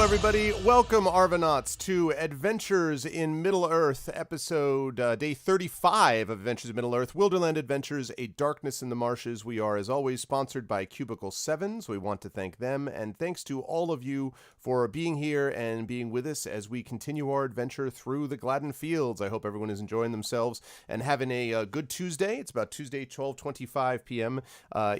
everybody. Welcome, Arvanauts, to Adventures in Middle-earth, episode day 35 of Adventures in Middle-earth, Wilderland Adventures, A Darkness in the Marshes. We are, as always, sponsored by Cubicle 7, so we want to thank them, and thanks to all of you for being here and being with us as we continue our adventure through the Gladden Fields. I hope everyone is enjoying themselves and having a good Tuesday. It's about Tuesday, 12:25 p.m.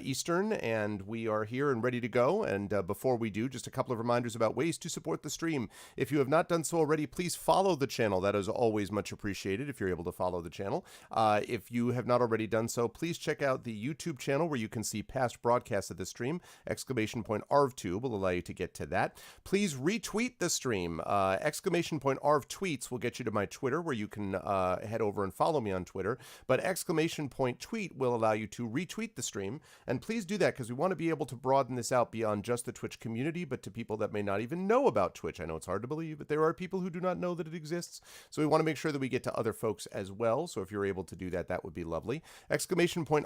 Eastern, and we are here and ready to go. And before we do, just a couple of reminders about ways to support the stream. If you have not done so already, please follow the channel. That is always much appreciated if you're able to follow the channel. If you have not already done so, please check out the YouTube channel where you can see past broadcasts of the stream. !ArvTube will allow you to get to that. Please retweet the stream. !Arv tweets will get you to my Twitter where you can head over and follow me on Twitter. But !tweet will allow you to retweet the stream. And please do that because we want to be able to broaden this out beyond just the Twitch community, but to people that may not even know about Twitch. I know it's hard to believe, but there are people who do not know that it exists. So we want to make sure that we get to other folks as well. So if you're able to do that, that would be lovely.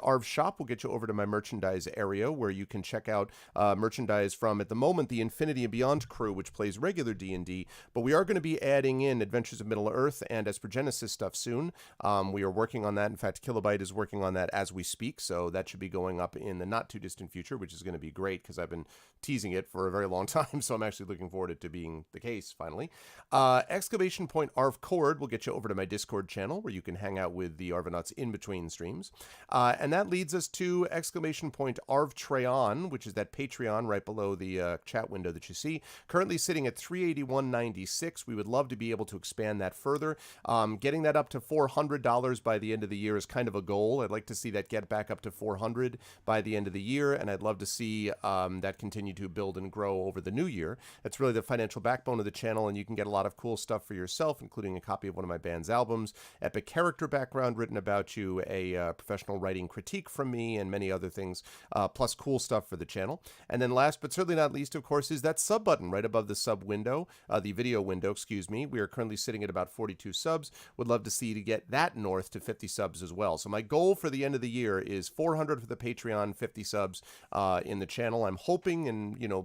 !Arv shop will get you over to my merchandise area where you can check out merchandise from, at the moment, the Infinity and Beyond crew, which plays regular D&D. But we are going to be adding in Adventures of Middle-earth and Espergenesis stuff soon. We are working on that. In fact, Kilobyte is working on that as we speak. So that should be going up in the not too distant future, which is going to be great because I've been teasing it for a very long time. So I'm actually looking forward to it to being the case finally. !Arv Cord will get you over to my Discord channel where you can hang out with the Arvanauts in between streams. And that leads us to !Arv Treon, which is that Patreon right below the chat window that you see. Currently sitting at $381.96. We would love to be able to expand that further. Getting that up to $400 by the end of the year is kind of a goal. I'd like to see that get back up to $400 by the end of the year, and I'd love to see that continue to build and grow over the new year. That's really the financial backbone of the channel, and you can get a lot of cool stuff for yourself, including a copy of one of my band's albums, epic character background written about you, a professional writing critique from me, and many other things, plus cool stuff for the channel. And then last but certainly not least, of course, is that sub button right above the sub window, the video window, excuse me. We are currently sitting at about 42 subs. Would love to see to get that north to 50 subs as well. So my goal for the end of the year is 400 for the Patreon, 50 subs in the channel. I'm hoping and,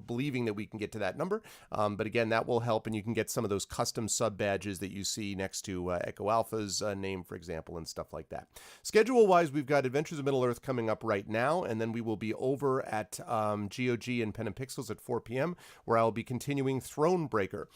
believing that we can get to that number. But again, that will help, and you can get some of those custom sub badges that you see next to Echo Alpha's name, for example, and stuff like that. Schedule-wise, we've got Adventures of Middle-earth coming up right now, and then we will be over at GOG and Pen and Pixels at 4 p.m., where I'll be continuing Thronebreaker.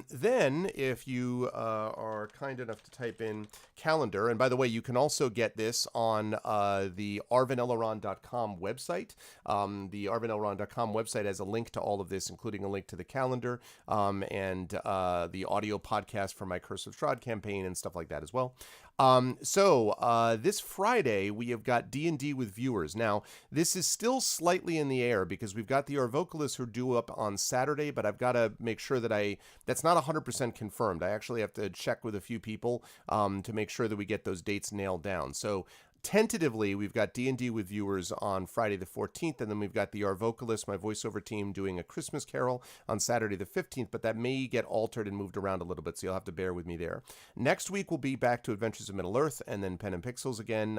Then, if you are kind enough to type in calendar, and by the way, you can also get this on the arvaneleron.com website. The arvaneleron.com website has a link to all of this, including a link to the calendar and the audio podcast for my Curse of Strahd campaign and stuff like that as well. This Friday, we have got D&D with viewers. Now, this is still slightly in the air because we've got the Arvocalists who are due up on Saturday, but I've got to make sure that that's not 100% confirmed. I actually have to check with a few people to make sure that we get those dates nailed down. So tentatively, we've got D&D with viewers on Friday the 14th, and then we've got the Arvocalists, my voiceover team, doing a Christmas Carol on Saturday the 15th, but that may get altered and moved around a little bit, so you'll have to bear with me there. Next week, we'll be back to Adventures of Middle-earth, and then Pen and Pixels again.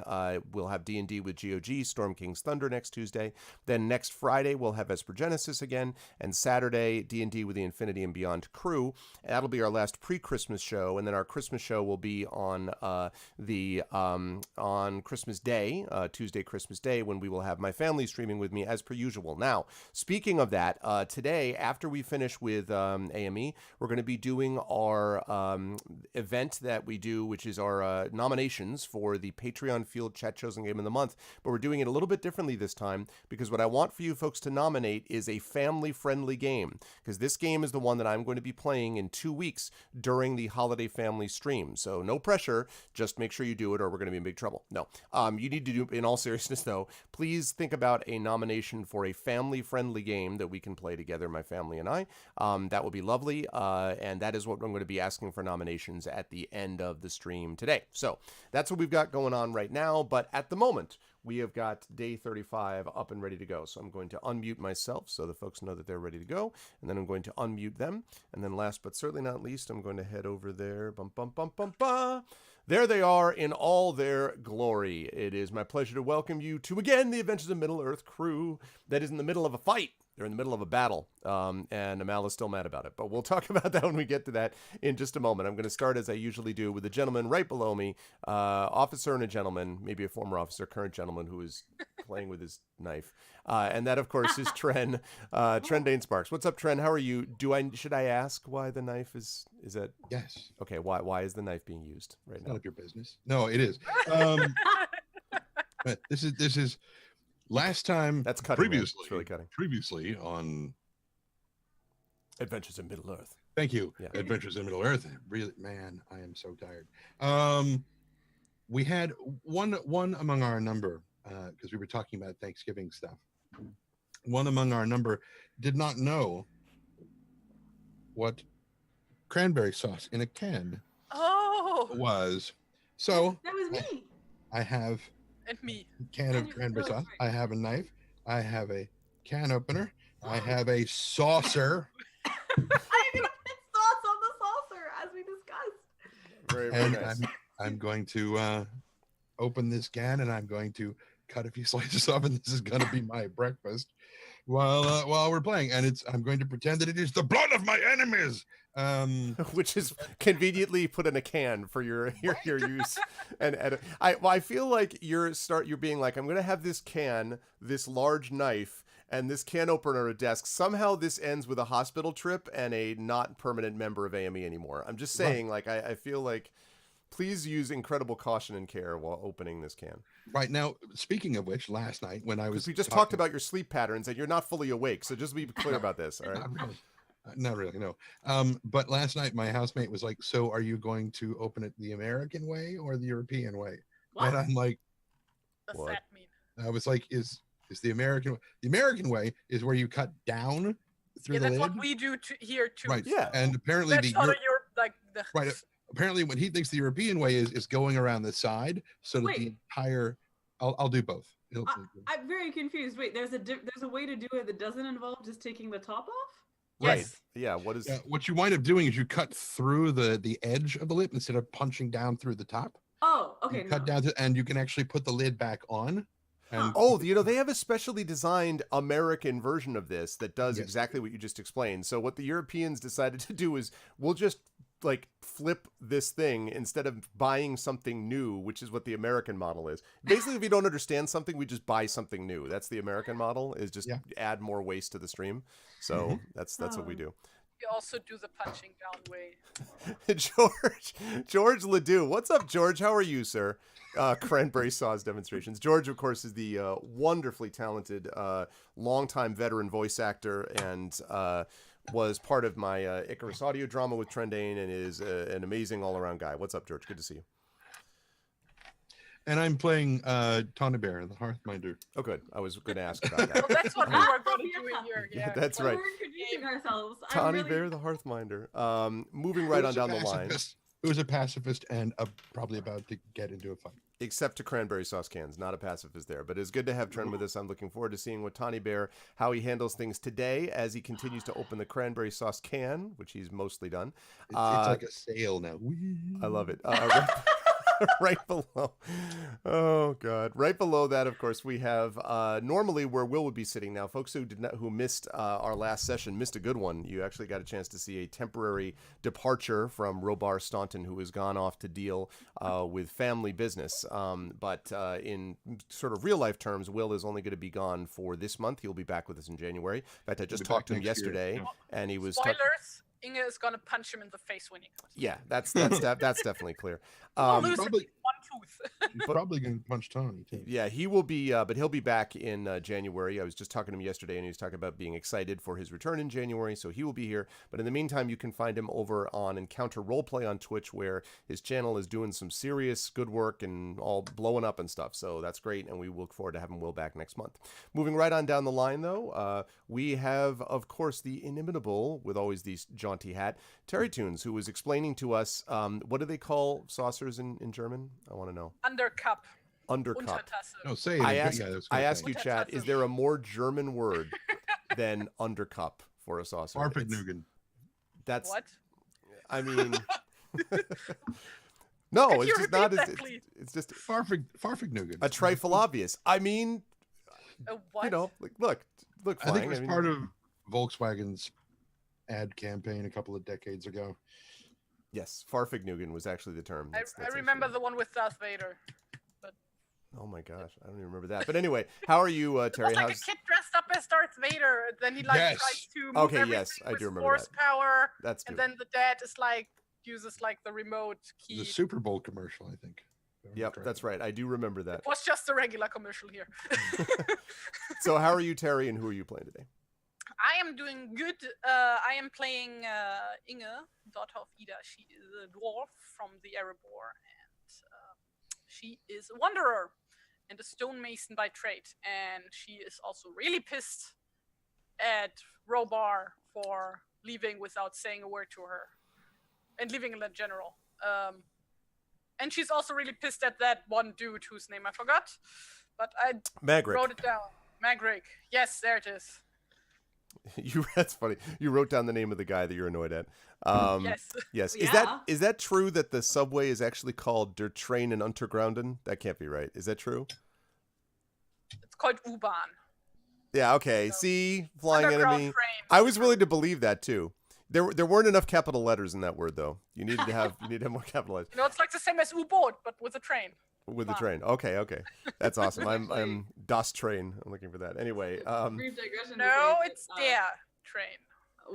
We'll have D&D with GOG, Storm King's Thunder next Tuesday. Then next Friday, we'll have Espergenesis again, and Saturday, D&D with the Infinity and Beyond crew. That'll be our last pre-Christmas show, and then our Christmas show will be on Christmas Day, Tuesday, Christmas Day, when we will have my family streaming with me as per usual. Now, speaking of that, today, after we finish with AME, we're going to be doing our event that we do, which is our nominations for the Patreon Field Chat Chosen Game of the Month. But we're doing it a little bit differently this time because what I want for you folks to nominate is a family-friendly game, because this game is the one that I'm going to be playing in 2 weeks during the Holiday Family stream. So no pressure, just make sure you do it or we're going to be in big trouble. No. You need to do, in all seriousness though, please think about a nomination for a family-friendly game that we can play together, my family and I. That would be lovely, and that is what I'm going to be asking for nominations at the end of the stream today. So that's what we've got going on right now, but at the moment, we have got day 35 up and ready to go. So I'm going to unmute myself so the folks know that they're ready to go, and then I'm going to unmute them. And then last but certainly not least, I'm going to head over there. Bum, bum, bum, bum, bum. There they are in all their glory. It is my pleasure to welcome you to, again, the Adventures of Middle-earth crew that is in the middle of a fight. They're in the middle of a battle, and Amal is still mad about it. But we'll talk about that when we get to that in just a moment. I'm going to start, as I usually do, with a gentleman right below me, officer and a gentleman, maybe a former officer, current gentleman who is playing with his knife. And that, of course, is Tren, Tren Dane Sparks. What's up, Tren? How are you? Should I ask why the knife is that? Yes. Okay, why is the knife being used right now? None of your business. No, it is. But this is last time. That's cutting. Previously, it's really cutting. Previously on Adventures in Middle Earth. Thank you. Yeah. Adventures in Middle Earth. Really, man, I am so tired. We had one among our number, because we were talking about Thanksgiving stuff. One among our number did not know what cranberry sauce in a can was. So that was me. I have and me. a can of cranberry sauce. I have a knife. I have a can opener. I have a saucer. I even put sauce on the saucer, as we discussed. Very And nice. I'm going to open this can, and I'm going to cut a few slices off, and this is going to be my breakfast while we're playing. And I'm going to pretend that it is the blood of my enemies. Which is conveniently put in a can for your use. And I feel like you're being like, I'm going to have this can, this large knife, and this can opener at a desk. Somehow this ends with a hospital trip and a not permanent member of AME anymore. I'm just saying, like, I feel like, please use incredible caution and care while opening this can. Right now, speaking of which, last night when I was... We just talked about your sleep patterns and you're not fully awake, so just be clear about this, all right? Not really, no. But last night my housemate was like, so are you going to open it the American way or the European way? What? And I'm like... What's What? that mean? I was like, is the American way is where you cut down through Yeah, the that's lid? what we do here too. Right. Yeah. And apparently That's not your like the right. Apparently what he thinks the European way is going around the side so that the Wait. entire I'll do both. I'm very confused. Wait, there's a way to do it that doesn't involve just taking the top off? Right. Yes. Yeah, what is... what you wind up doing is you cut through the edge of the lip instead of punching down through the top. Oh, okay. You cut down and you can actually put the lid back on. And Oh, they have a specially designed American version of this that does Yes. exactly what you just explained. So what the Europeans decided to do is we'll just like flip this thing instead of buying something new, which is what the American model is. Basically, if you don't understand something, we just buy something new. That's the American model, is just add more waste to the stream. So that's what we do. you also do the punching down way. George Ledoux. What's up, George? How are you, sir? Cranberry sauce demonstrations. George, of course, is the wonderfully talented, longtime veteran voice actor and was part of my Icarus audio drama with Tren Dane and is an amazing all-around guy. What's up, George? Good to see you. And I'm playing Tawny Bear, the Hearthminder. Oh, good. I was going to ask about that. Well, that's what we were going to do in here. Yeah, Yeah, that's So right. we're introducing ourselves. Tawny Bear, the Hearthminder. Moving right on down the line. Who is a pacifist and probably about to get into a fight. Except to cranberry sauce cans, not a pacifist there. But it's good to have Tren with us. I'm looking forward to seeing what Tawny Bear, how he handles things today as he continues to open the cranberry sauce can, which he's mostly done. It's like a sail now. I love it. Right below. Oh God! Right below that, of course, we have normally where Will would be sitting now. Folks who missed our last session missed a good one. You actually got a chance to see a temporary departure from Robar Staunton, who has gone off to deal with family business. But in sort of real life terms, Will is only going to be gone for this month. He'll be back with us in January. In fact, I just talked to him yesterday, and he was spoilers. Inge is gonna punch him in the face when he comes. Yeah, that's definitely clear. Lose Probably- one tooth. He's probably going to punch Tawny, too. Yeah, he will be, but he'll be back in January. I was just talking to him yesterday, and he was talking about being excited for his return in January, so he will be here. But in the meantime, you can find him over on Encounter Roleplay on Twitch, where his channel is doing some serious good work and all blowing up and stuff. So that's great, and we look forward to having Will back next month. Moving right on down the line, though, we have, of course, the inimitable, with always the jaunty hat, Terry Tunes, who was explaining to us, what do they call saucers in German? I want to know. Undercup. Undercup. Untertasse. No, say it. I again. ask, Yeah, that's I good. ask you, Chad, is there a more German word than undercup for a saucer? Farfignugan. That's, What? I mean, no, Could it's you just not repeat as, that, please? it's just Farfignugan. a trifle obvious. I mean, A what? you know, like, look, look I flying. think it was part of Volkswagen's ad campaign a couple of decades ago. Yes, Farfignugan was actually the term. I That's remember actually- the one with Darth Vader. Oh my gosh, I don't even remember that. But anyway, how are you, It Terry? was like a kid dressed up as Darth Vader. Then he like Yes. tries to move Okay, everything yes, I with do remember force that. power, That's and good. then the dad is like uses like the remote key. The Super Bowl commercial, I think. if I'm Yep, correct. that's right. I do remember that. It was just a regular commercial here. So how are you, Terry, and who are you playing today? I am doing good. I am playing Inge, daughter of Ida. She is a dwarf from the Erebor, and she is a wanderer and a stonemason by trade. And she is also really pissed at Robar for leaving without saying a word to her, and leaving in general. And she's also really pissed at that one dude whose name I forgot, but I Magric. wrote it down. Magric. Yes, there it is. That's funny. You wrote down the name of the guy that you're annoyed at. Yes. Yes. Yeah. Is that true that the subway is actually called Der Train and Untergrounden? That can't be right. Is that true? It's called U-Bahn. Yeah. Okay. So, See, flying Underground enemy. train. I was willing to believe that too. There weren't enough capital letters in that word though. You needed to have more capital letters You know, it's like the same as U-Boat, but with a train. with the Wow. train. Okay. That's awesome. I'm Actually- Das Train. I'm looking for that. Anyway. Brief digression. to No, say it's that, der train.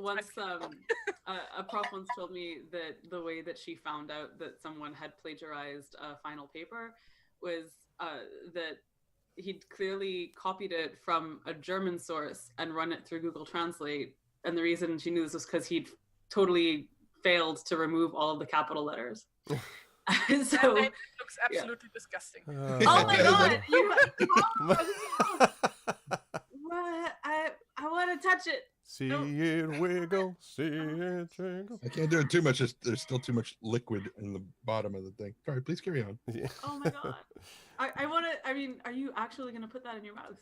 Once a prof once told me that the way that she found out that someone had plagiarized a final paper was that he'd clearly copied it from a German source and run it through Google Translate, and the reason she knew this was because he'd totally failed to remove all of the capital letters. So And it looks absolutely disgusting. oh my god, what? I want to touch it. See it wiggle, see it jingle. I can't do it too much. There's still too much liquid in the bottom of the thing. Sorry, please carry on. Yeah. Oh my god. I want to. I mean, are you actually going to put that in your mouth?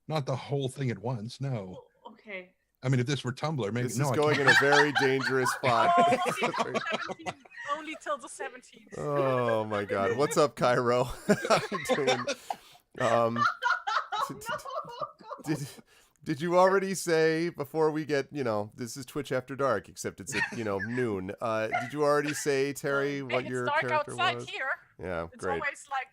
Not the whole thing at once. No. Oh, okay. I mean, if this were Tumblr, maybe This no. is I going can't. in a very dangerous spot. Only till the 17th. Oh my god. What's up, Cairo? How you doing? Did you already say before we get, this is Twitch After Dark, except it's at, noon. Did you already say, Terry, what it's your dark character outside was? here. Yeah, It's great. always like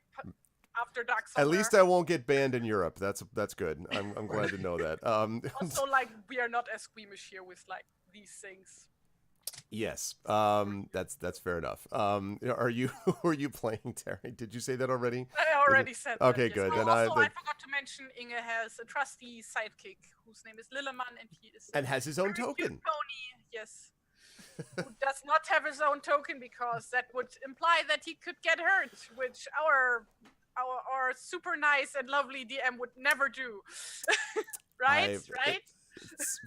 after dark At somewhere. least I won't get banned in Europe. That's good. I'm glad to know that. Also, like, we are not as squeamish here with like these things. Yes. That's fair enough. Who are you playing, Terry? Did you say that already? I already said that. Okay, yes. good. Oh, Then also, I I forgot to mention Inge has a trusty sidekick whose name is Lilleman, and he is and has his own very cute token. pony. Yes. Who does not have his own token because that would imply that he could get hurt, which our super nice and lovely DM would never do. Right? Right?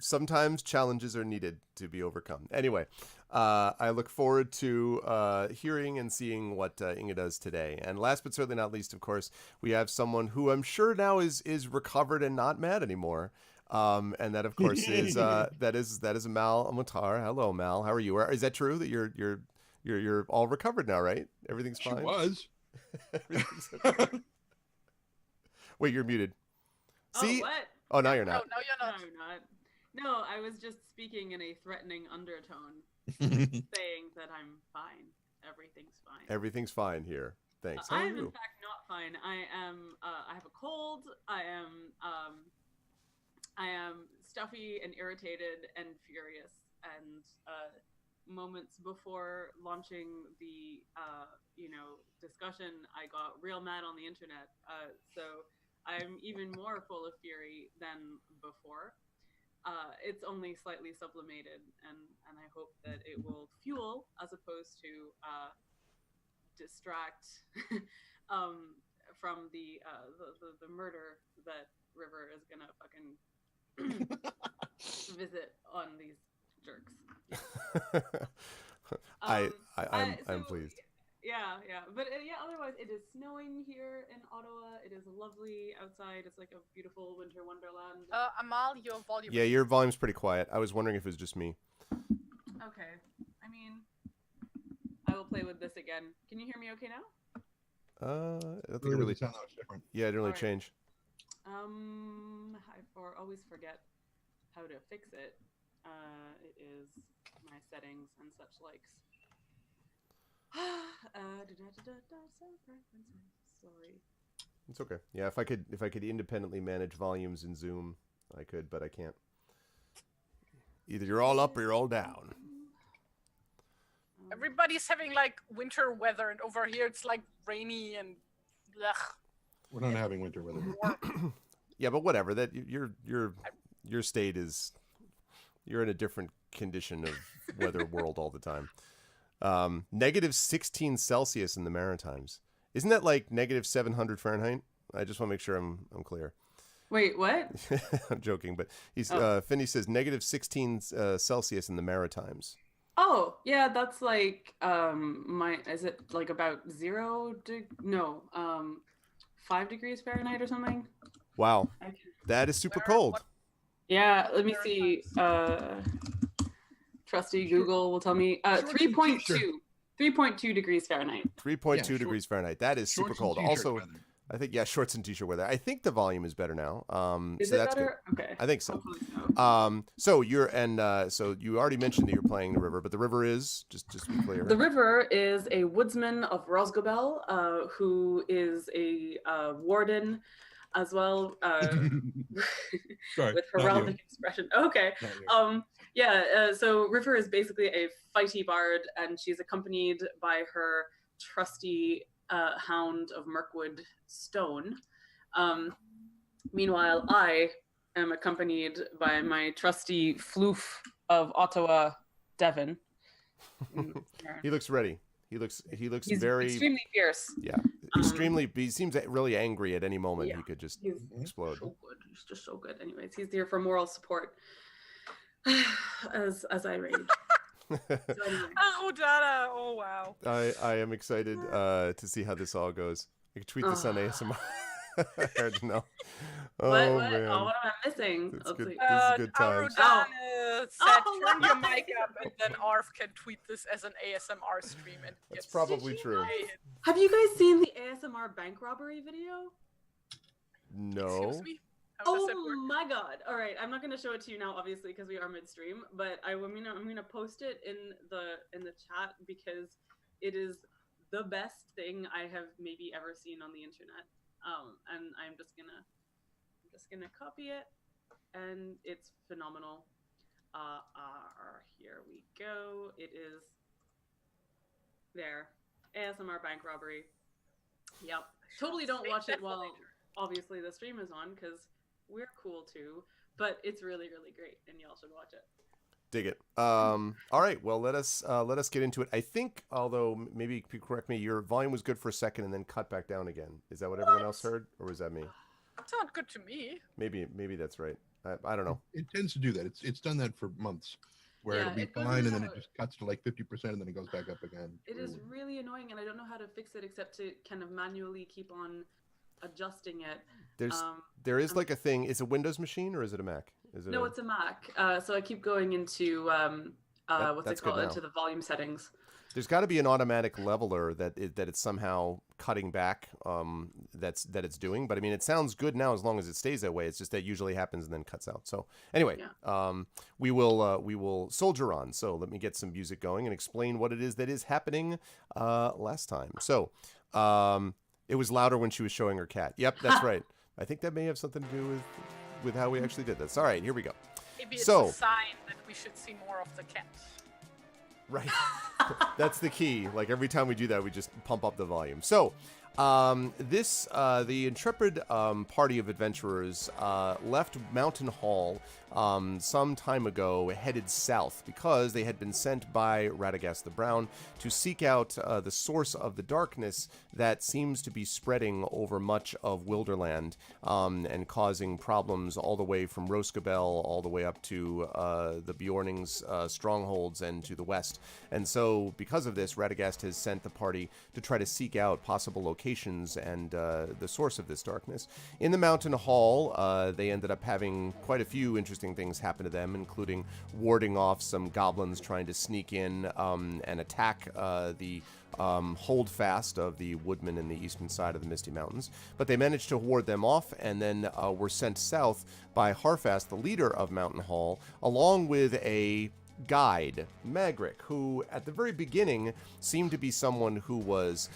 Sometimes challenges are needed to be overcome. Anyway, I look forward to hearing and seeing what Inge does today. And last but certainly not least, of course, we have someone who I'm sure now is recovered and not mad anymore. And that, of course, is that is Mal Amatar. Hello, Mal. How are you? Is that true that you're all recovered now, right? Everything's She fine. was. Everything's okay. Wait, you're muted. See? Oh, what? Oh, now you're not. No, you're No, not. I'm not. No, I was just speaking in a threatening undertone, saying that I'm fine. Everything's fine. Everything's fine here. Thanks. How I are am in you? fact not fine. I am. I have a cold. I am stuffy and irritated and furious. And moments before launching the discussion, I got real mad on the internet. So I'm even more full of fury than before. It's only slightly sublimated, and I hope that it will fuel as opposed to distract from the murder that River is gonna fucking visit on these jerks. I'm So, pleased. Yeah, but otherwise it is snowing here in Ottawa. It is lovely outside. It's like a beautiful winter wonderland. Amal, your volume. Yeah, your volume's pretty quiet. I was wondering if it was just me. Okay, I mean, I will play with this again. Can you hear me okay now? I don't think it Really really. sound that much different. Yeah, it didn't really Alright. change. I always forget how to fix it. It is my settings and such likes. Sorry. It's okay. Yeah, if I could independently manage volumes in Zoom, I could, but I can't. Either you're all up or you're all down. Everybody's having like winter weather, and over here it's like rainy and blech. We're not having winter weather. Yeah, but whatever. That your state is, you're in a different condition of weather world all the time. Negative 16 Celsius in the Maritimes. Isn't that like negative 700 Fahrenheit? I just want to make sure I'm clear. Wait, what? I'm joking, but he's Finney says negative 16 Celsius in the Maritimes. Oh, yeah, that's like is it like about 5 degrees Fahrenheit or something? Wow, that is super cold. Yeah, let me see. Trusty Google will tell me 3.2 degrees Fahrenheit. 3.2 degrees Fahrenheit. That is super cold. Also, weather. I think shorts and t-shirt weather. I think the volume is better now. Is so it that's better? good. Okay. I think so. So. So you already mentioned that you're playing the river, but the river is just to be clear. The river is a woodsman of Rosgobel, who is a warden as well, Sorry, with heraldic expression. Okay. So River is basically a fighty bard, and she's accompanied by her trusty hound of Mirkwood Stone. Meanwhile, I am accompanied by my trusty floof of Ottawa, Devon. He looks ready. He looks He's very extremely fierce. Yeah, extremely. He seems really angry at any moment. Yeah, he could just he's explode. So good. He's just so good. Anyways, he's here for moral support as I rage. So anyway. Oh, Dada. Oh, wow. I am excited to see how this all goes. I can tweet this on ASMR. Hard to know. What? Man. Oh, what am I missing? This Let's is see. good times. Said turn your mic up, and then Arv can tweet this as an ASMR stream. And That's probably true. Have you guys seen the ASMR bank robbery video? No. Excuse me? How does it work? Oh my god! All right, I'm not gonna show it to you now, obviously, because we are midstream. But I'm gonna post it in the chat because it is the best thing I have maybe ever seen on the internet. And I'm just gonna copy it, and it's phenomenal. Here we go. It is there. ASMR bank robbery. Yep. Totally don't watch it while obviously the stream is on, because we're cool too. But it's really, really great, and y'all should watch it. Dig it. All right. Well, let us get into it. I think, although maybe you could correct me, your volume was good for a second and then cut back down again. Is that what everyone else heard, or was that me? It's not good to me. Maybe that's right. I don't know. It tends to do that. It's done that for months, where it'll be fine, and then it just cuts to like 50%, and then it goes back up again. It is really annoying, and I don't know how to fix it except to kind of manually keep on adjusting it. There is like a thing. Is it a Windows machine or is it a Mac? No, it's a Mac. So I keep going into into the volume settings. There's got to be an automatic leveler that it's somehow cutting back. That it's doing. But I mean, it sounds good now as long as it stays that way. It's just that usually happens and then cuts out. So anyway, we will soldier on. So let me get some music going and explain what it is that is happening last time. So it was louder when she was showing her cat. Yep, that's right. I think that may have something to do with how we actually did this. All right, here we go. Maybe it's a sign that we should see more of the cat. Right. That's the key. Like every time we do that, we just pump up the volume. So the intrepid party of adventurers left Mountain Hall some time ago, headed south because they had been sent by Radagast the Brown to seek out the source of the darkness that seems to be spreading over much of Wilderland and causing problems all the way from Rosgobel all the way up to the Bjorning's strongholds and to the west. And so because of this, Radagast has sent the party to try to seek out possible locations and the source of this darkness. In the mountain hall, they ended up having quite a few interesting things happen to them, including warding off some goblins trying to sneak in and attack the holdfast of the woodmen in the eastern side of the Misty Mountains. But they managed to ward them off and then were sent south by Harfast, the leader of Mountain Hall, along with a guide, Magric, who at the very beginning seemed to be someone who was,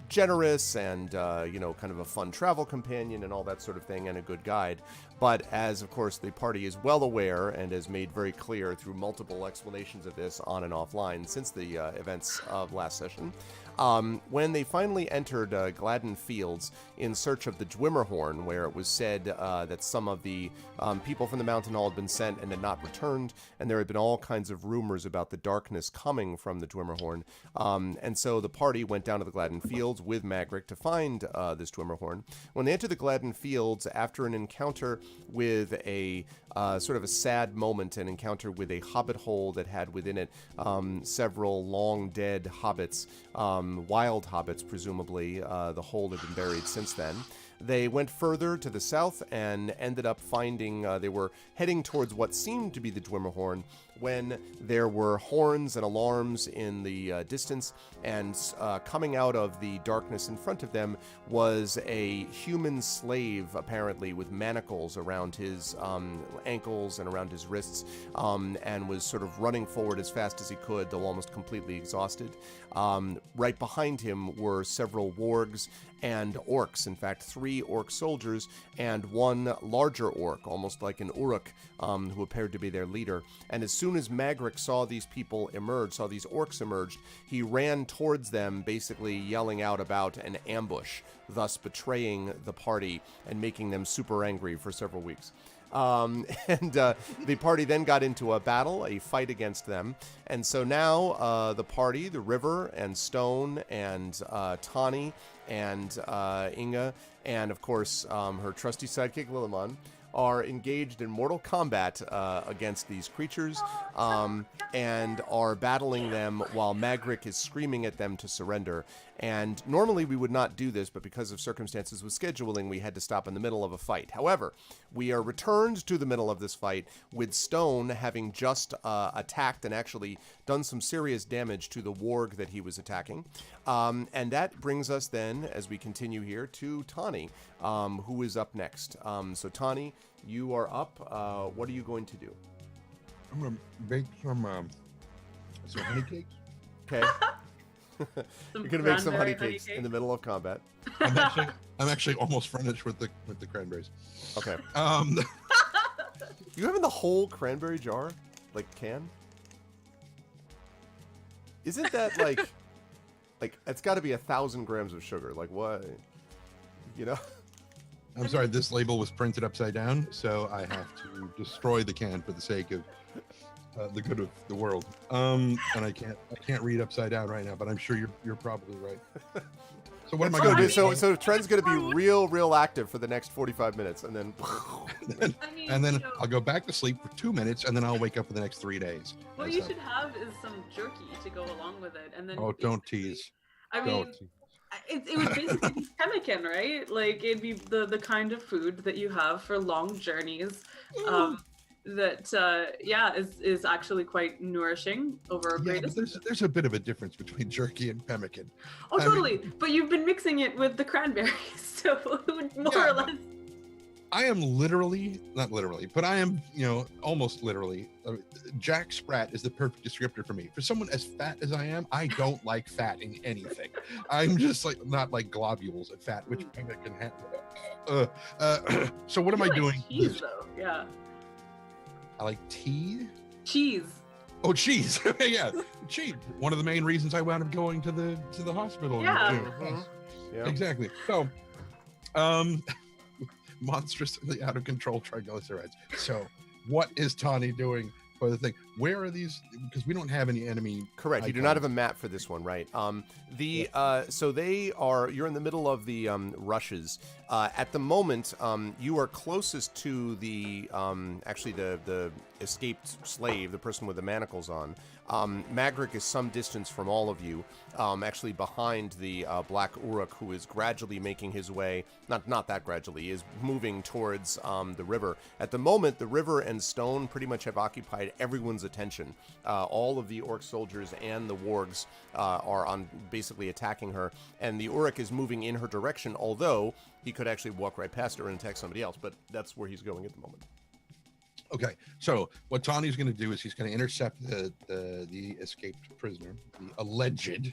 generous and, kind of a fun travel companion and all that sort of thing, and a good guide. But as, of course, the party is well aware and has made very clear through multiple explanations of this on and offline since the events of last session, when they finally entered Gladden Fields in search of the Dwimmerhorn, where it was said that some of the people from the Mountain Hall had been sent and had not returned, and there had been all kinds of rumors about the darkness coming from the Dwimmerhorn. And so the party went down to the Gladden Fields with Magric to find this Dwimmerhorn. When they entered the Gladden Fields, after an encounter with a sort of a sad moment, an encounter with a hobbit hole that had within it several long dead hobbits, wild hobbits, presumably. The hole had been buried since then. They went further to the south and ended up finding, they were heading towards what seemed to be the Dwimmerhorn when there were horns and alarms in the distance, and coming out of the darkness in front of them was a human slave, apparently, with manacles around his ankles and around his wrists, and was sort of running forward as fast as he could, though almost completely exhausted. Right behind him were several wargs and orcs, in fact 3 orc soldiers and 1 larger orc, almost like an uruk, who appeared to be their leader. And as soon as Magric saw these people emerge, saw these orcs emerge, he ran towards them, basically yelling out about an ambush, thus betraying the party and making them super angry for several weeks. The party then got into a battle, a fight against them. And so now the party, the River and Stone and Tawny and Inga, and of course her trusty sidekick Lilliman, are engaged in mortal combat against these creatures and are battling them while Magric is screaming at them to surrender. And normally we would not do this, but because of circumstances with scheduling, we had to stop in the middle of a fight. However, we are returned to the middle of this fight with Stone having just attacked and actually done some serious damage to the warg that he was attacking. And that brings us then, as we continue here, to Tawny, who is up next. So Tawny, you are up. What are you going to do? I'm going to bake some honey cakes. Okay. You're gonna make some honey cakes in the middle of combat. I'm actually almost finished with the cranberries. Okay. You having the whole cranberry jar, like can? Isn't that like it's got to be 1,000 grams of sugar? Like what? You know? I'm sorry. This label was printed upside down, so I have to destroy the can for the sake of the good of the world. And I can't read upside down right now, but I'm sure you're probably right. So what am I going to do? So Trent's going to be real active for the next 45 minutes, and then I'll go back to sleep for 2 minutes, and then I'll wake up for the next 3 days. What you should have is some jerky to go along with it, and then. Oh, don't tease. I mean, it would basically be pemmican, right? Like it'd be the kind of food that you have for long journeys. That is actually quite nourishing over a great distance. There's a bit of a difference between jerky and pemmican. Oh, totally. But you've been mixing it with the cranberries, so more or less. I am not literally, but I am, almost literally. Jack Sprat is the perfect descriptor for me. For someone as fat as I am, I don't like fat in anything. I'm just not like globules of fat, which pemmican has. So what am I doing? Cheese, though. Yeah. I like tea. Cheese. Oh, cheese. Yeah, cheese. One of the main reasons I wound up going to the hospital. Yeah. Yeah. Exactly. So, monstrously out of control triglycerides. So, what is Tawny doing for the thing? Where are these? Because we don't have any enemy. Correct. You do not have a map for this one, right? So they are. You're in the middle of the rushes. At the moment, you are closest to the actually the escaped slave, the person with the manacles on. Magric is some distance from all of you, actually behind the Black Uruk, who is gradually making his way, not that gradually, is moving towards the river. At the moment, the river and stone pretty much have occupied everyone's attention. All of the orc soldiers and the wargs are on basically attacking her, and the Uruk is moving in her direction, although he could actually walk right past her and attack somebody else, but that's where he's going at the moment. Okay, so what Tawny's going to do is he's going to intercept the escaped prisoner, the alleged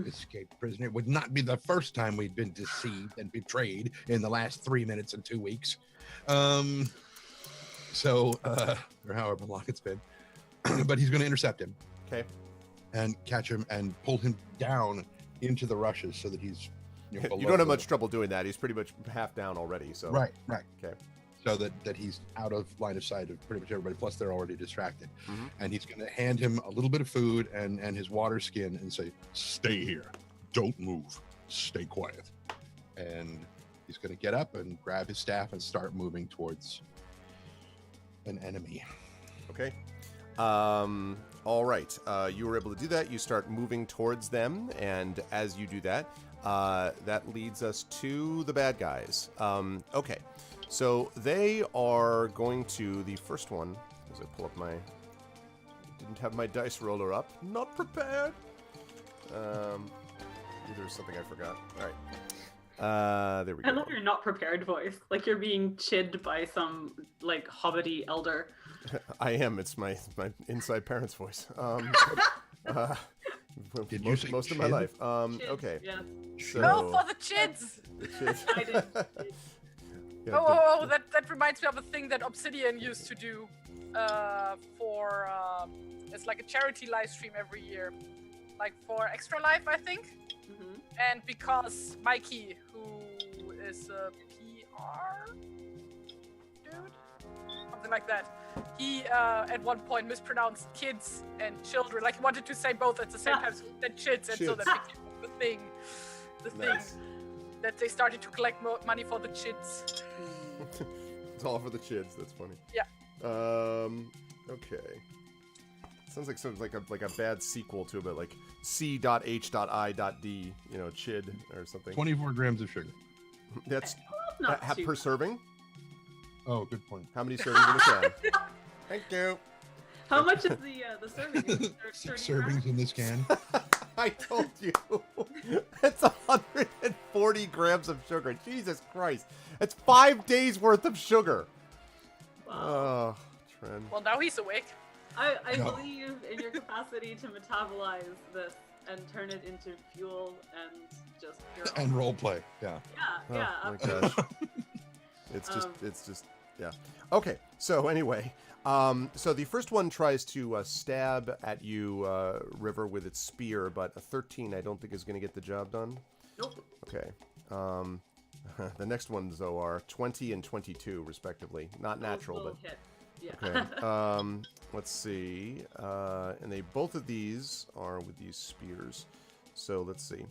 escaped prisoner. It would not be the first time we'd been deceived and betrayed in the last 3 minutes and 2 weeks. Or however long it's been. But he's going to intercept him. Okay. And catch him and pull him down into the rushes so that he's you don't have much trouble doing that. He's pretty much half down already. So Right. Okay. So that he's out of line of sight of pretty much everybody. Plus, they're already distracted. Mm-hmm. And he's going to hand him a little bit of food and his water skin and say, "Stay here. Don't move. Stay quiet." And he's going to get up and grab his staff and start moving towards an enemy. Okay. All right. You were able to do that. You start moving towards them, and as you do that, that leads us to the bad guys. Okay. So they are going to, the first one, as I pull up didn't have my dice roller up, not prepared. There's something I forgot. All right. There we go. I love your not prepared voice. Like you're being chid by some, like, hobbity elder. Uh-huh. I am. It's my inside parents' voice. Did you say most of my chid? life. Chid, Okay. Yes. So, Go for the chids! the chid. I did. Yeah, That reminds me of a thing that Obsidian used to do it's like a charity live stream every year, like for Extra Life, I think. Mhm. And because Mikey, who is a PR dude, something like that, he at one point mispronounced kids and children, like he wanted to say both at the same time, so he said chids, and so that Chids. became the thing Nice. that they started to collect money for the chids. It's all for the chids. That's funny. Yeah. Okay. Sounds like something like a bad sequel to it, like C.H.I.D. Chid or something. 24 grams of sugar. That's Not too per bad. serving. Oh, good point. How many servings in a can? Thank you. How much is the serving? Is it 6 30 grams? servings in this can. I told you. It's 140 grams of sugar. Jesus Christ. It's 5 days worth of sugar. Wow. Oh, Trent. Well, now he's awake. I No. believe in your capacity to metabolize this and turn it into fuel and just pure. And role play. Yeah. Yeah, Oh, my absolutely. gosh. It's just, yeah. Okay, so anyway, so the first one tries to stab at you, River, with its spear, but a 13 I don't think is going to get the job done. Nope. Okay. The next ones, though, are 20 and 22, respectively. Not natural, Those but... will hit. Yeah. Okay. Let's see. And both of these are with these spears. So let's see.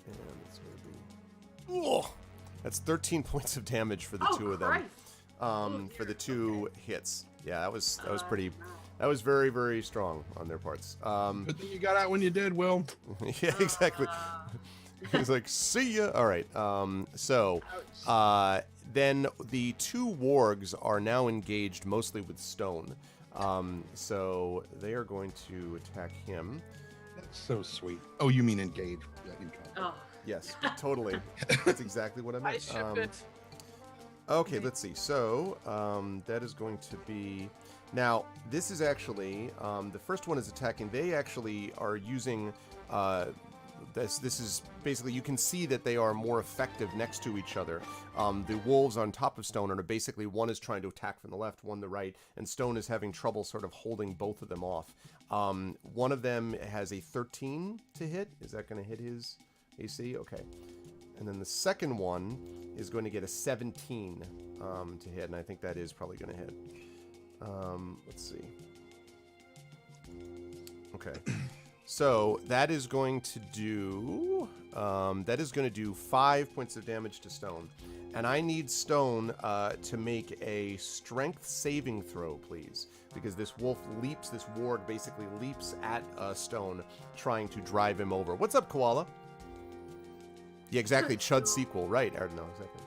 And it's going to be... Oh! That's 13 points of damage for the two of them. Christ. For the two hits. Yeah, that was pretty... No. That was very, very strong on their parts. Good thing you got out when you did, Will. Yeah, exactly. He's like, see ya. All right. Then the two wargs are now engaged mostly with stone. So they are going to attack him. That's so sweet. Oh, you mean engage? Yeah, in combat. Oh, Yes, totally. That's exactly what I I meant. shook it. Okay, let's see. So that is going to be... Now, this is actually... the first one is attacking. They actually are using... This is basically... You can see that they are more effective next to each other. The wolves on top of Stone are basically... One is trying to attack from the left, one the right. And Stone is having trouble sort of holding both of them off. One of them has a 13 to hit. Is that going to hit his AC? Okay. And then the second one is going to get a 17 to hit, and I think that is probably going to hit. Let's see. Okay. So that is going to do 5 points of damage to Stone. And I need Stone to make a strength saving throw, please. Because this warg basically leaps at Stone, trying to drive him over. What's up, Koala? Yeah, exactly. Chud sequel. Right, no, exactly.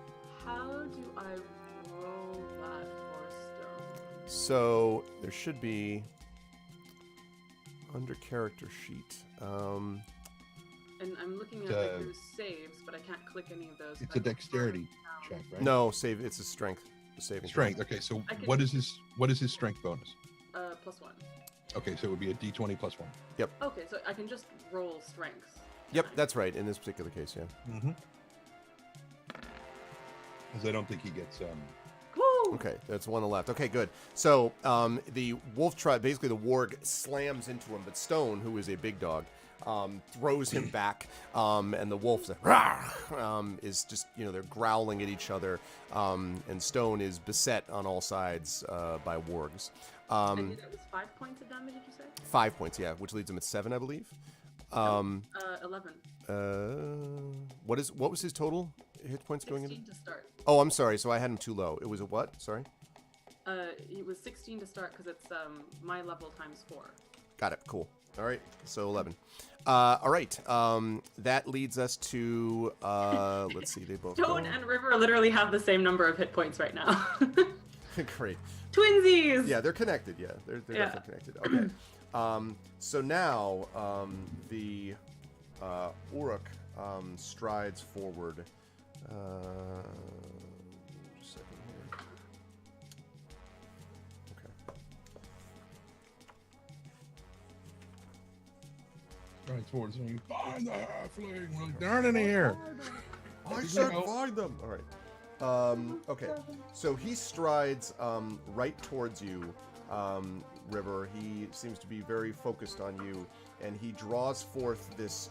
How do I roll that for Stone? So there should be under character sheet. And I'm looking at those saves, but I can't click any of those. It's a dexterity check, right? No, save. It's a strength. Saving Strength. Okay, so what is his strength bonus? +1. Okay, so it would be a d20 +1. Yep. Okay, so I can just roll strength. Yep, that's right. In this particular case, yeah. Mm-hmm. Because I don't think he gets. Woo! Okay, that's one left. Okay, good. So the wolf tribe, basically the warg slams into him, but Stone, who is a big dog, throws him back, and the wolf's is just, they're growling at each other, and Stone is beset on all sides by wargs. And that was 5 points of damage, did you say? 5 points, yeah, which leads him at 7, I believe. 11. What was his total hit points going into? 16 to start. Oh, I'm sorry. So I had him too low. It was a what? Sorry. It was 16 to start because it's my level times 4. Got it. Cool. All right. So 11. All right. That leads us to let's see. They both. Stone and River literally have the same number of hit points right now. Great. Twinsies. Yeah, they're connected. Yeah, they're definitely connected. Okay. So now the Uruk strides forward. Second here. Okay. Right towards him. Find the halfling. We're like, darn in here. I said find them. All right. Okay. So he strides right towards you, River. He seems to be very focused on you, and he draws forth this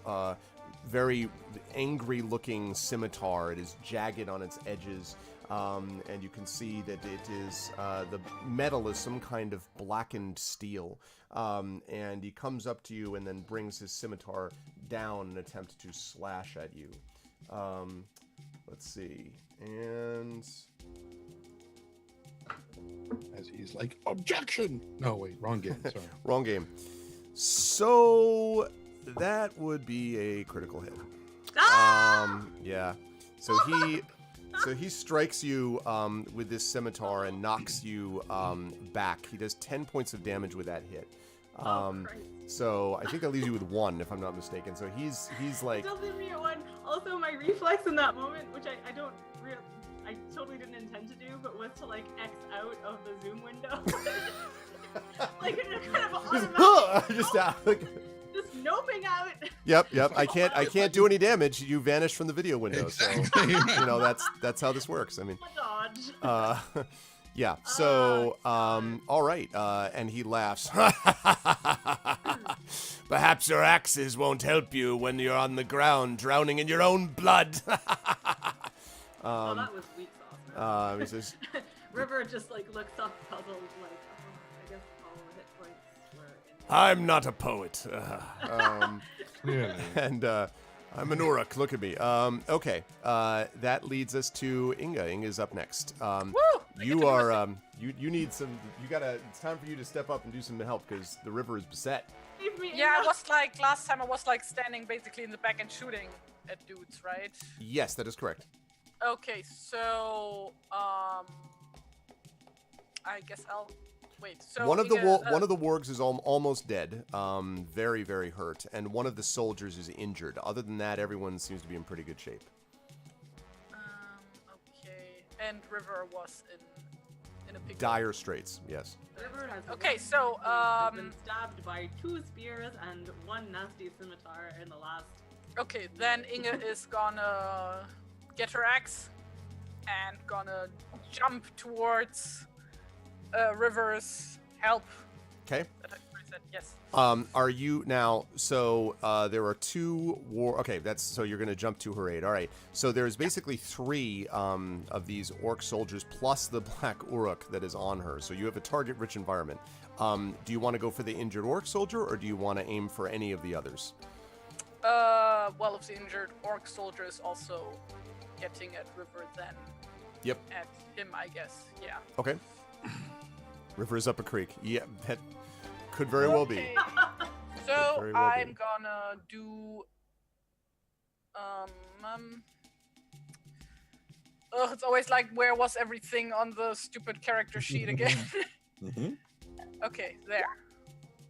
very angry-looking scimitar. It is jagged on its edges, and you can see that it is the metal is some kind of blackened steel. And he comes up to you and then brings his scimitar down in an attempt to slash at you. Let's see. And As he's like, objection! No, wait, wrong game. Sorry. wrong game. So that would be a critical hit. Yeah. So he strikes you with this scimitar and knocks you back. He does 10 points of damage with that hit. So I think that leaves you with 1, if I'm not mistaken. So he's like. Still leave me at 1. Also, my reflex in that moment, which I totally didn't intend to do, but was to like X out of the Zoom window. Like in a kind of automatic. Just noping out. Yep. I can't do any damage. You vanish from the video window. Exactly. So that's how this works. I mean, Dodge. yeah. So all right. And he laughs. Perhaps your axes won't help you when you're on the ground, drowning in your own blood. Oh, that was weak sauce. He says, River just like looks up puzzled, like, I guess all the hit points were in. I'm not a poet. Clearly. And I'm an Uruk. Look at me. Okay. That leads us to Inga. Inga's up next. You are. You need some. You gotta. It's time for you to step up and do some help because the river is beset. Leave me Yeah, I alone. was like, last time I was like standing basically in the back and shooting at dudes, right? Yes, that is correct. Okay, so, I guess I'll, wait, so One of the Inga, one of the wargs is almost dead, very very hurt, and one of the soldiers is injured. Other than that, everyone seems to be in pretty good shape. Okay, and River was in a pickle. Dire straits, yes. River has Okay, so, been stabbed by 2 spears and 1 nasty scimitar in the last. Okay, then Inga is gonna get her axe and gonna jump towards River's help. Okay. That I said yes. Are you now? So there are two war. Okay, so you're going to jump to her aid. All right. So there's basically three of these orc soldiers plus the black uruk that is on her. So you have a target-rich environment. Do you want to go for the injured orc soldier, or do you want to aim for any of the others? Well, if the injured orc soldier is also getting at River, then Yep. at him, I guess. Yeah. Okay. River is up a creek. Yeah, that could very well be. Okay. So Very well I'm be. gonna do. Oh, it's always like, where was everything on the stupid character sheet again? Mm-hmm. Okay, there.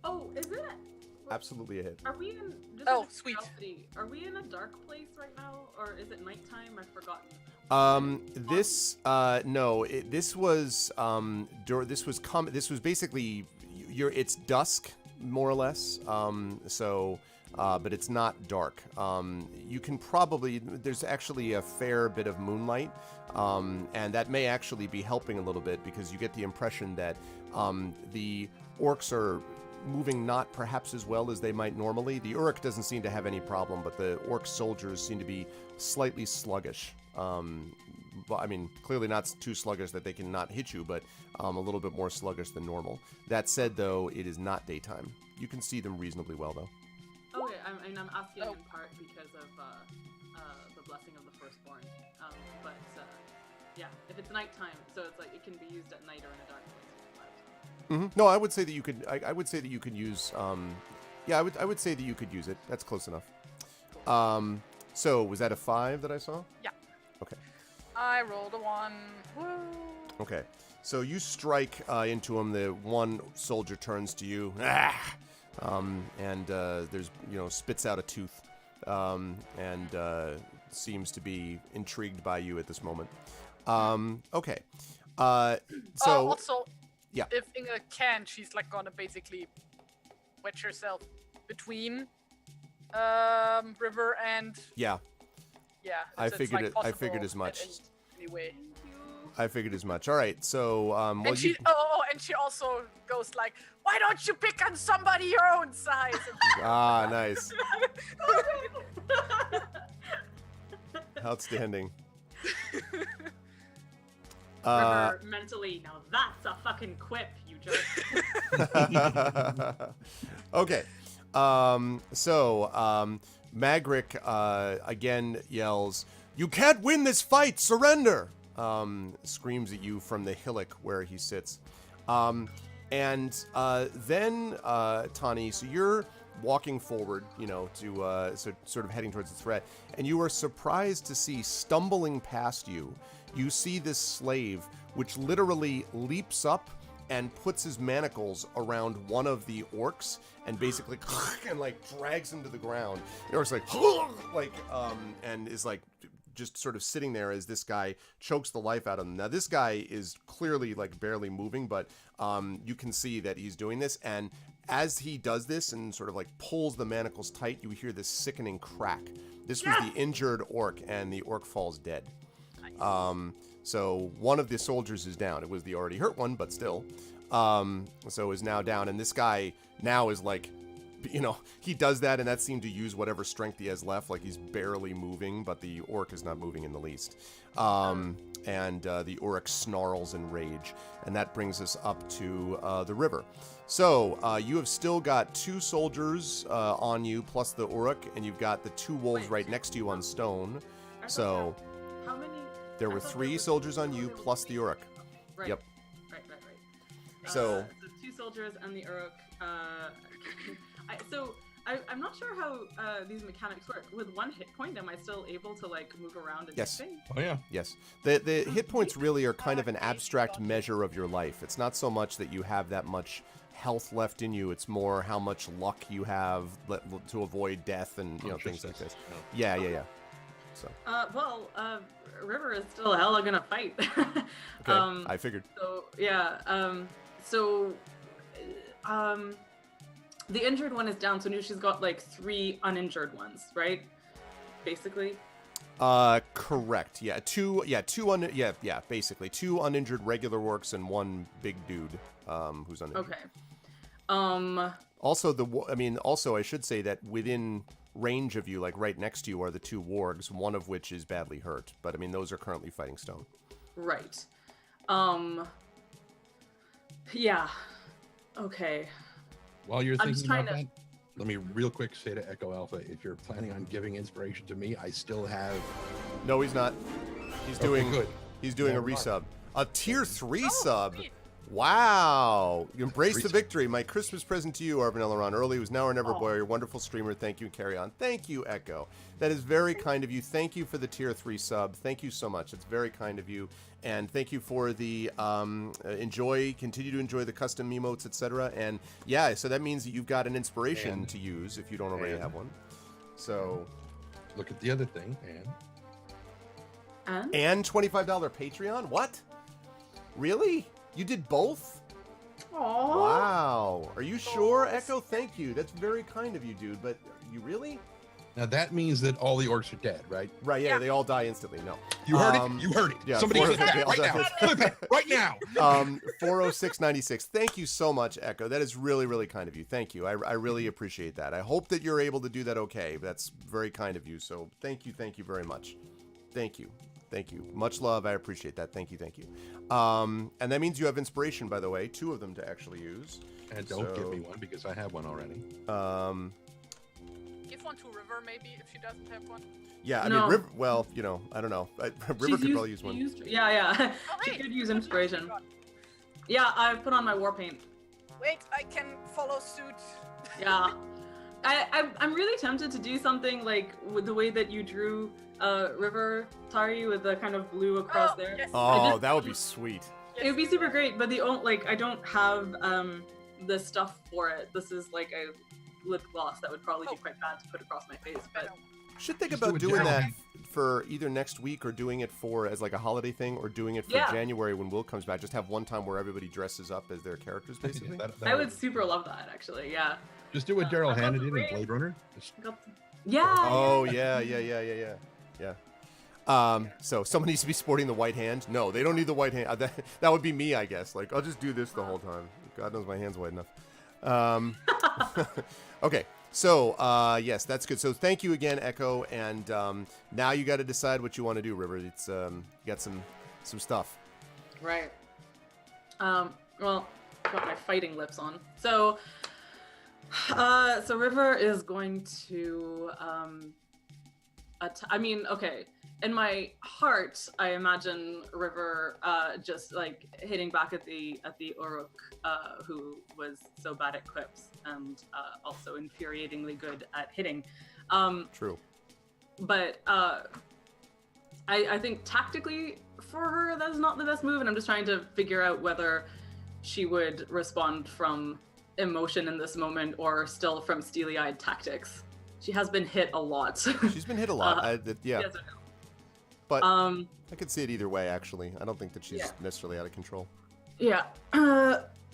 Oh, is it? Absolutely a hit. Are we in? Just Oh, out of sweet. curiosity, are we in a dark place right now, or is it nighttime? I've forgotten. This this was this was basically it's dusk more or less. But it's not dark. You can probably there's actually a fair bit of moonlight, and that may actually be helping a little bit because you get the impression that the orcs are moving not perhaps as well as they might normally. The Uruk doesn't seem to have any problem, but the orc soldiers seem to be slightly sluggish. But I mean, clearly not too sluggish that they can not hit you, but a little bit more sluggish than normal. That said, though, it is not daytime. You can see them reasonably well, though. Okay, I'm asking Oh. in part because of the blessing of the firstborn. But yeah, if it's nighttime, so it's like it can be used at night or in a dark place. No, I would say that you could. I would say that you could use. Yeah, I would say that you could use it. That's close enough. So was that a 5 that I saw? Yeah. Okay. I rolled a 1. Woo! Okay. So you strike into him. The one soldier turns to you, and there's spits out a tooth, and seems to be intrigued by you at this moment. Okay. So Also, yeah. if Inga can, she's like gonna basically wedge herself between River and yeah, I it's figured like I figured possible as much. at any way. I figured as much. All right. So well, And she and she also goes like, "Why don't you pick on somebody your own size?" nice. Outstanding. River mentally, now that's a fucking quip, you jerk. Okay. Magric again yells, "You can't win this fight! Surrender!" Screams at you from the hillock where he sits. Then, Tani, so you're walking forward, to sort of heading towards the threat, and you are surprised to see stumbling past you. You see this slave, which literally leaps up and puts his manacles around one of the orcs and basically and like drags him to the ground. The orc's like and is like just sort of sitting there as this guy chokes the life out of him. Now this guy is clearly like barely moving, but you can see that he's doing this, and as he does this and sort of like pulls the manacles tight, you hear this sickening crack. This was the injured orc, and the orc falls dead. So one of the soldiers is down. It was the already hurt one, but still. So is now down, and this guy now is like, he does that, and that seemed to use whatever strength he has left. Like he's barely moving, but the orc is not moving in the least. And the orc snarls in rage, and that brings us up to the river. So you have still got 2 soldiers on you, plus the orc, and you've got the 2 wolves right next to you on stone. So How many? there were 3 soldiers on you, plus the uruk. Right. Yep. Right. So 2 soldiers and the uruk. I'm not sure how these mechanics work. With 1 hit point, am I still able to like move around and Yes. do things? Oh yeah. yes, the hit points really are kind of an abstract measure of your life. It's not so much that you have that much health left in you. It's more how much luck you have to avoid death and things like this. Yeah. So River is still hella gonna fight. okay, I figured. So yeah. The injured one is down, so now she's got like 3 uninjured ones, right? Basically. Correct. Yeah, basically 2 uninjured regular orcs and 1 big dude who's uninjured. Okay. Also, also I should say that within range of you, like right next to you, are the two wargs, one of which is badly hurt. But I mean, those are currently fighting stone. Right. Yeah. Okay. While you're I'm just thinking about trying that, let me real quick say to Echo Alpha, if you're planning on giving inspiration to me, I still have. No, he's not. He's Okay, doing. good. He's doing Never a mind. resub. A tier 3 Oh, sub. sweet. Wow. You embrace the Resub. victory. My Christmas present to you, Arvin Elron. Early was now or never, Oh. boy. You're a wonderful streamer. Thank you and carry on. Thank you, Echo. That is very kind of you. Thank you for the tier 3 sub. Thank you so much. It's very kind of you. And thank you for the continue to enjoy the custom emotes, etc. And yeah, so that means that you've got an inspiration And- to use if you don't already and- have one. So, Look at the other thing, and $25 Patreon? What? Really? You did both? Aww. Wow. Are you sure, Aw, Echo? Thank you. That's very kind of you, dude. But you really? now that means that all the orcs are dead, right? Right, yeah, Yeah. they all die instantly. No. You heard Um, it. You heard it. yeah, Somebody four- clip that they all right now. die. Clip it right now. 40696. Thank you so much, Echo. That is really, really kind of you. Thank you. I really appreciate that. I hope that you're able to do that okay. That's very kind of you. So thank you very much. Thank you. Thank you. Much love. I appreciate that. Thank you. And that means you have inspiration, by the way. 2 of them to actually use. And don't give So- me one because I have one already. Give one to River, maybe, if she doesn't have one. Yeah, I No. mean, River, well, you know, I don't know. River could probably use one. Yeah. Oh, She hey, could use what inspiration. you got? Yeah, I've put on my war paint. Wait, I can follow suit. Yeah. I'm really tempted to do something like with the way that you drew River Tari with the kind of blue across Oh, there. yes. Oh, just- that would be sweet. It would be super great, but I don't have the stuff for it. This is like a lip gloss that would probably be quite bad to put across my face. But Should think Just about do a doing general- that for either next week or doing it for as like a holiday thing or doing it for Yeah. January when Will comes back. Just have one time where everybody dresses up as their characters, basically. I would super love that actually. Yeah. Just do what Daryl I got Hannah the did in ring. Blade Runner. Just Yeah. Oh yeah. So someone needs to be sporting the white hand. No, they don't need the white hand. That would be me, I guess. Like I'll just do this the whole time. God knows my hand's wide enough. Okay. So yes, that's good. So thank you again, Echo. And now you got to decide what you want to do, River. It's you got some stuff. Right. Well, got my fighting lips on. So River is going to okay. In my heart, I imagine River just like hitting back at the Uruk, who was so bad at quips and also infuriatingly good at hitting. True. But I think tactically for her that's not the best move, and I'm just trying to figure out whether she would respond from emotion in this moment or still from steely-eyed tactics. She has been hit a lot. She's been hit a lot. Yeah. Yes, I know. But Um, I could see it either way, actually. I don't think that she's Yeah. necessarily out of control. yeah.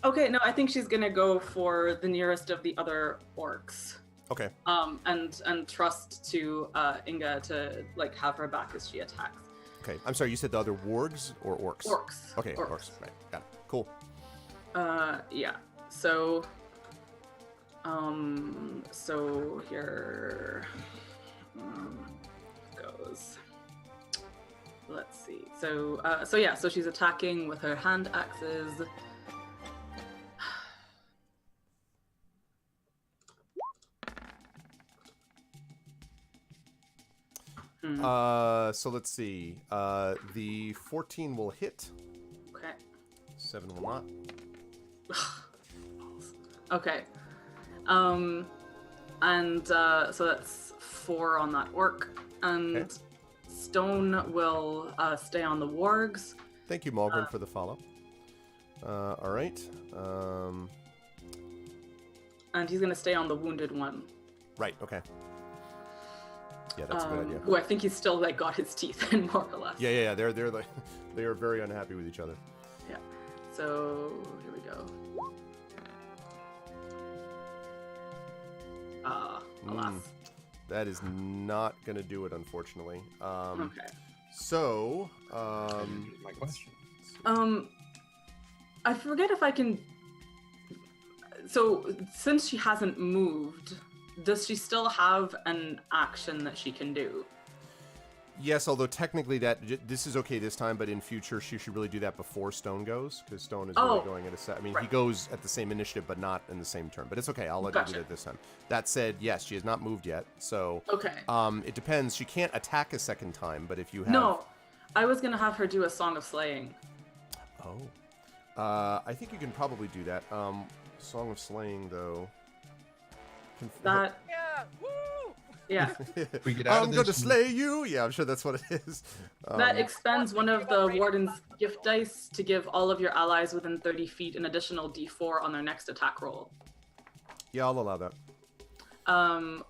Okay, no, I think she's gonna go for the nearest of the other orcs. Okay. And trust to Inga to like have her back as she attacks. Okay. I'm sorry, you said the other wargs or orcs? Orcs. Okay, orcs. Right. Got it. Cool. Yeah. So here goes. Let's see. So she's attacking with her hand axes. So let's see. The 14 will hit. Okay. 7 will not. Okay. So that's 4 on that orc, and Okay. Stone will stay on the wargs. Thank you, Malgrim, for the follow. All right. And he's gonna stay on the wounded one. Right. Okay. Yeah, that's a good idea. Who I think he's still like got his teeth in more or less. Yeah. They're like they are very unhappy with each other. Yeah. So here we go. Alas. That is not gonna do it, unfortunately. Okay. So, my question. I forget if I can So since she hasn't moved, does she still have an action that she can do? Yes, although technically this is okay this time, but in future she should really do that before Stone goes, because Stone is really going at a set. I mean, he goes at the same initiative, but not in the same turn. But it's okay. I'll let you do it this time. That said, yes, she has not moved yet. So it depends. She can't attack a second time, but if you have... No, I was going to have her do a Song of Slaying. Oh. I think you can probably do that. Song of Slaying, though... That... Yeah, woo! Yeah. We get out I'm going to slay you. Yeah, I'm sure that's what it is. That expends one of the Warden's gift dice to give all of your allies within 30 feet an additional d4 on their next attack roll. Yeah, I'll allow that.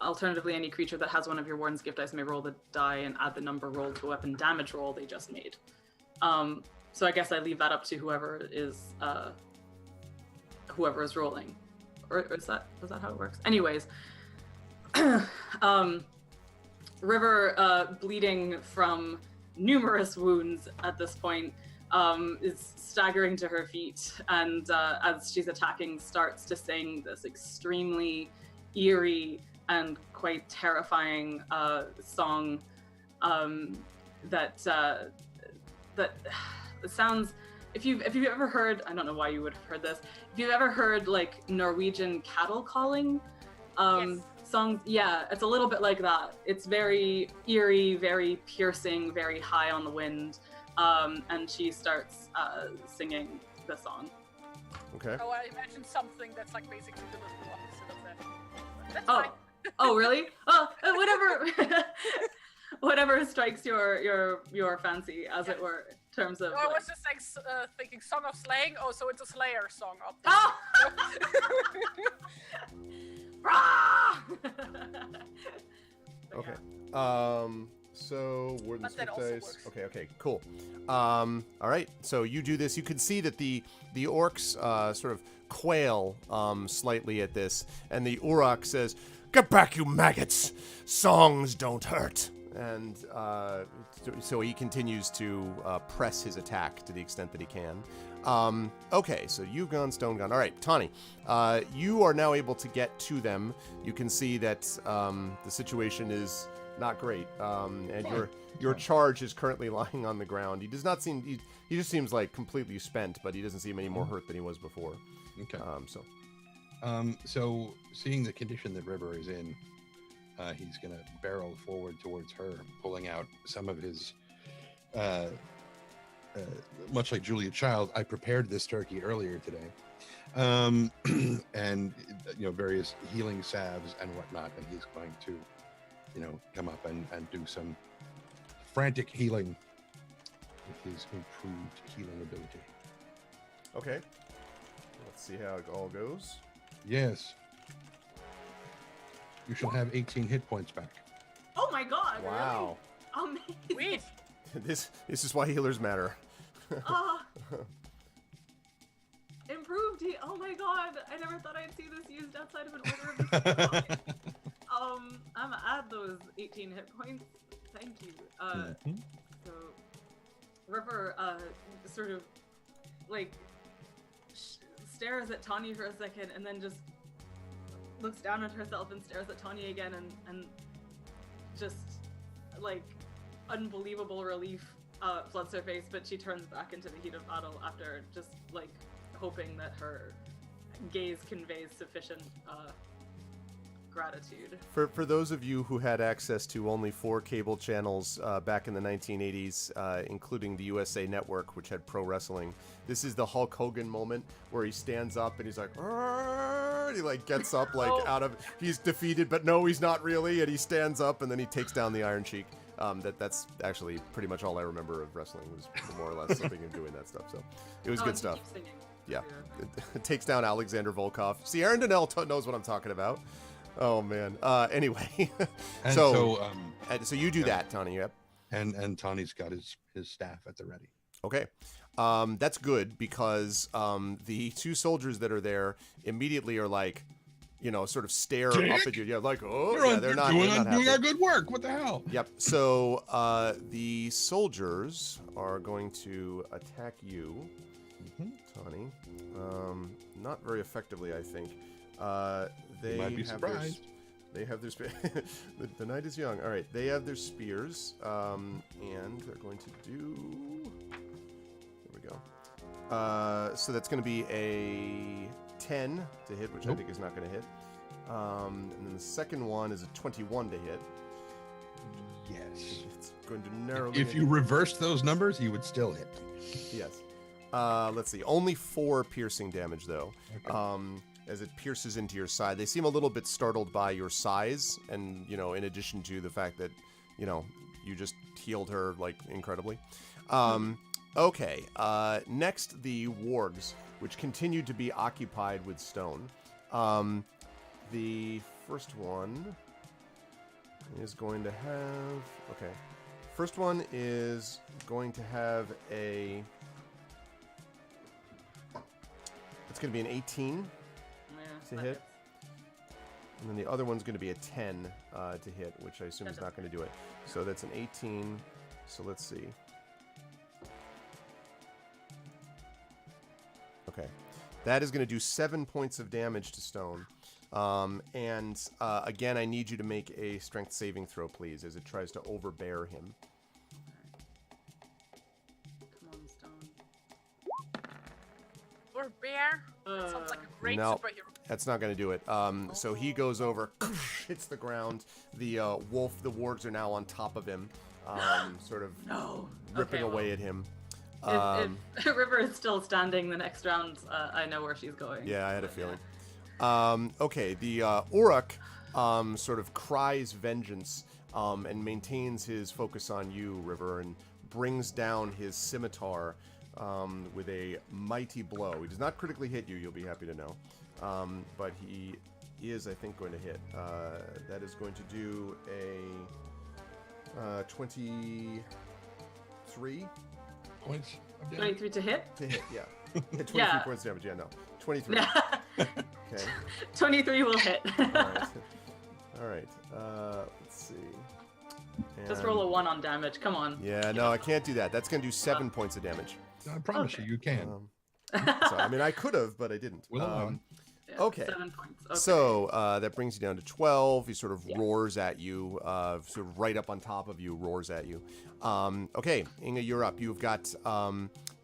Alternatively, any creature that has one of your Warden's gift dice may roll the die and add the number rolled to a weapon damage roll they just made. So I guess I leave that up to whoever is rolling. Or is that how it works? Anyways, River, bleeding from numerous wounds at this point, is staggering to her feet, and as she's attacking, starts to sing this extremely eerie and quite terrifying song that sounds. If you've ever heard, I don't know why you would have heard this. If you've ever heard like Norwegian cattle calling songs, yeah, it's a little bit like that. It's very eerie, very piercing, very high on the wind, and she starts singing the song. Okay. Oh, I imagine something that's like basically the little opposite of that. That's Oh, fine. oh, really? Oh, whatever strikes your fancy, as it were, in terms of. No, I was just like thinking Song of Slaying. Oh, so it's a Slayer song. Oh! Okay. So Warden's But that gift also dice. works. Okay, cool. All right. So you do this. You can see that the orcs sort of quail slightly at this, and the Uruk says, "Get back, you maggots! Songs don't hurt." And so he continues to press his attack to the extent that he can. Okay, so you've gone, Stone gone. All right, Tawny, you are now able to get to them. You can see that the situation is not great, and your charge is currently lying on the ground. He does not seem. He just seems like completely spent, but he doesn't seem any more hurt than he was before. Okay. So So seeing the condition that River is in, he's going to barrel forward towards her, pulling out some of his, much like Julia Child, I prepared this turkey earlier today, and, various healing salves and whatnot, and he's going to, come up and do some frantic healing with his improved healing ability. okay, let's see how it all goes. Yes. You shall have 18 hit points back. Oh my god! Wow. Really? Amazing. Sweet. This is why healers matter. Improved. Oh my god! I never thought I'd see this used outside of an order of business. I'm gonna add those 18 hit points. Thank you. So River sort of like stares at Tanya for a second, and then just looks down at herself and stares at Tanya again, and just like unbelievable relief floods her face, but she turns back into the heat of battle after just like hoping that her gaze conveys sufficient gratitude. For those of you who had access to only 4 cable channels back in the 1980s, including the USA Network, which had pro wrestling, this is the Hulk Hogan moment where he stands up and he's like, "Arr!" And he like gets up like out of, he's defeated, but no, he's not really, and he stands up and then he takes down the Iron Sheik. That's actually pretty much all I remember of wrestling, was more or less something and doing that stuff. So it was good stuff. Yeah, it takes down Alexander Volkov. See, Aaron Donnell knows what I'm talking about. Oh man. Anyway, And so you do that, Tawny. Yep. And Tawny's got his staff at the ready. Okay. That's good, because the 2 soldiers that are there immediately are like, sort of stare up at you. Yeah, like, oh, yeah, they're not doing happy. our good work. What the hell? Yep. So the soldiers are going to attack you, Tawny. Not very effectively, I think. They might be have their, surprised. they have their the night is young. All right, they have their spears, and they're going to do. There we go. So that's going to be a 10 to hit, which I think is not going to hit. And then the second one is a 21 to hit. Yes. It's going to narrowly. If you reversed those numbers, he would still hit. Yes. Let's see. Only 4 piercing damage, though. Okay. As it pierces into your side. They seem a little bit startled by your size, and, you know, in addition to the fact that, you know, you just healed her, like, incredibly. Okay. Next, the wargs, which continue to be occupied with stone. The first one is going to have... Okay. First one is going to have a... It's going to be an 18 to hit. And then the other one's going to be a 10 to hit, which I assume is not going to do it. So that's an 18. So let's see. Okay. That is going to do 7 points of damage to stone. Again, I need you to make a strength saving throw, please, as it tries to overbear him. Come on, stone. Or bear. That sounds like a great No. superhero. That's not going to do it. So he goes over, hits the ground. The wolf, the wargs are now on top of him, sort of ripping away at him. If River is still standing the next round, I know where she's going. Yeah, I had a feeling. Okay, the Uruk sort of cries vengeance and maintains his focus on you, River, and brings down his scimitar with a mighty blow. He does not critically hit you, you'll be happy to know. But he is, I think, going to hit. That is going to do a 23 Points of damage. 23 to hit? to hit, yeah. 23 Yeah. points damage, yeah, no. 23. Okay. 23 will hit. All right. Let's see. Just And- roll a 1 on damage. Come on. Yeah, no, I can't do that. That's going to do 7 points of damage. I promise you can. So, I mean, I could have, but I didn't. We'll allow it. Yeah, Okay. 7 points. Okay. So that brings you down to 12. He sort of roars at you, sort of right up on top of you, roars at you. Okay, Inga, you're up. You've got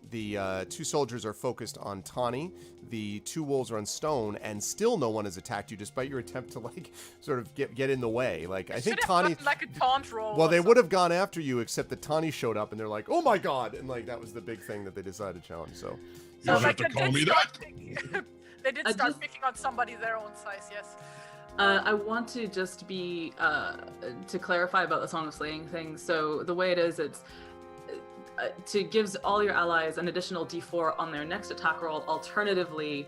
the 2 soldiers are focused on Tawny. The 2 wolves are on Stone, and still no one has attacked you, despite your attempt to like sort of get in the way. Like I think Should have Tawny. gotten, like a taunt roll. Well, or they something. would have gone after you, except that Tawny showed up, and they're like, "Oh my god!" And like that was the big thing that they decided to challenge. So You don't have to they call did me start that. picking- they did I start just- picking on somebody their own size. Yes. I want to just be to clarify about the Song of Slaying thing. So the way it is, it's to gives all your allies an additional D4 on their next attack roll. Alternatively,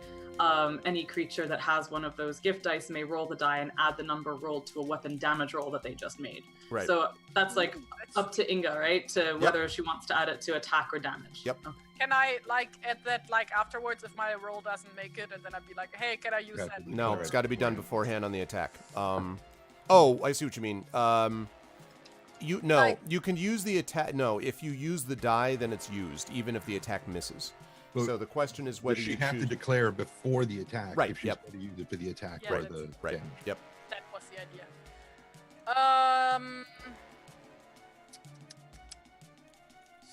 any creature that has one of those gift dice may roll the die and add the number rolled to a weapon damage roll that they just made. right. So that's like That's- up to Inga, right? To whether she wants to add it to attack or damage. Yep. Okay. Can I like add that like afterwards if my roll doesn't make it, and then I'd be like, hey, can I use Yeah, that? No, Alright. it's got to be done beforehand on the attack. Oh, I see what you mean. You can use the attack. No, if you use the die, then it's used, even if the attack misses. Well, So the question is Does whether she you have choose. to declare before the attack Right, if she's yep. going to use it for the attack Yeah, or that's- the Right. damage? Yep. That was the idea.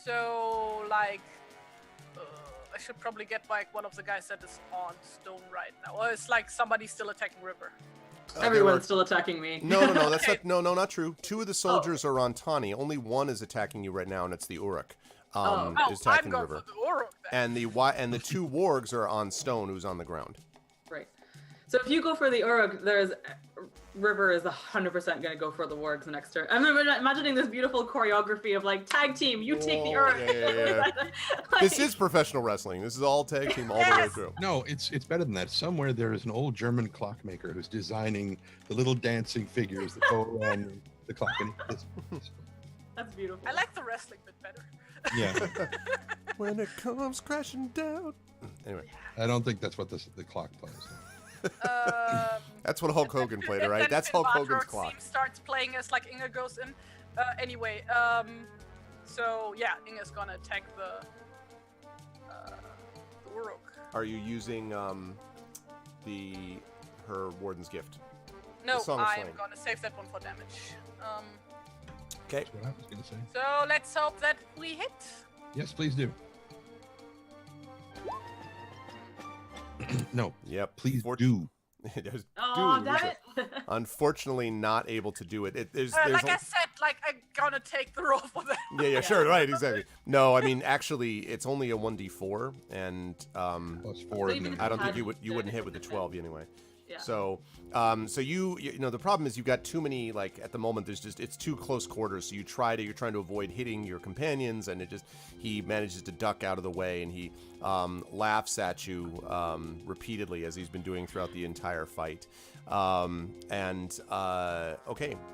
So like, I should probably get like one of the guys that is on stone right now. Or it's like somebody still attacking River. Everyone's still attacking me. No, that's not true. 2 of the soldiers are on Tawny. Only 1 is attacking you right now, and it's the Uruk. Is Oh, attacking I'm going River. for the Uruk then. And the 2 wargs are on Stone, who's on the ground. Right. So if you go for the Uruk, there's River is 100% going to go for the wargs the next turn. I'm imagining this beautiful choreography of like tag team. You take the Whoa, Uruk. yeah. Like- This is professional wrestling. This is all tag team all the way Yes. through. No, it's better than that. Somewhere there is an old German clockmaker who's designing the little dancing figures that go around the clock. And That's beautiful. I like the wrestling bit better. yeah, When it comes crashing down. Anyway, I don't think that's what the clock plays. that's what Hulk Hogan played, all right? Then That's Finn Hulk Hogan's Balor's clock. theme starts playing as like Inga goes in. Anyway, so yeah, Inga's gonna attack the Uruk. Are you using the her Warden's Gift. No, Song of I'm Flame. gonna save that one for damage. Okay. That's what I was going to say. So let's hope that we hit. Yes, please do. No, Yep. please Fort- do. There's- Oh, dude, damn it! Unfortunately, not able to do it. There's Like a- I said, like I'm gonna take the roll for that. yeah, sure, right, exactly. No, I mean, actually, it's only a 1d4, and Plus 4. even if I don't had think you it, wouldn't hit it with the wouldn't 12 anyway. Yeah. So, so you know, the problem is you've got too many, like, at the moment, it's too close quarters, so you're trying to avoid hitting your companions, and he manages to duck out of the way, and he laughs at you repeatedly, as he's been doing throughout the entire fight. Okay,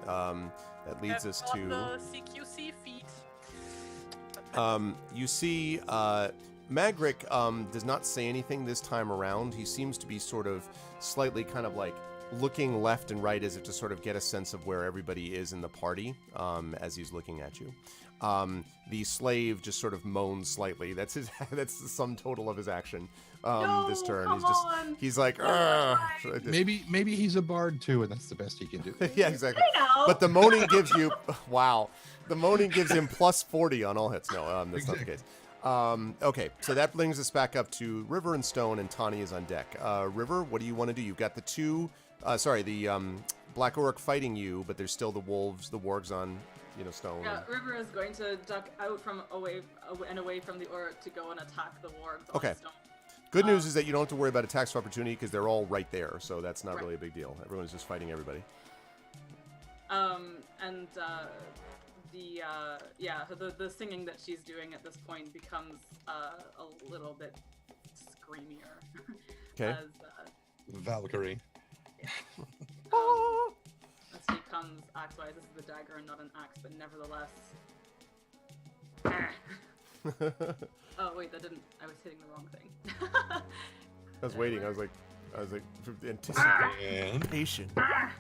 that leads us On to... the CQC feat. You see, Magric does not say anything this time around. He seems to be sort of slightly kind of like looking left and right as if to sort of get a sense of where everybody is in the party as he's looking at you. The slave just sort of moans slightly. That's that's the sum total of his action this turn. He's like, "Argh." Maybe he's a bard too, and that's the best he can do. Yeah, exactly. But the moaning gives you, wow, the moaning gives him plus 40 on all hits. No, that's not the case. Okay, so that brings us back up to River and Stone, and Tani is on deck. River, what do you want to do? You've got the Black Orc fighting you, but there's still the wolves, the wargs on, Stone. Yeah, River is going to duck out from away from the Orc to go and attack the wargs Okay. on Stone. Good news is that you don't have to worry about attacks of opportunity because they're all right there, so that's not Right. really a big deal. Everyone's just fighting everybody. The singing that she's doing at this point becomes a little bit screamier. Okay. As Valkyrie. he comes axe-wise. This is the dagger and not an axe, but nevertheless. Oh wait, that didn't. I was hitting the wrong thing. I was waiting. I was like anticipation. Ow, I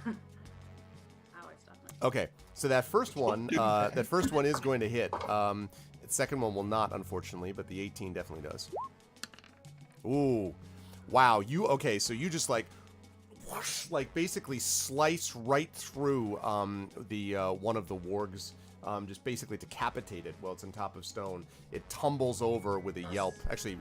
stopped myself. Okay, so that first one is going to hit. The second one will not, unfortunately, but the 18 definitely does. Ooh, wow! So you just like, whoosh, like basically slice right through the one of the wargs, just basically decapitate it while it's on top of Stone. It tumbles over with a yelp. Actually,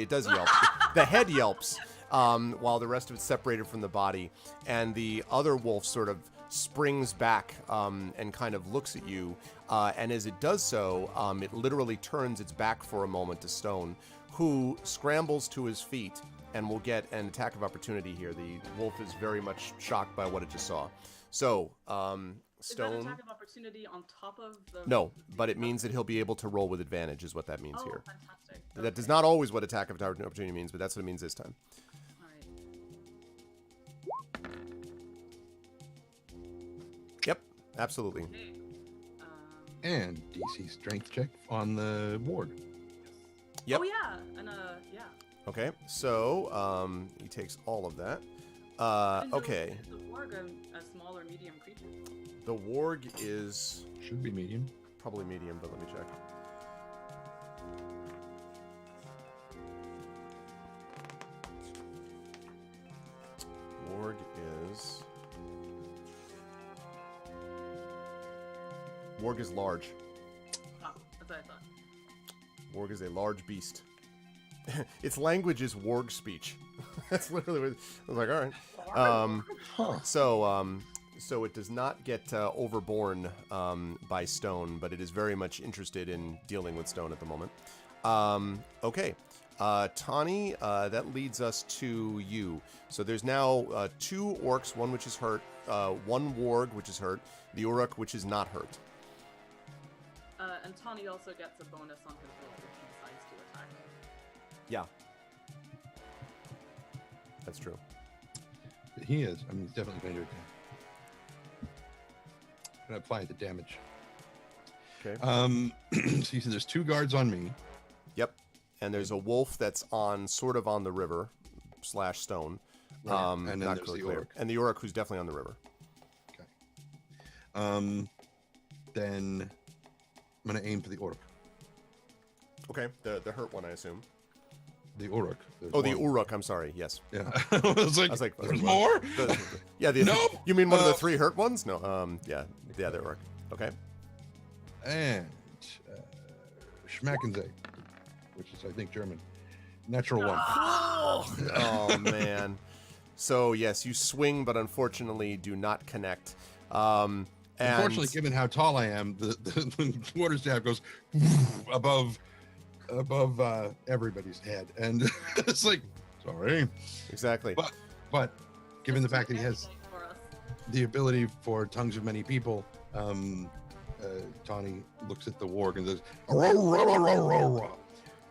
it does yelp. The head yelps, while the rest of it's separated from the body, and the other wolf sort of springs back and kind of looks at you, and as it does so, it literally turns its back for a moment to Stone, who scrambles to his feet and will get an attack of opportunity here. The wolf is very much shocked by what it just saw. So, Is that Stone... attack of opportunity on top of the? No, but it means that he'll be able to roll with advantage is what that means Oh, here. fantastic. That is not always what attack of opportunity means, but that's what it means this time. Alright. Yep, absolutely. Okay. And DC strength check on the ward. Yep. Oh yeah, and yeah. Okay, so he takes all of that. I didn't know, Okay, is the warg a small or medium creature? the warg is Should be medium. probably medium, but let me check. Warg is large. Oh, that's what I thought. Warg is a large beast. Its language is warg speech. That's literally what I was like. All right. So it does not get overborne by Stone, but it is very much interested in dealing with Stone at the moment. Okay. Tani, that leads us to you. So there's now 2 orcs, one which is hurt, 1 warg which is hurt, the Uruk which is not hurt. And Tawny also gets a bonus on his roll if he decides to attack. Yeah. That's true. He is. I mean, he's definitely going to do it. Going to apply the damage. Okay. So you said there's 2 guards on me. Yep. And there's a wolf that's sort of on the river / Stone. Right. And then not there's really the clear. Uruk. And the Uruk who's definitely on the river. Okay. Then I'm going to aim for the Orc. Okay. The hurt one, I assume. The Uruk. There's Oh, the one. Uruk. I'm sorry. Yes. Yeah. I was like, there's well, more? Yeah. No! You mean one of the 3 hurt ones? No. Yeah. Yeah, the Uruk. Okay. And Schmackensee, which is, I think, German. Natural 1. Oh man. So yes, you swing, but unfortunately do not connect. And Unfortunately, given how tall I am, the quarterstaff goes above everybody's head, and it's like, sorry. Exactly. But given the fact that he has For us. the ability for tongues of many people, Tawny looks at the warg and says, "Row, row, row, row, row, row."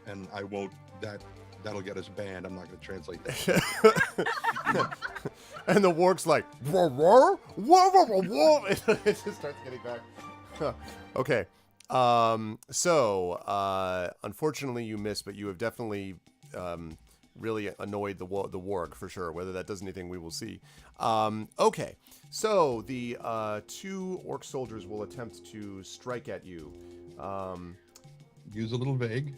And I won't. That'll get us banned. I'm not going to translate that. And the warg's like, whoa, whoa, whoa, whoa, whoa, whoa. It just starts getting back. Okay. Unfortunately you missed, but you have definitely really annoyed the warg for sure. Whether that does anything, we will see. Okay. So the 2 orc soldiers will attempt to strike at you. Use a little vague.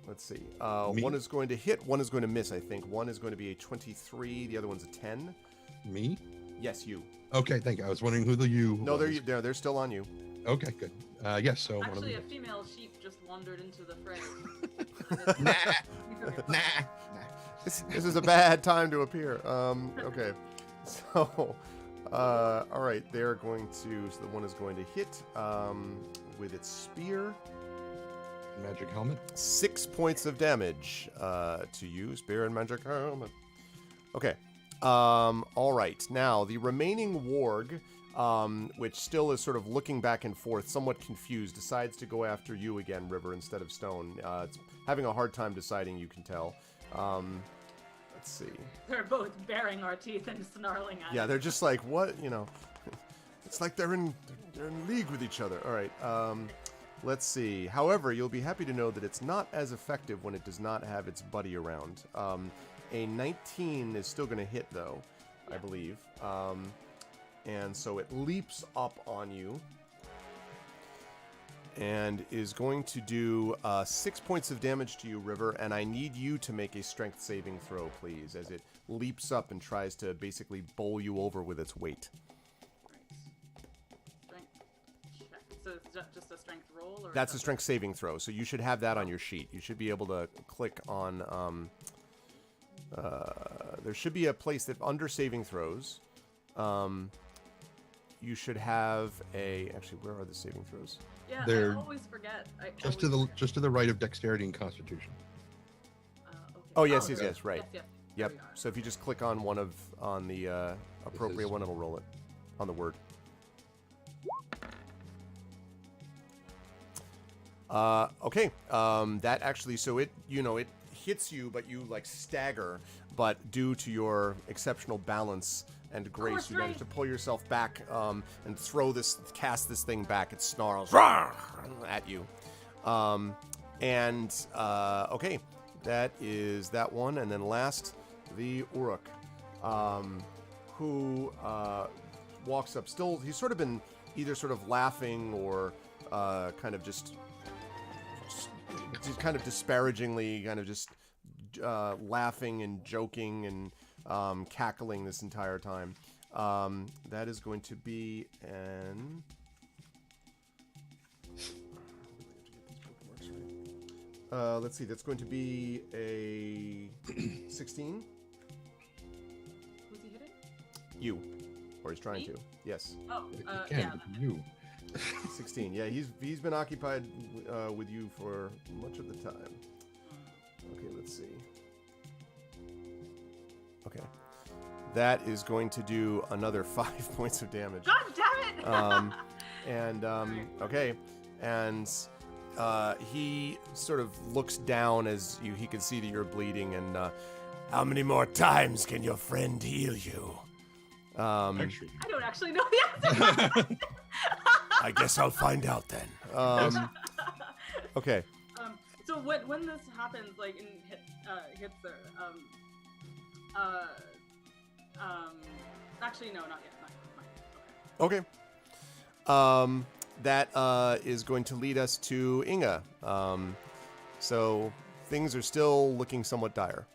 Let's see. One is going to hit, one is going to miss, I think. One is going to be a 23, the other one's a 10. Me? Yes, you. Okay, thank you. I was wondering who the you No, was. they're still on you. Okay, good. Yes, so one of Actually, a them. female sheep just wandered into the fray. Nah. This is a bad time to appear. Okay. So, all right, they're going to, so the one is going to hit with its spear. Magic helmet. 6 points of damage to you, spear and magic helmet. Okay. All right. Now, the remaining warg, which still is sort of looking back and forth, somewhat confused, decides to go after you again, River, instead of Stone. It's having a hard time deciding, you can tell. Let's see. They're both baring our teeth and snarling at Yeah, us. they're just like, what? You know, it's like they're in league with each other. All right. Let's see. However, you'll be happy to know that it's not as effective when it does not have its buddy around. A 19 is still going to hit, though, I believe. And so it leaps up on you and is going to do 6 points of damage to you, River, and I need you to make a strength saving throw, please, as it leaps up and tries to basically bowl you over with its weight. Strength check. So it's just a strength roll? Or That's a strength saving throw, so you should have that on your sheet. You should be able to click on... there should be a place that under saving throws, you should have a... Actually, where are the saving throws? Yeah, They're I always forget. Just to the right of dexterity and constitution. Okay. Oh, yes, there- yes, right. Yes, Yep. There we are. So if you just click on on the appropriate one, it'll roll it on the word. Okay. That actually, so it hits you, but you like stagger. But due to your exceptional balance and grace, you manage to pull yourself back and cast this thing back. It snarls at you. Okay, that is that one, and then last, the Uruk, who walks up. Still, he's sort of been either sort of laughing or kind of just kind of disparagingly, kind of just laughing and joking and cackling this entire time. That is going to be an... let's see, that's going to be a 16. Who's he hitting? You. Or he's trying Me? to. Yes. Oh, Again, yeah. you. 16. Yeah, he's been occupied with you for much of the time. Okay, let's see. Okay. That is going to do another 5 points of damage. God damn it! Okay. And he sort of looks down as he can see that you're bleeding, and how many more times can your friend heal you? Actually. I don't actually know the answer. I guess I'll find out then. Okay. So when this happens, like and hits her, actually no, not yet. Not yet. Okay. That is going to lead us to Inga. So things are still looking somewhat dire.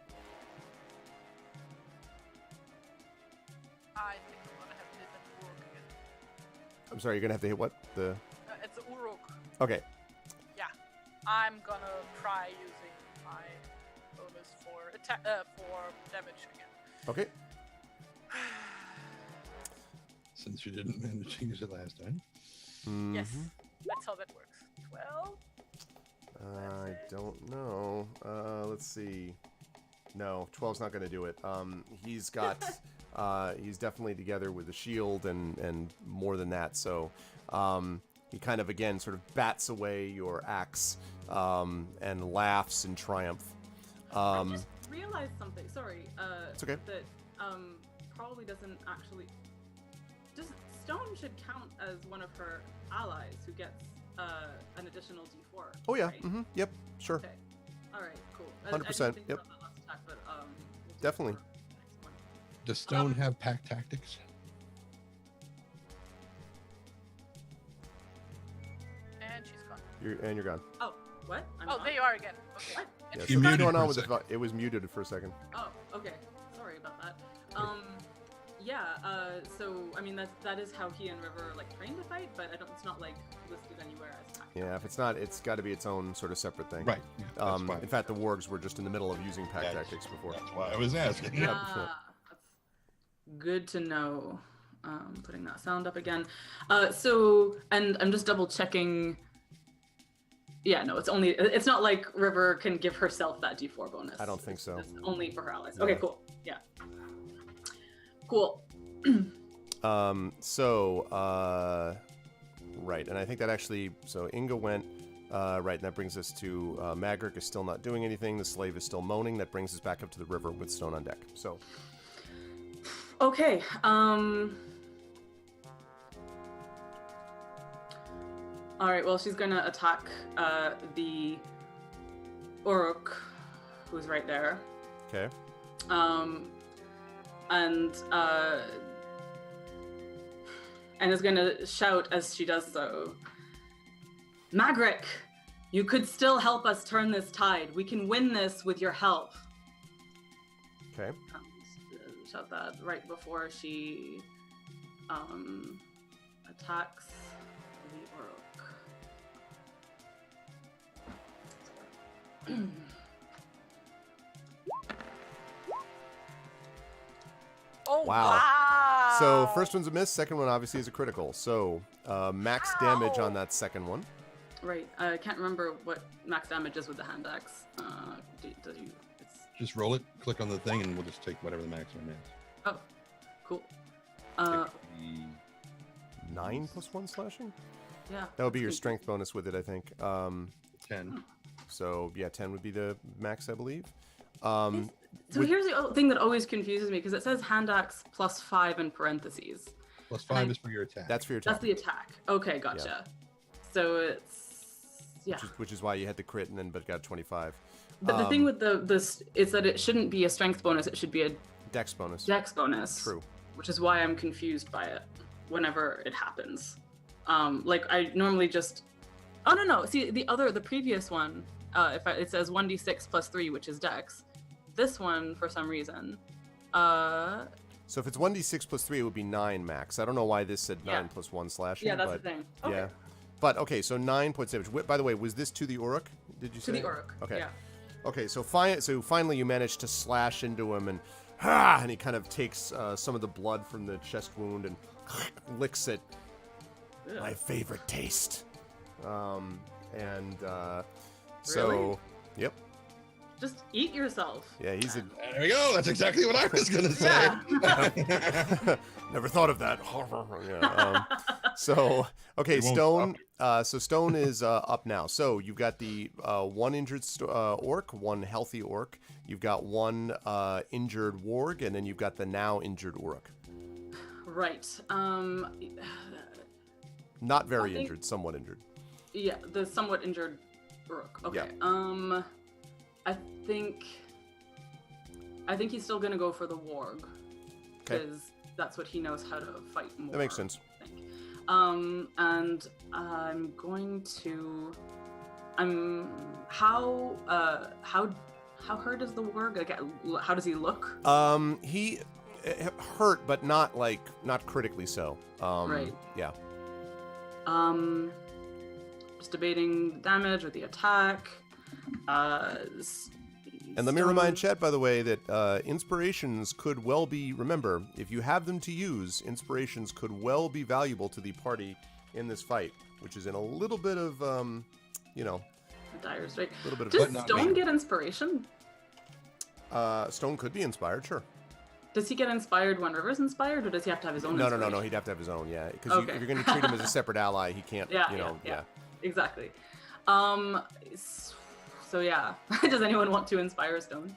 I think I'm gonna have to hit an Uruk again. I'm sorry, you're gonna have to hit what? The It's the Uruk. okay. Yeah. I'm gonna try using my bonus for attack for damage again. Okay. Since you didn't manage to use it last time. Yes. Mhm. That's how that works. 12. I don't know. Let's see. No, 12's not going to do it. He's got. He's definitely together with the shield and more than that. So he kind of again sort of bats away your axe and laughs in triumph. I just realized something. Sorry. It's okay. That probably doesn't actually. Just Stone should count as one of her allies who gets an additional D4. Oh yeah. Right? Mm-hmm. Yep. Sure. Okay. All right. Cool. 100%, I didn't think yep. about that last attack, but we'll do Definitely. it for the next one. Does Stone have pack tactics? And she's gone. You're gone. Oh, what? I'm Oh, not? there you are again. Okay. What? Yeah, You something's muted going for on a with second. it was muted for a second. Oh, okay. Sorry about that. Yeah. So I mean that is how he and River like train to fight, but it's not like listed anywhere as pack. Yeah, if it's not, it's got to be its own sort of separate thing. Right. Yeah, that's why. In fact, the wargs were just in the middle of using pack That's- tactics before. That's why I was asking. Yeah. That's good to know. Putting that sound up again. So, and I'm just double checking. Yeah, no, it's not like River can give herself that D4 bonus. I don't think so. It's only for her allies. Yeah. Okay, cool. Yeah. Cool. Right, and I think that actually, so Inga went, right, and that brings us to Magric is still not doing anything. The slave is still moaning. That brings us back up to the river with Stone on deck. So, Okay. All right. Well, she's gonna attack the Uruk, who's right there. okay. And is gonna shout as she does so. Magric, you could still help us turn this tide. We can win this with your help. Okay. Shout that right before she attacks the Uruk. Oh Wow. wow! So first one's a miss. Second one obviously is a critical. So max damage on that second one. Right. I can't remember what max damage is with the hand axe. Just roll it, click on the thing, and we'll just take whatever the maximum is. Oh, cool. 9 plus 1 slashing? Yeah. That would be your that's good. strength bonus with it, I think. 10. So yeah, 10 would be the max, I believe. So with- here's the thing that always confuses me because it says hand axe plus 5 in parentheses. Plus 5 is for your attack. That's for your attack. That's the attack. Okay, gotcha. So it's Which is why you had the crit and then but got 25. But the thing with this is that it shouldn't be a strength bonus. It should be a Dex bonus. dex bonus. True. Which is why I'm confused by it whenever it happens. Like I normally just. Oh no! See the previous one. It says 1d6 plus 3, which is dex. This one, for some reason. So if it's 1d6 plus 3, it would be 9 max. I don't know why this said 9 Yeah. plus 1 slashing. Yeah, that's but, the thing. Okay. Yeah. But okay, so 9 points damage. By the way, was this to the Uruk? Did you say? To the Uruk. Okay. Yeah. Okay, so finally you manage to slash into him and he kind of takes some of the blood from the chest wound and licks it. Ugh. My favorite taste. So Really? yep. Just eat yourself. Yeah, he's a There we go. That's exactly what I was going to say. Yeah. never thought of that. Yeah, so okay, It won't Stone. So Stone is up now. So you've got the one injured orc, one healthy orc. You've got one injured warg, and then you've got the now injured Uruk. Right. Not very think- injured, somewhat injured. Yeah, the somewhat injured Uruk. Okay. I think he's still gonna go for the warg Okay. because that's what he knows how to fight more. That makes sense. I think. And I'm going to How hurt is the warg? Like, how does he look? He hurt, but not critically so. Right. Yeah. Just debating the damage or the attack. And let me remind Chet, by the way, that inspirations could well be, remember, if you have them to use, inspirations could well be valuable to the party in this fight, which is in a little bit of, dire straight. A little bit of Does But not Stone me. get inspiration? Stone could be inspired, sure. Does he get inspired when River's inspired, or does he have to have his own? No, inspiration? he'd have to have his own, yeah. Because Okay. if you're going to treat him as a separate ally, he can't, Yeah. Exactly. So yeah, does anyone want to inspire Stone?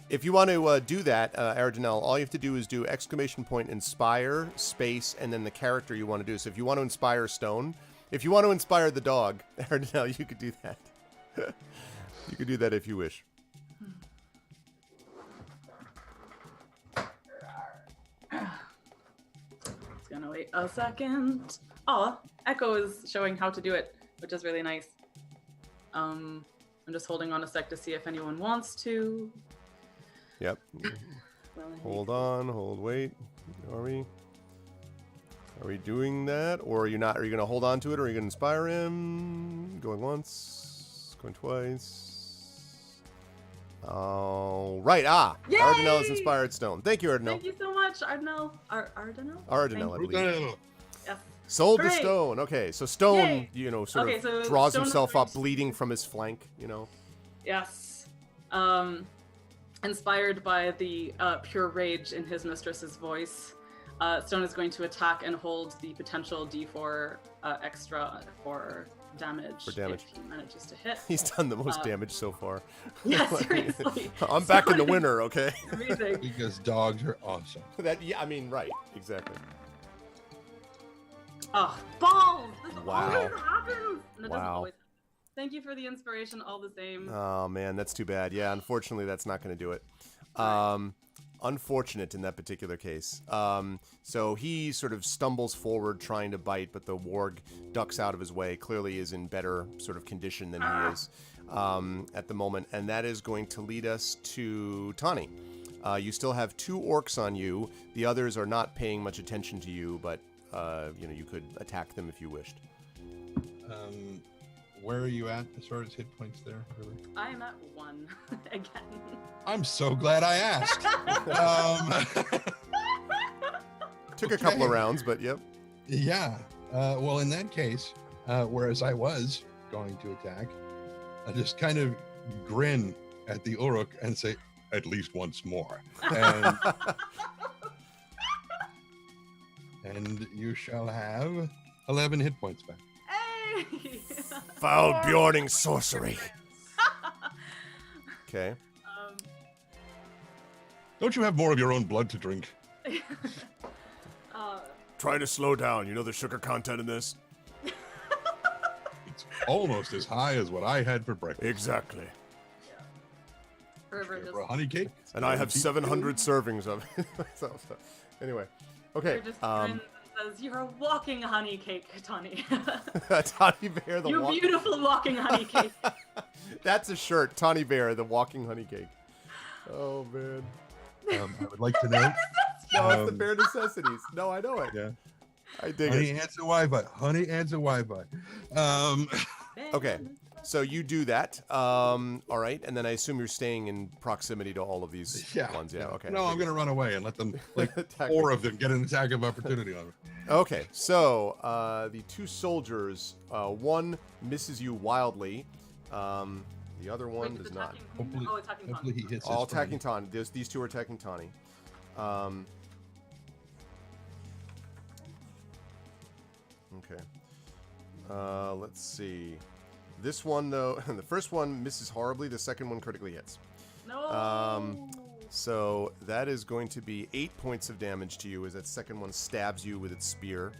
If you want to do that, Aradinel, all you have to do is do ! inspire, space, and then the character you want to do. So if you want to inspire Stone, if you want to inspire the dog, Aradinel, you could do that. You could do that if you wish. It's gonna wait a second. Oh, Echo is showing how to do it, which is really nice. I'm just holding on a sec to see if anyone wants to. Yep. Hold on, wait. Are we doing that? Or are you not? Are you going to hold on to it, or are you going to inspire him? Going once, going twice. All right. Yay! Aradinel is inspired Stone. Thank you, Aradinel. Thank you so much, Ardinel. Ardinel? Aradinel, I Thank believe. you. Yes. Sold to Hooray! Stone. Okay, so Stone, Yay! sort Okay, of so draws Stone himself agrees. up, bleeding from his flank, Yes. Inspired by the pure rage in his mistress's voice, Stone is going to attack and hold the potential D4 extra for damage. For damage. If he manages to hit. He's done the most damage so far. Yeah, seriously. I'm back in the winner, okay? Amazing. Because dogs are awesome. Right, exactly. Oh, balls! This Wow. always happens! And it doesn't Wow. always happen. Thank you for the inspiration all the same. Oh man, that's too bad. Yeah, unfortunately, that's not going to do it. Unfortunate in that particular case. So he sort of stumbles forward trying to bite, but the warg ducks out of his way. Clearly is in better sort of condition than he is at the moment, and that is going to lead us to Tani. You still have 2 orcs on you. The others are not paying much attention to you, but you could attack them if you wished. Where are you at as far as hit points there? Really? I am at 1 again. I'm so glad I asked. Took a couple of rounds, but yep. Yeah. Well, in that case, whereas I was going to attack, I just kind of grin at the Uruk and say, at least once more. And you shall have 11 hit points back. Hey! Foul Bjorning sorcery. Okay. Don't you have more of your own blood to drink? Try to slow down. You know the sugar content in this? It's almost as high as what I had for breakfast. Exactly. River just, For a honey cake? And I have 700 servings of it. so, anyway. Okay. River just grins and says, "You're a walking honey cake, Tani. Tawny Bear the You walking... beautiful walking honey cake." That's a shirt. Tawny Bear the walking honey cake. Oh, man. I would like to note. No, it's the bare necessities. No, I know it. Yeah. I dig Honey it. answer Wi-Fi. Honey answer Wi-Fi. Okay. So you do that. All right. And then I assume you're staying in proximity to all of these ones. Yeah. Okay. No, I'm going to run away and let them, like, Attack 4 of them get an attack of opportunity on me. Okay, so the 2 soldiers, one misses you wildly, the other one Wait, does it's not. attacking- Oh, attacking Tani. Hopefully he hits All his friend. attacking Tani. These 2 are attacking Tani. Okay. Let's see. This one, though, the first one misses horribly. The second one critically hits. No. So that is going to be 8 points of damage to you as that second one stabs you with its spear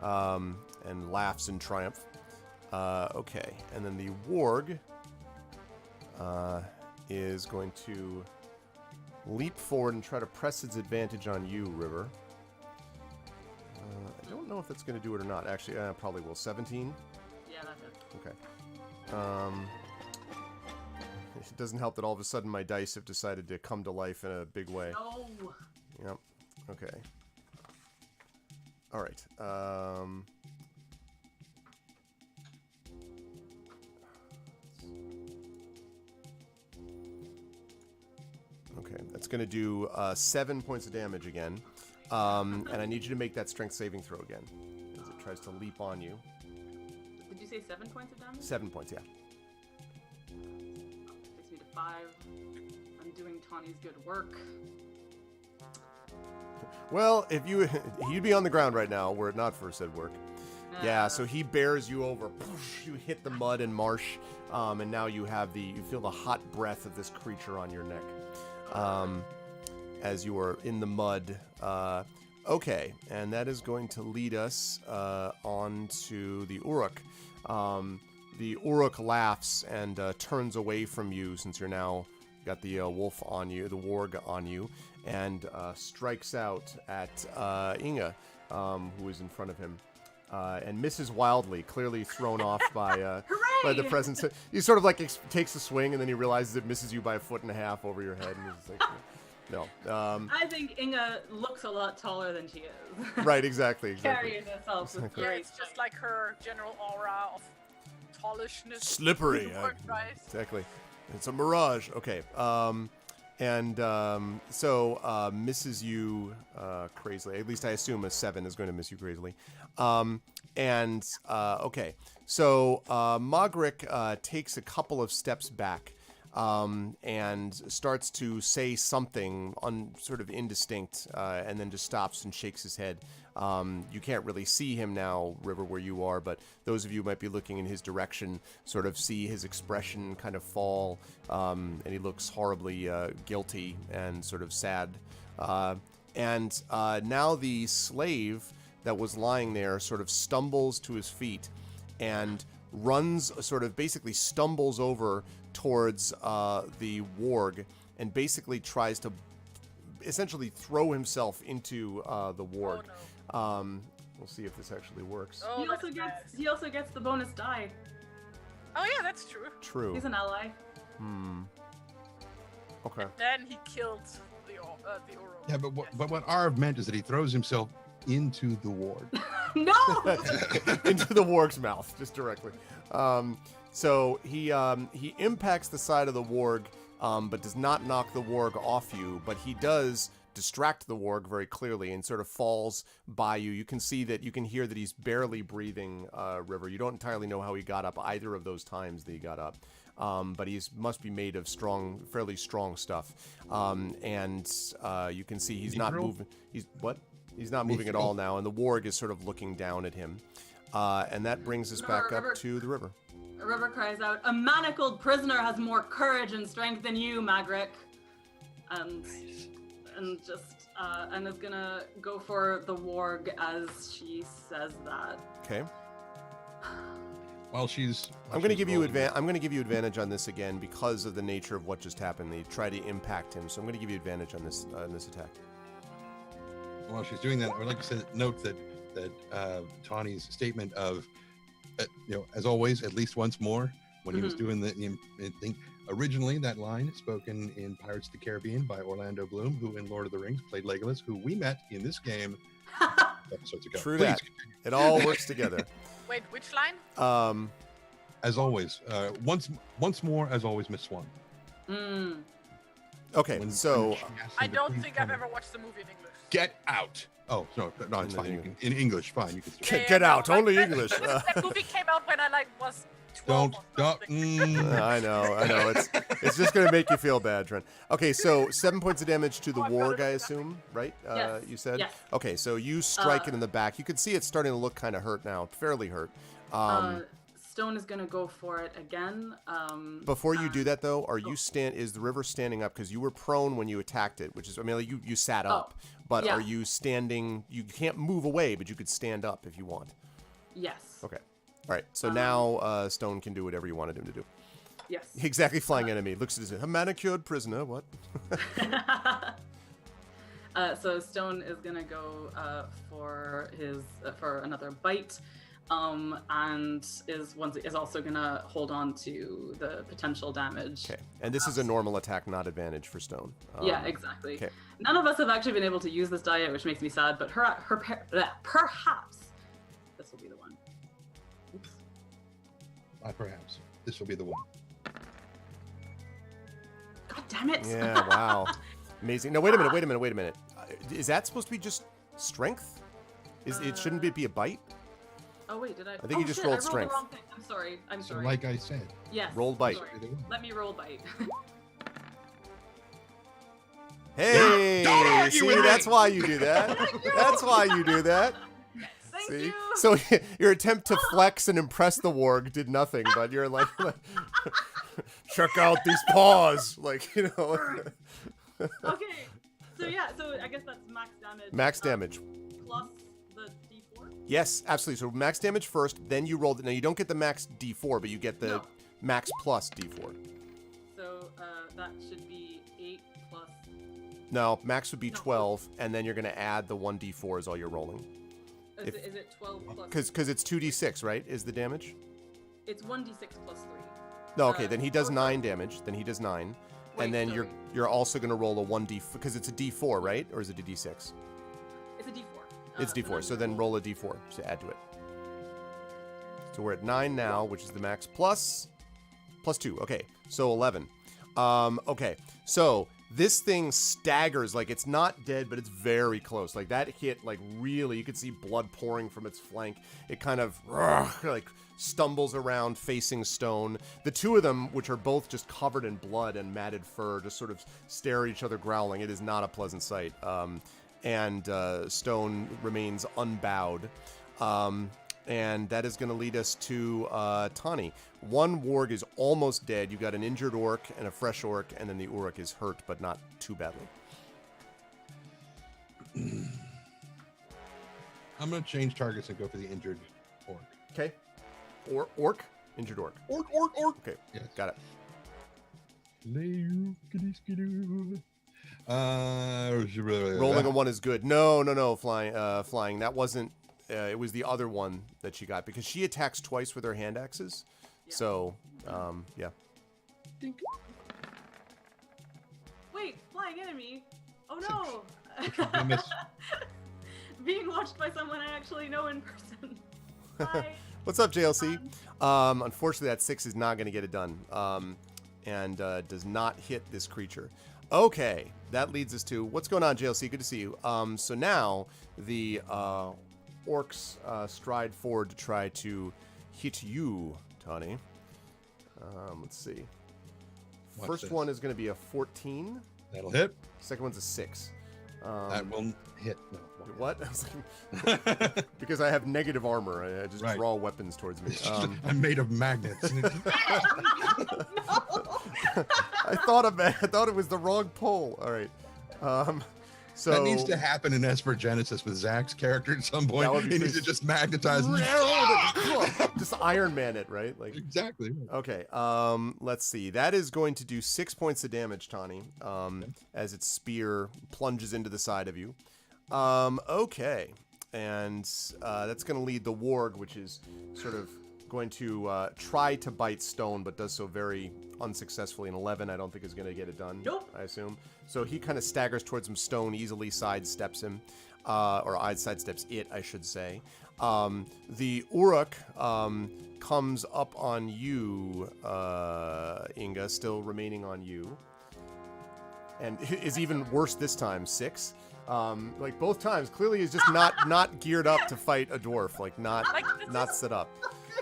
and laughs in triumph. Okay, and then the warg is going to leap forward and try to press its advantage on you, River. I don't know if that's going to do it or not. Actually, probably will. 17. Yeah. Yeah, that hits. Okay. It doesn't help that all of a sudden my dice have decided to come to life in a big way. No. Yep. Okay. All right. Okay, that's going to do 7 points of damage again. And I need you to make that strength saving throw again, as it tries to leap on you. Did you say 7 points of damage? 7 points, yeah. Takes me to 5. I'm doing Tawny's good work. Well, if you'd be on the ground right now were it not for said work. Yeah, so he bears you over. You hit the mud and marsh, and now you feel the hot breath of this creature on your neck. As you are in the mud. Okay, and that is going to lead us on to the Uruk. The Uruk laughs and turns away from you since you're now got the wolf on you, the warg on you, and strikes out at Inga, who is in front of him. And misses wildly, clearly thrown off by the presence. He sort of like takes a swing, and then he realizes it misses you by 1.5 feet over your head, and he's like, no. I think Inga looks a lot taller than she is. Right, exactly. Carries herself with Yeah, great it's just like her general aura of tallishness. Slippery. Right? Exactly. It's a mirage. Okay. So misses you crazily. At least I assume a 7 is going to miss you crazily. Okay. So Mogric takes a couple of steps back and starts to say something sort of indistinct, and then just stops and shakes his head. You can't really see him now, River, where you are, but those of you who might be looking in his direction sort of see his expression kind of fall, and he looks horribly guilty and sort of sad. Now the slave that was lying there sort of stumbles to his feet and runs, sort of basically stumbles over towards the warg and basically tries to essentially throw himself into the warg. Oh, no. We'll see if this actually works. Oh, He also gets the bonus die. Oh yeah, that's true. True. He's an ally. Okay. Then he killed the Oro. Yeah, but what Arv meant is that he throws himself into the ward. No! Into the warg's mouth, just directly. So he impacts the side of the warg, but does not knock the warg off you, but he does distract the warg very clearly and sort of falls by you. You can hear that he's barely breathing, River. You don't entirely know how he got up either of those times that he got up. But he must be made of fairly strong stuff. You can see he's not moving. He's not moving at all now, and the warg is sort of looking down at him. And that brings us back up to the river. River cries out, "A manacled prisoner has more courage and strength than you, Magric." And is gonna go for the warg as she says that. Okay. I'm going to give you advantage on this again because of the nature of what just happened. They try to impact him, so I'm going to give you advantage on this attack. While she's doing that, I would like to note that Tawny's statement of, as always, at least once more, when he was doing the thing. Originally, that line spoken in Pirates of the Caribbean by Orlando Bloom, who in Lord of the Rings played Legolas, who we met in this game episodes ago. True Please that. continue. It all works together. Wait, which line? As always, once more, as always, Miss Swan. Okay, so I don't think I've ever watched the movie in English. Get out. Oh no, it's fine. You can, in English, fine. You can. Get out. Only English. That movie came out when I was 12 Don't. I know. It's just going to make you feel bad, Trent. Okay, so 7 points of damage to the warg, I assume, right? Yes. You said? Yes. Okay, so you strike it in the back. You can see it's starting to look kind of hurt now, fairly hurt. Stone is gonna go for it again. Before you do that, though, is the river standing up? Because you were prone when you attacked it, which is, you sat up. But yeah. Are you standing? You can't move away, but you could stand up if you want. Yes. Okay. All right, so now Stone can do whatever you wanted him to do. Yes. Exactly, flying enemy. Looks at his, a manicured prisoner, what? So Stone is gonna go for another bite. and is also gonna hold on to the potential damage. Okay, and this is a normal attack, not advantage for Stone. Yeah, exactly. Okay. None of us have actually been able to use this die yet, which makes me sad. But perhaps this will be the one. Oops. Perhaps this will be the one. God damn it! Yeah, wow. Amazing. No, wait a minute. Is that supposed to be just strength? It shouldn't it be a bite? Oh wait, did I? I think you just rolled strength. The wrong thing. I'm sorry. So like I said, Yes. Roll bite. Sorry. Let me roll bite. Hey, Don't argue see, with me. that's why you do that. That's why you do that. Thank See? you. So your attempt to flex and impress the warg did nothing, but you're like check out these paws, like, you know. Okay. So yeah, so I guess that's max damage. Max damage. Plus the D4. Yes, absolutely. So max damage first, then you roll. Now you don't get the max D4, but you get the No. max plus D4. So that should be 8 plus. No, max would be No. 12, and then you're going to add the 1d4 is all you're rolling. Is it 12 plus? Because it's 2d6, right, is the damage? It's 1d6 plus 3. No, okay, then he does 9 damage. Then he does 9. Wait, And then sorry. you're also going to roll a 1d, because it's a d4, right? Or is it a d6? It's a D4. It's d4, so then roll a d4 to add to it. So we're at 9 now, which is the max plus 2. Okay, so 11. Okay, so this thing staggers, like it's not dead, but it's very close. Like that hit, like really, you could see blood pouring from its flank. It kind of like stumbles around facing Stone. The two of them, which are both just covered in blood and matted fur, just sort of stare at each other growling. It is not a pleasant sight. And Stone remains unbowed. And that is going to lead us to Tani. One warg is almost dead. You got an injured orc and a fresh orc, and then the orc is hurt, but not too badly. I'm going to change targets and go for the injured orc. Okay. Orc? Injured orc. Orc. Okay, Yes. got it. Rolling a 1 is good. No, flying. That wasn't... it was the other one that she got, because she attacks twice with her hand axes. Yeah. So, yeah. Wait, flying enemy. Oh no! I miss. Being watched by someone I actually know in person. Hi. What's up, JLC? Unfortunately, that 6 is not going to get it done, and does not hit this creature. Okay, that leads us to what's going on, JLC. Good to see you. So now the orcs stride forward to try to hit you, Tani. Let's see. Watch First this. one is going to be a 14. That'll hit. Second one's a 6. That will hit. No. What? I was like, because I have negative armor. I just Right. draw weapons towards me. I'm made of magnets. I thought it was the wrong pole. All right. So that needs to happen in Espergenesis with Zach's character at some point. That would be He needs to pretty- just magnetize. just Iron Man it, right? Like, Exactly. okay. Let's see. That is going to do 6 points of damage, Tani. As its spear plunges into the side of you. Okay. And that's going to lead the warg, which is sort of going to try to bite Stone, but does so very unsuccessfully. An 11, I don't think is going to get it done. Nope. I assume. So he kind of staggers towards him. Stone easily sidesteps him, or sidesteps it, I should say. The Uruk comes up on you, Inga, still remaining on you, and is even worse this time. 6. Like both times, clearly is just not geared up to fight a dwarf. Like not set up.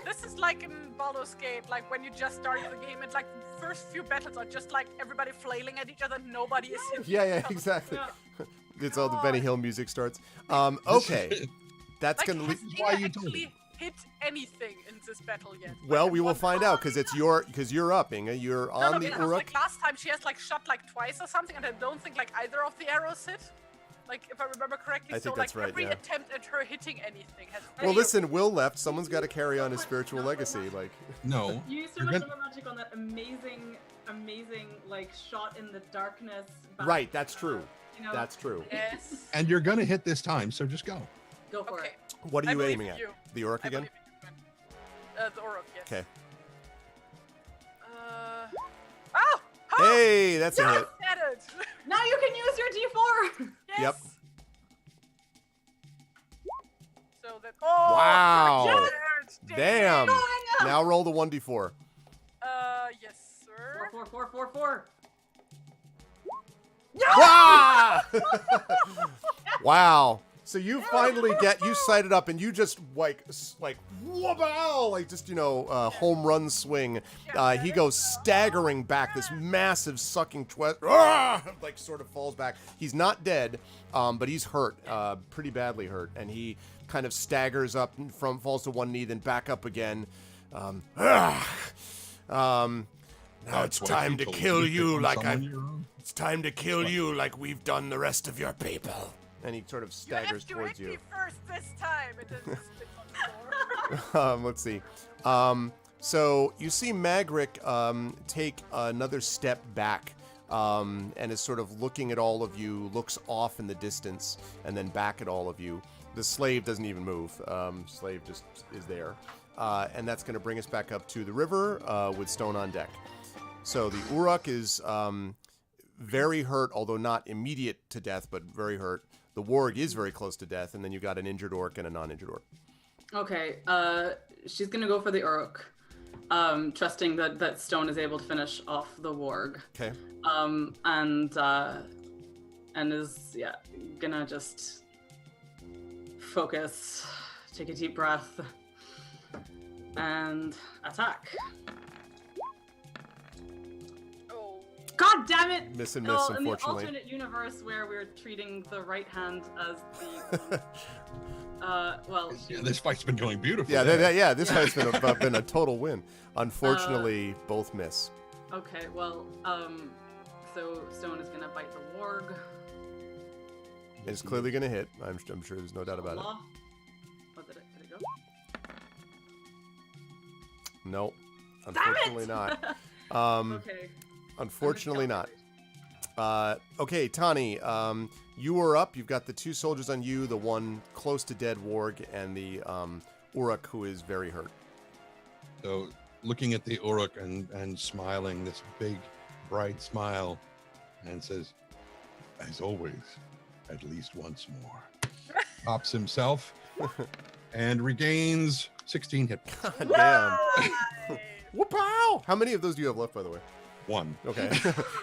This is like in Baldur's Gate, like when you just start the game, and like the first few battles are just like everybody flailing at each other, nobody is hitting Yeah, each other. exactly. Yeah. It's all the Benny Hill music starts. Okay, that's Like, gonna has lead. why Inga you told actually hit anything in this battle yet? Well, Like, we will one find out because you're up, Inga. You're on no, the because Uruk. like last time she has like shot like twice or something, and I don't think like either of the arrows hit. Like if I remember correctly, I so think like that's right, every yeah. attempt at her hitting anything has. Well, failed. listen, Will left. Someone's got to carry on his spiritual legacy. Like, No. You used so You're much gonna- summer magic on that amazing, like shot in the darkness. right? That's true. You know, That's true. Yes. And you're gonna hit this time, so just go. Go for Okay. it. What are I you believe aiming in at? you. The Uruk I again? believe in you. The Uruk, yes. Okay. Oh! Hey, that's a hit. At it. Now you can use your D4. Yes. Yep. So that. Oh! Wow. Yes, Damn. Going up. Now roll the 1d4. Yes, sir. 4. Ah! Wow. So you finally you sight it up and you just like whoa, like just home run swing. He goes staggering back, this massive sucking twist, like sort of falls back. He's not dead, but he's hurt, pretty badly hurt, and he kind of staggers up falls to one knee, then back up again. Now it's time to kill you It's time to kill you like we've done the rest of your people. And he sort of staggers towards you. You have to hit me first this time. It doesn't spit on the floor. Let's see. So you see Magric take another step back and is sort of looking at all of you, looks off in the distance, and then back at all of you. The slave doesn't even move. Slave just is there. And that's going to bring us back up to the river with Stone on deck. So the Uruk is very hurt, although not immediate to death, but very hurt. The Warg is very close to death, and then you got an injured orc and a non-injured orc. Okay, she's gonna go for the Uruk, trusting that Stone is able to finish off the Warg. Okay. And is gonna just focus, take a deep breath, and attack. God damn it! Miss and miss, well, in the unfortunately. alternate universe where we're treating the right hand as the This fight's been going beautifully. This fight's been a total win. Unfortunately, both miss. Okay, well, so Stone is gonna bite the Warg. It's clearly gonna hit. I'm sure there's no doubt about it. Oh, did it go? No, Damn unfortunately it! not. Okay. Unfortunately not. Okay, Tani, you are up. You've got the two soldiers on you, the one close to dead Warg, and the Uruk, who is very hurt. So looking at the Uruk and smiling, this big, bright smile, and says, as always, at least once more. Pops himself and regains 16 hit points. God damn. Whoop-ow! How many of those do you have left, by the way? One. Okay.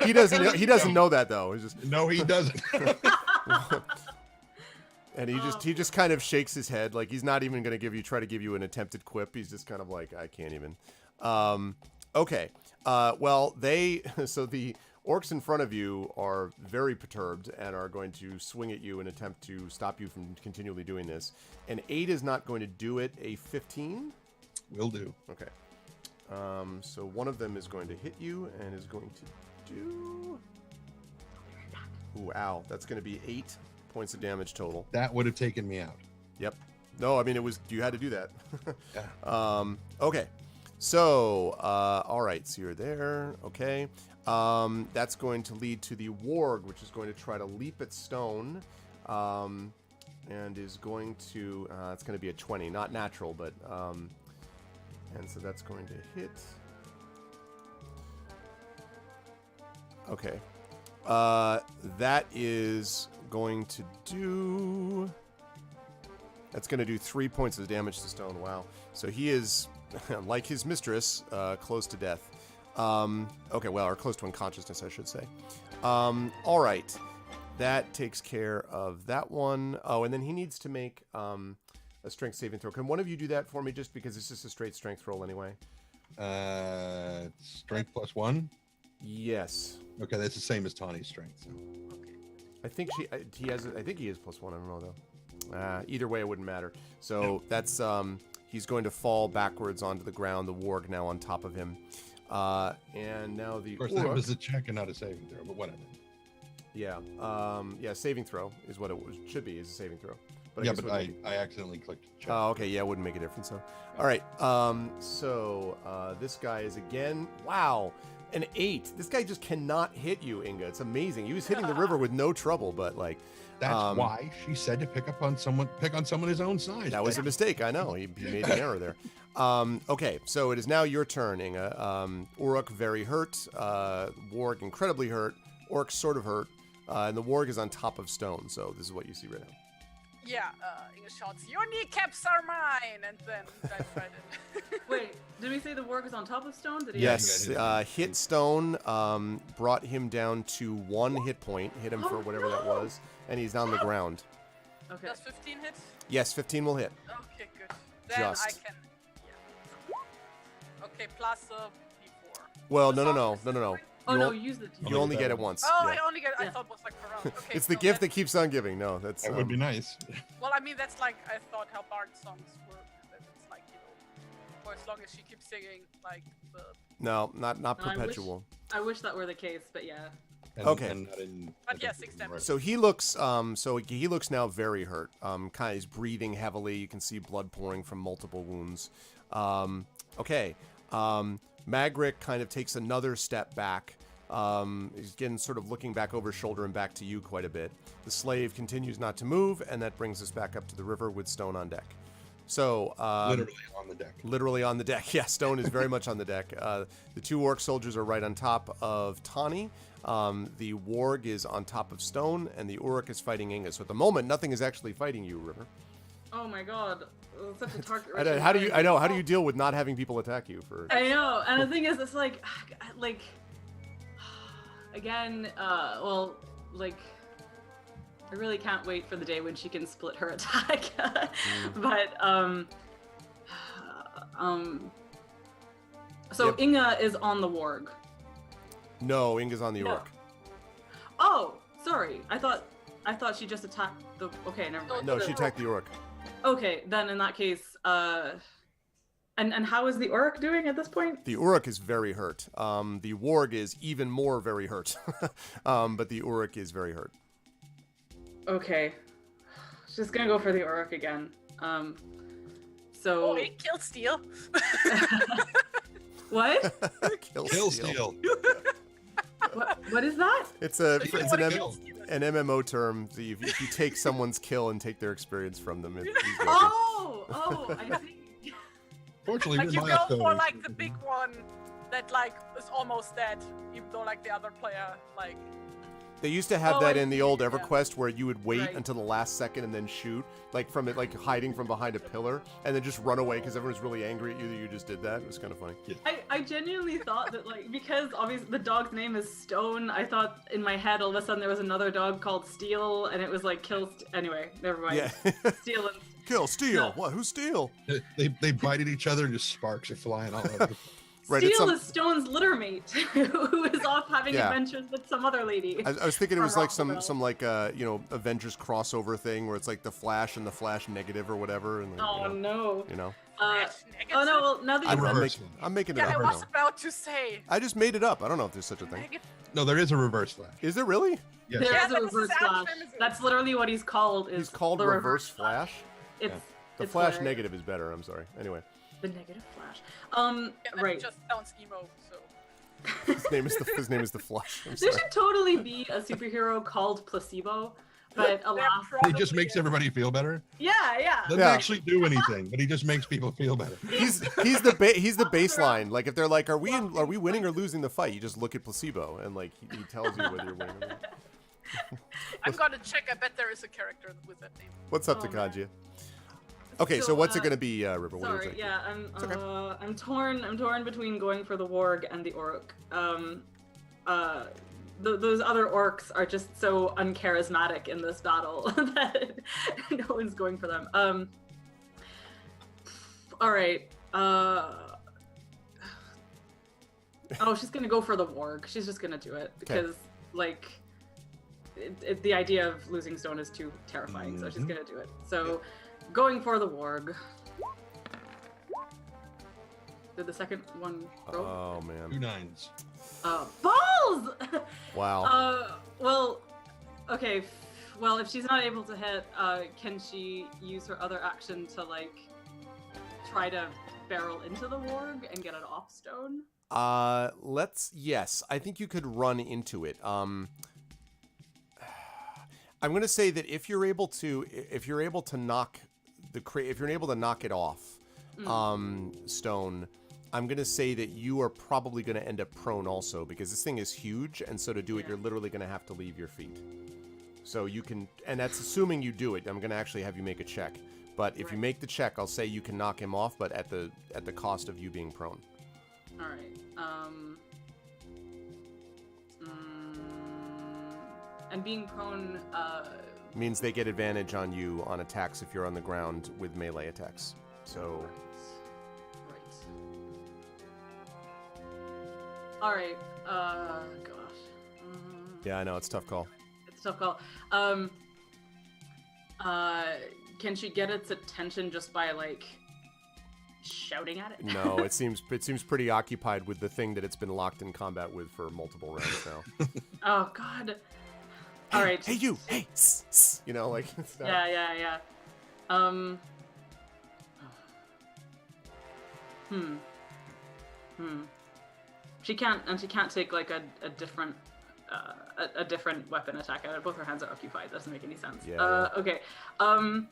He doesn't know that, though. He's just... No, he doesn't. And he just kind of shakes his head, like he's not even going to try to give you an attempted quip. He's just kind of like, I can't even. Okay. Well, so the orcs in front of you are very perturbed and are going to swing at you and attempt to stop you from continually doing this. An 8 is not going to do it. A 15? Will do. Okay. So one of them is going to hit you and is going to do... Ooh, ow. That's going to be 8 points of damage total. That would have taken me out. Yep. No, I mean, you had to do that. Yeah. Okay. So, all right. So you're there. Okay. That's going to lead to the Warg, which is going to try to leap at Stone. And is going to... it's going to be a 20. Not natural, but... and so that's going to hit. Okay. That is going to do... That's going to do 3 points of damage to Stone. Wow. So he is, like his mistress, close to death. Okay, well, or close to unconsciousness, I should say. All right. That takes care of that one. Oh, and then he needs to make... a strength saving throw. Can one of you do that for me, just because it's just a straight strength roll anyway? Strength +1? Yes. Okay, that's the same as Tawny's strength. So. I think he has. I think he is +1. I don't know though. Either way, it wouldn't matter. So that's he's going to fall backwards onto the ground. The Warg now on top of him, and now the. Of course, Uruk, that was a check and not a saving throw, but whatever. Yeah. Saving throw is what it should be. Is a saving throw. But I accidentally clicked check. Oh, okay. Yeah, it wouldn't make a difference. So, all right. So this guy is again. Wow. An 8. This guy just cannot hit you, Inga. It's amazing. He was hitting the river with no trouble, but like That's why she said to pick on someone his own size. that was a mistake. I know. He made an error there. Okay, so it is now your turn, Inga. Uruk very hurt. Warg incredibly hurt. Orc sort of hurt. And the warg is on top of stone, so this is what you see right now. Yeah, Inga shouts, "Your kneecaps are mine!" And then dives right in. Wait, did we say the warg is on top of stone? Did he? Yes, hit stone, brought him down to 1 hit point, hit him for whatever that was, and he's on the ground. Okay. Does 15 hit? Yes, 15 will hit. Okay, good. Then I Just. can. Yeah. Okay, plus D4. Well, Was no. that- Oh You no, on- use the. You only get it once. Oh, yeah. I only get. I Yeah. thought it was like per round. Okay, It's the so gift that that's- keeps on giving. No, that's That would be nice. Well, I mean, that's like I thought how Bard songs work. That it's like for as long as she keeps singing like the. no, not No, I wish- perpetual. I wish that were the case, but yeah. Okay. And not in, But yeah, 6 damage. So he looks he looks now very hurt. Kind of he's breathing heavily. You can see blood pouring from multiple wounds. Okay. Magric kind of takes another step back. He's again sort of looking back over his shoulder and back to you quite a bit. The slave continues not to move, and that brings us back up to the river with Stone on deck. So literally on the deck. literally on the deck. Yeah, Stone is very much on the deck. The 2 orc soldiers are right on top of Tawny. The warg is on top of Stone, and the Uruk is fighting Inga. So at the moment, nothing is actually fighting you, River. Oh my god, it's such a target. How do you? I know. How do you deal with not having people attack you? For I know, and the thing is, it's like, again, well, like, I really can't wait for the day when she can split her attack. But, so Yep. Inga is on the warg. no, Inga's on the No. Uruk. Oh, sorry. I thought she just attacked the. Okay, never mind. No, she attacked the Uruk. Okay, then in that case, and how is the Uruk doing at this point? The Uruk is very hurt. The warg is even more very hurt. But the Uruk is very hurt. Okay, just gonna go for the Uruk again. So Oh, it killed Steel. what? Kill Steel. What is that? It's You don't wanna kill. an MMO term. So if you take someone's kill and take their experience from them, he's broken. Oh, I see. Fortunately, Like you we're go for milestones. like the big one that like is almost dead, even though like the other player like. They used to have Oh, that I in the see, old yeah. EverQuest where you would wait Right. until the last second and then shoot, like from it, like hiding from behind a pillar, and then just run away because everyone's really angry at you that you just did that. It was kind of funny. I genuinely thought that, like, because obviously the dog's name is Stone, I thought in my head all of a sudden there was another dog called Steel, and it was like anyway, never mind. Yeah. Steel and Kill, steal. No. What? Who's steal? They bite at each other and just sparks are flying all over. Right, it's Steel some- is Stone's litter mate, who is off having Yeah. adventures with some other lady. I was thinking it was From like some Rockville. like Avengers crossover thing where it's like the Flash and the Flash Negative or whatever, and like, Oh no. you know. Uh, Flash oh no, well now that I'm you reverse. I'm making it Yeah, up. I I was know. about to say. I just made it up. I don't know if there's such a thing. Negative. No, there is a reverse flash. Is there really? Yes. there Yeah, is a that was his reverse flash. euphemism. That's literally what he's called. Is He's called the Reverse Flash. It's The it's Flash hilarious. Negative is better. I'm sorry. Anyway, The negative flash. Yeah, that Right. just sounds emo. So. his name is the Flash. I'm There sorry. should totally be a superhero called Placebo, but alas, He just makes everybody feel better. yeah. Doesn't Yeah. actually do anything, but he just makes people feel better. He's the baseline. Like if they're like, are we winning or losing the fight? You just look at Placebo and like he tells you whether you're winning. Or not. I'm gonna check. I bet there is a character with that name. What's up, Oh, man. Takanja? Okay, so So, what's it gonna be, River? What do you Sorry, think? yeah, It's okay. I'm torn between going for the warg and the orc. Those other orcs are just so uncharismatic in this battle that no one's going for them. All right. Oh, she's gonna go for the warg. She's just gonna do it because, like, the idea of losing stone is too terrifying. So she's Mhm. gonna do it. So, going for the warg. Did the second one go? Oh 2 man! 9s. Balls! Wow. Well, okay. Well, if she's not able to hit, can she use her other action to, like, try to barrel into the warg and get it off stone? Yes, I think you could run into it. I'm going to say that if you're able to knock if you're able to knock it off, Stone, I'm going to say that you are probably going to end up prone also, because this thing is huge, and so to do it, you're literally going to have to leave your feet. So you can, and that's assuming you do it. I'm going to actually have you make a check. But if you make the check, I'll say you can knock him off, but at the cost of you being prone. All right. And being prone means they get advantage on you on attacks if you're on the ground with melee attacks. So. Right. All right. Gosh. Yeah, I know, it's a tough call. It's a tough call. Can she get its attention just by like shouting at it? No, it seems pretty occupied with the thing that it's been locked in combat with for multiple rounds now. Oh God. All right. Hey you. Hey. You know, like. It's not... Yeah. She can't take like a different weapon attack at it. Both her hands are occupied. That doesn't make any sense. Yeah. Okay. I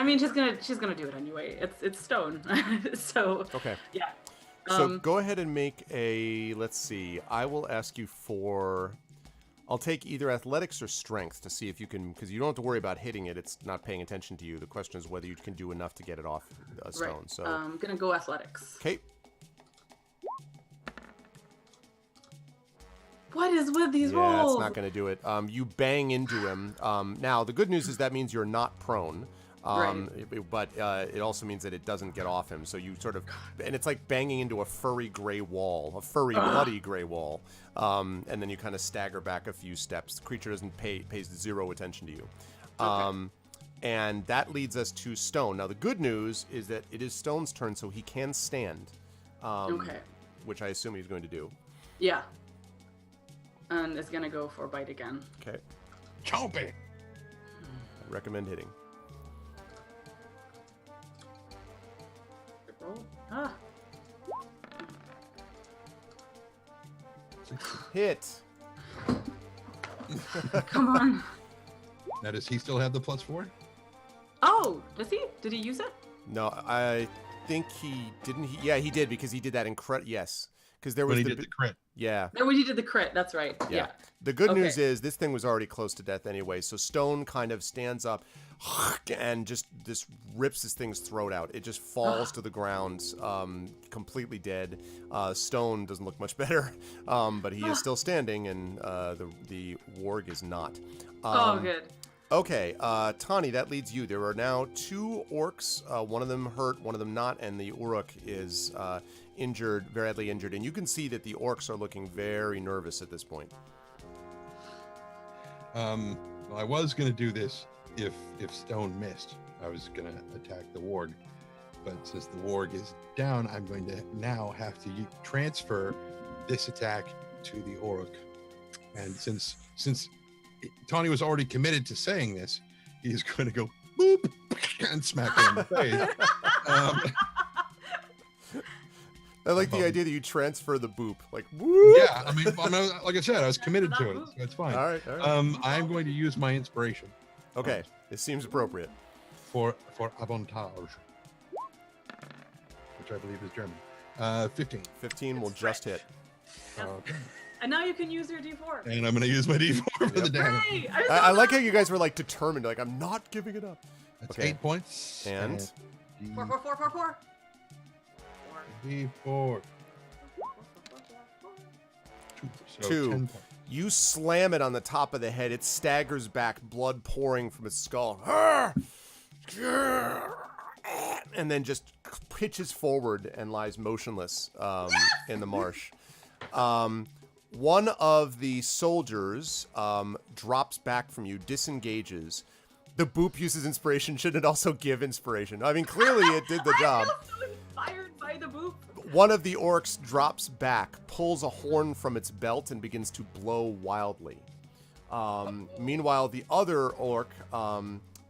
mean, she's gonna do it anyway. It's stone. So. Okay. Yeah. So go ahead and make a. Let's see. I will ask you for. I'll take either athletics or strength to see if you can, because you don't have to worry about hitting it. It's not paying attention to you. The question is whether you can do enough to get it off a stone. Right. So. I'm gonna go athletics. Okay. What is with these rolls? Yeah, it's not going to do it. You bang into him. Now, the good news is that means you're not prone. But it also means that it doesn't get off him. So you sort of, and it's like banging into a furry gray wall, a furry bloody gray wall. And then you kind of stagger back a few steps. The creature pays zero attention to you. And that leads us to Stone. Now the good news is that it is Stone's turn, so he can stand. Which I assume he's going to do. Yeah. And is gonna go for bite again. Okay. Chomp it. I recommend hitting. Roll. Ah. Hit. Come on. Now, does he still have the +4? Oh, does he? Did he use it? No, I think he didn't. Yeah, he did, because he did that yes. Because there was when he did the crit. Yeah. No, when he did the crit, that's right. Yeah. The good news is this thing was already close to death anyway. So Stone kind of stands up and just rips this thing's throat out. It just falls to the ground, completely dead. Stone doesn't look much better, but he is still standing, and the warg is not. Good. Okay, Tani, that leads you. There are now 2 orcs, one of them hurt, one of them not, and the Uruk is injured, very badly injured. And you can see that the orcs are looking very nervous at this point. Well, I was going to do this if Stone missed. I was going to attack the warg. But since the warg is down, I'm going to now have to transfer this attack to the Uruk. And since Tawny was already committed to saying this, he's going to go boop and smack him in the face. I like the idea that you transfer the boop, like whoop. Yeah, I mean, like I said, I was committed to it, so it's fine. All right. I'm going to use my inspiration. Okay, it seems appropriate. For Avantage, which I believe is German. 15. 15 will just hit. Okay. And now you can use your D4. And I'm going to use my D4 for the damage. Hooray! I like how you guys were like determined, like I'm not giving it up. That's Okay. 8 points. And 4. D4. So 2. 10 points. You slam it on the top of the head. It staggers back, blood pouring from its skull. And then just pitches forward and lies motionless in the marsh. One of the soldiers drops back from you, disengages. The boop uses inspiration. Should it also give inspiration? I mean, clearly it did the job. I feel so inspired by the boop. One of the orcs drops back, pulls a horn from its belt, and begins to blow wildly. Meanwhile, the other orc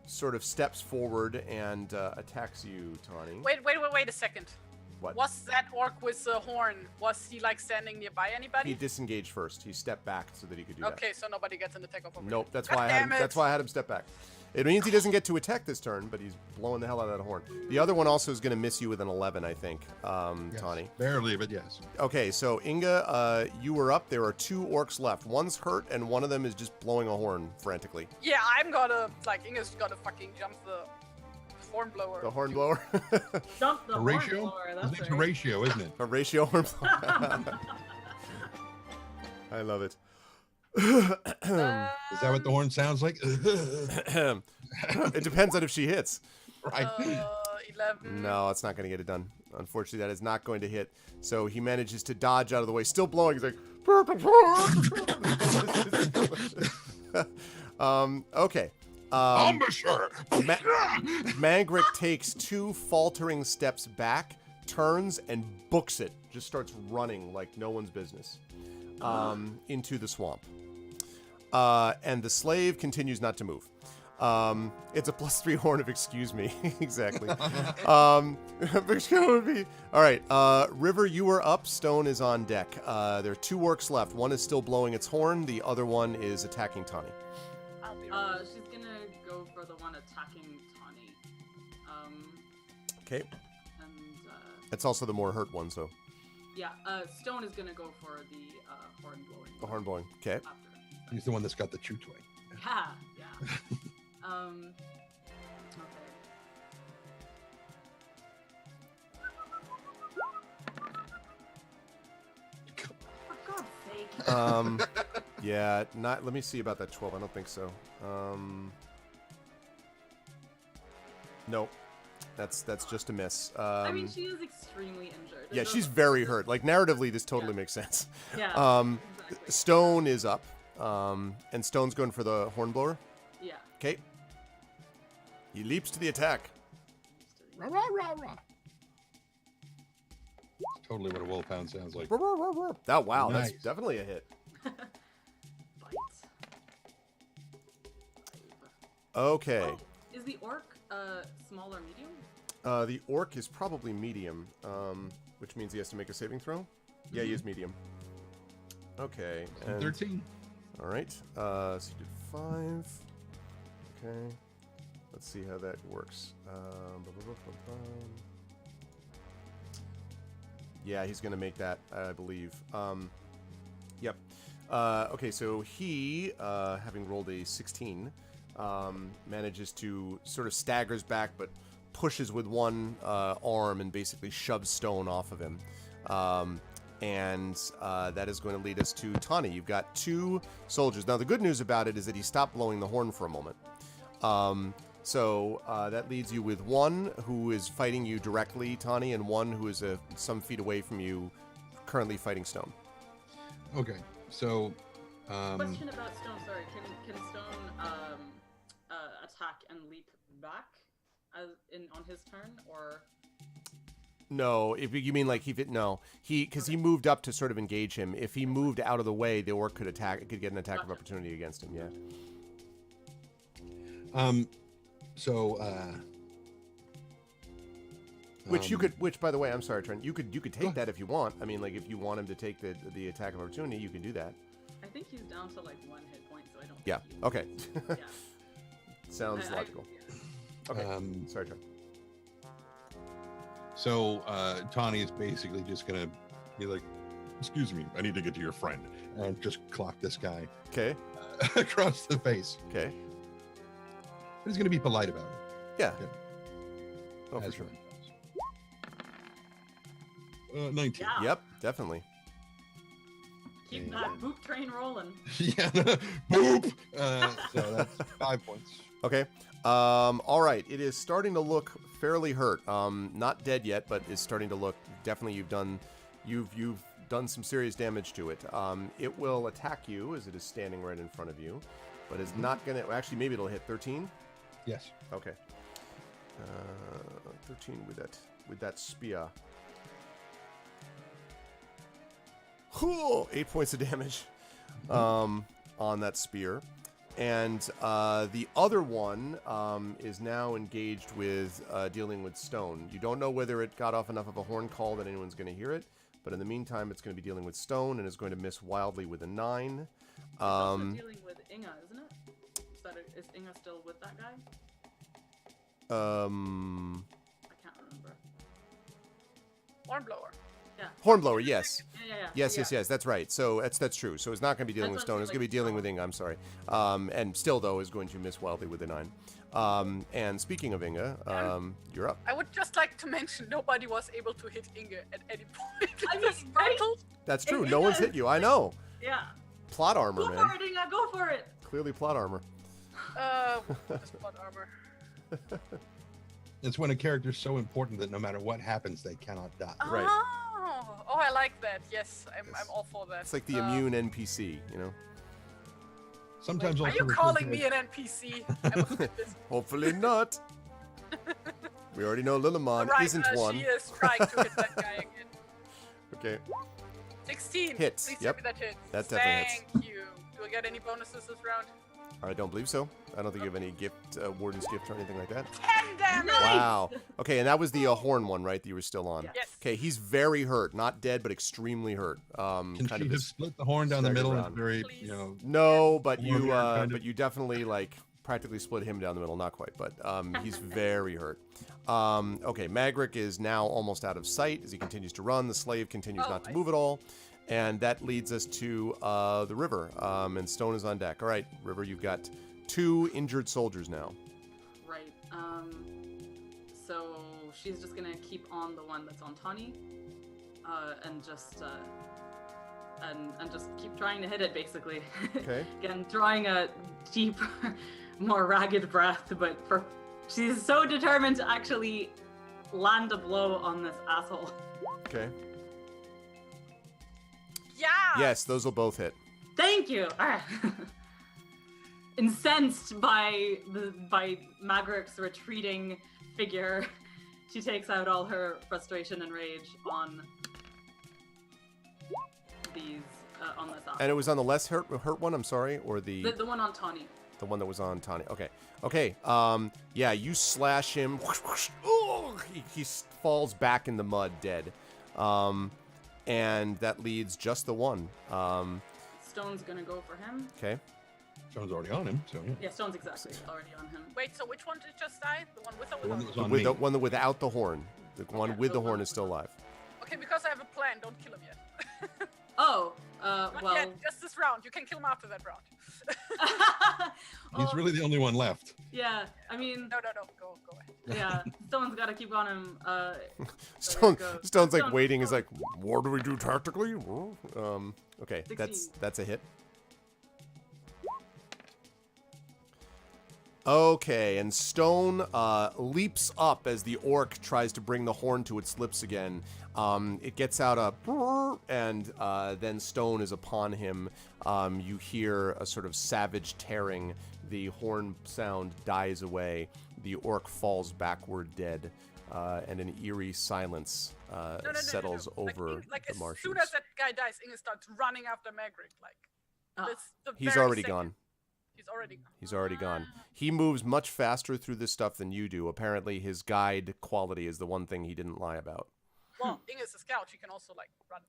sort of steps forward and attacks you, Tawny. Wait a second. What? Was that orc with the horn? Was he like standing nearby anybody? He disengaged first. He stepped back so that he could do that. Okay, so nobody gets an attack of opportunity. Nope. That's God why damn it. That's why I had him step back. It means he doesn't get to attack this turn, but he's blowing the hell out of that horn. The other one also is going to miss you with an 11, I think, Yes, Tawny. barely, but yes. Okay, so Inga, you were up. There are 2 orcs left. One's hurt, and one of them is just blowing a horn frantically. Yeah, I'm gonna Inga's gotta fucking jump the horn blower. The horn blower? Dump the Horatio? horn blower, His that's name's right. Horatio, isn't it? Horatio horn blower. I love it. Is that what the horn sounds like? It depends on if she hits. Right. 11. No, it's not going to get it done. Unfortunately, that is not going to hit. So he manages to dodge out of the way, still blowing. He's like, okay. Embouchure! Mangrick takes 2 faltering steps back, turns, and books it. Just starts running like no one's business into the swamp. And the slave continues not to move. It's a +3 horn of excuse me. Exactly. Excuse me. All right. River, you are up. Stone is on deck. There are 2 orcs left. One is still blowing its horn. The other one is attacking Tawny. I'll be right. She's gonna go for the one attacking Tawny. Okay. And It's also the more hurt one, so. yeah, Stone is gonna go for the horn blowing. The horn blowing. Okay. After. He's the one that's got the chew toy. Yeah. Okay. For God's sake. Yeah, not. Let me see about that 12. I don't think so. Nope. That's just a miss. I mean, she is extremely injured. Yeah, she's very hurt. Like, narratively, this totally makes sense. Yeah. Exactly. Stone is up. And Stone's going for the hornblower. Yeah. Okay. He leaps to the attack. Rah, rah, rah, rah. It's totally what a wolf hound sounds like. Oh, wow. Nice. That's definitely a hit. Bite. Okay. Oh, is the orc small or medium? The orc is probably medium, which means he has to make a saving throw. Yeah, he is medium. Okay. And 13. all right. So you did 5. Okay. Let's see how that works. Yeah, he's going to make that, I believe. Yep. Okay, so he, having rolled a 16, manages to sort of staggers back, but pushes with one arm and basically shoves Stone off of him. And that is going to lead us to Tawny. You've got 2 soldiers. Now, the good news about it is that he stopped blowing the horn for a moment. So that leaves you with one who is fighting you directly, Tawny, and one who is some feet away from you, currently fighting Stone. Okay, so... Question about Stone. Sorry, can Stone attack and leap back on his turn, or? No, if you mean like because he moved up to sort of engage him. If he moved out of the way, the orc could get an attack of opportunity against him. Yeah. Which by the way, I'm sorry, Trent. You could take that if you want. I mean, like if you want him to take the attack of opportunity, you can do that. I think he's down to like 1 hit point, so I don't. Yeah. think Okay. Yeah. Sounds logical. Yeah. Okay. Sorry, Trent. So Tawny is basically just gonna be like, "Excuse me, I need to get to your friend," and just clock this guy Okay. across the face. Okay. But he's gonna be polite about it. Yeah. Yeah. Oh, for as sure. one does. 19. Yeah. Yep. Definitely. Keep that boot train rolling. Yeah. Boop. So that's 5 points. Okay. All right. It is starting to look fairly hurt. Not dead yet, but is starting to look. Definitely, you've done some serious damage to it. It will attack you as it is standing right in front of you, but is not gonna. Actually, maybe it'll hit 13. Yes. Okay. 13 with that spear. 8 points of damage on that spear. And the other one is now engaged with dealing with Stone. You don't know whether it got off enough of a horn call that anyone's going to hear it, but in the meantime, it's going to be dealing with Stone and is going to miss wildly with a 9. It's also dealing with Inga, isn't it? Is Inga still with that guy? I can't remember. Hornblower. Yeah. Hornblower, yes. Yeah. Yes. That's right. So that's true. So it's not going to be dealing with That's Stone. It's going to be dealing with Inga. I'm sorry. And still though is going to miss wildly with a 9. And speaking of Inga, you're up. I would just like to mention nobody was able to hit Inge at any point I in mean, this right? battle. That's true. Inga No one's hit you. I know. Yeah. Plot armor, Go man. for it, Inga. Go for it. Clearly plot armor. This blood armor. It's when a character's so important that no matter what happens, they cannot die. Right. Oh, I like that. Yes, I'm all for that. It's like the immune NPC, you know? Sometimes Are also you referred calling to me as- an NPC? I must admit this. Hopefully not. We already know Lillimon Right, isn't one. She is trying to hit that guy again. Okay. 16. Hits, Please yep. tell me that hits. That definitely hits. Thank you. Do I get any bonuses this round? I don't believe so. I don't think you have any gift, Warden's gift or anything like that. 10 damage! Wow. Okay, and that was the horn one, right? That you were still on. Yeah. Yes. Okay, he's very hurt. Not dead, but extremely hurt. Can Kind she of have this. split the horn down the staggered middle and round. very, Please. you know, No, but Warrior you, kind of- but you definitely like practically split him down the middle. Not quite, but he's very hurt. Okay, Magric is now almost out of sight as he continues to run. The slave continues Oh, not to I move at all. And that leads us to the river. And Stone is on deck. All right, River, you've got 2 injured soldiers now. Right. So she's just gonna keep on the one that's on Tawny, and just keep trying to hit it, basically. Okay. Again, drawing a deep, more ragged breath, but she's so determined to actually land a blow on this asshole. Okay. Yeah! Yes, those will both hit. Thank you. Incensed by Magric's retreating figure, she takes out all her frustration and rage on these on this asshole. And it was on the less hurt one, I'm sorry, or the The one on Tawny. the one that was on Tawny. Okay. Yeah, you slash him. Oh, he falls back in the mud, dead. And that leads just the one. Stone's gonna go for him. Okay. Stone's already on him, so yeah. Yeah, Stone's exactly already on him. Wait, so which one did just die? The one with or The one that without? was on With me. the one that without the horn. The one Okay, with so the one horn that is still was- alive. Okay, because I have a plan. Don't kill him yet. Oh, Not well. yet. Just this round. You can kill him after that round. He's Oh, really the only one left. Yeah, I mean, No. Go ahead. yeah, someone's got to keep on him. Stone's like Stone, waiting. Is Stone. like, what do we do tactically? Okay, 16. that's a hit. Okay, and Stone leaps up as the orc tries to bring the horn to its lips again. It gets out a brrr, and then Stone is upon him. You hear a sort of savage tearing. The horn sound dies away. The orc falls backward dead, and an eerie silence No. settles over like the as marshes. soon as that guy dies, Inge starts running after Magric. Like Ah. that's the He's very already second- gone. He's already gone. He's already gone. He moves much faster through this stuff than you do. Apparently, his guide quality is the one thing he didn't lie about. Well, Inge is a scout. She can also like run.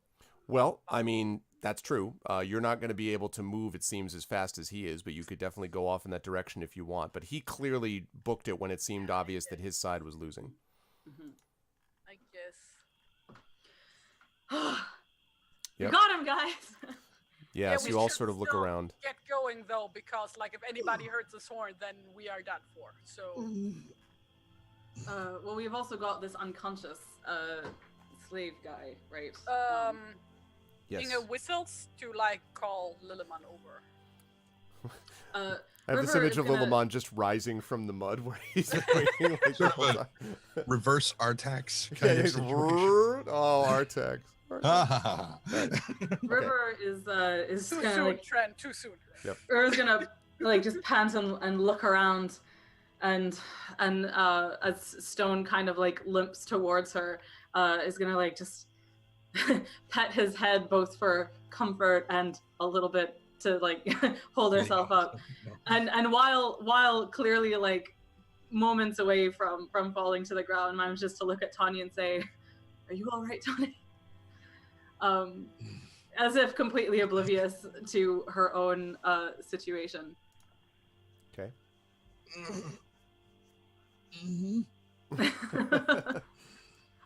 Well, I mean, that's true. You're not going to be able to move, it seems, as fast as he is, but you could definitely go off in that direction if you want. But he clearly booked it when it seemed obvious that his side was losing. I guess. We Yep. got him, guys. Yeah, so we you all should sort of look still around. Get going though, because like if anybody hurts his horn, then we are done for. So Well, we've also got this unconscious slave guy, right? Yes. Inge whistles to like call Lilliman over. Uh, I have this River image is of gonna- Lillimon just rising from the mud where he's waiting like the Sort whole of time. Reverse Artax Yeah, kind of he's situation. oh, Artax. Ha ha ha. River is Too gonna soon, like Trent. Too soon. River's gonna like just pant and look around, and as Stone kind of like limps towards her, is gonna like just pet his head both for comfort and a little bit to like hold herself up, and while clearly like moments away from falling to the ground, manages just to look at Tanya and say, "Are you all right, Tanya?" As if completely oblivious to her own situation. Okay. Mm-hmm.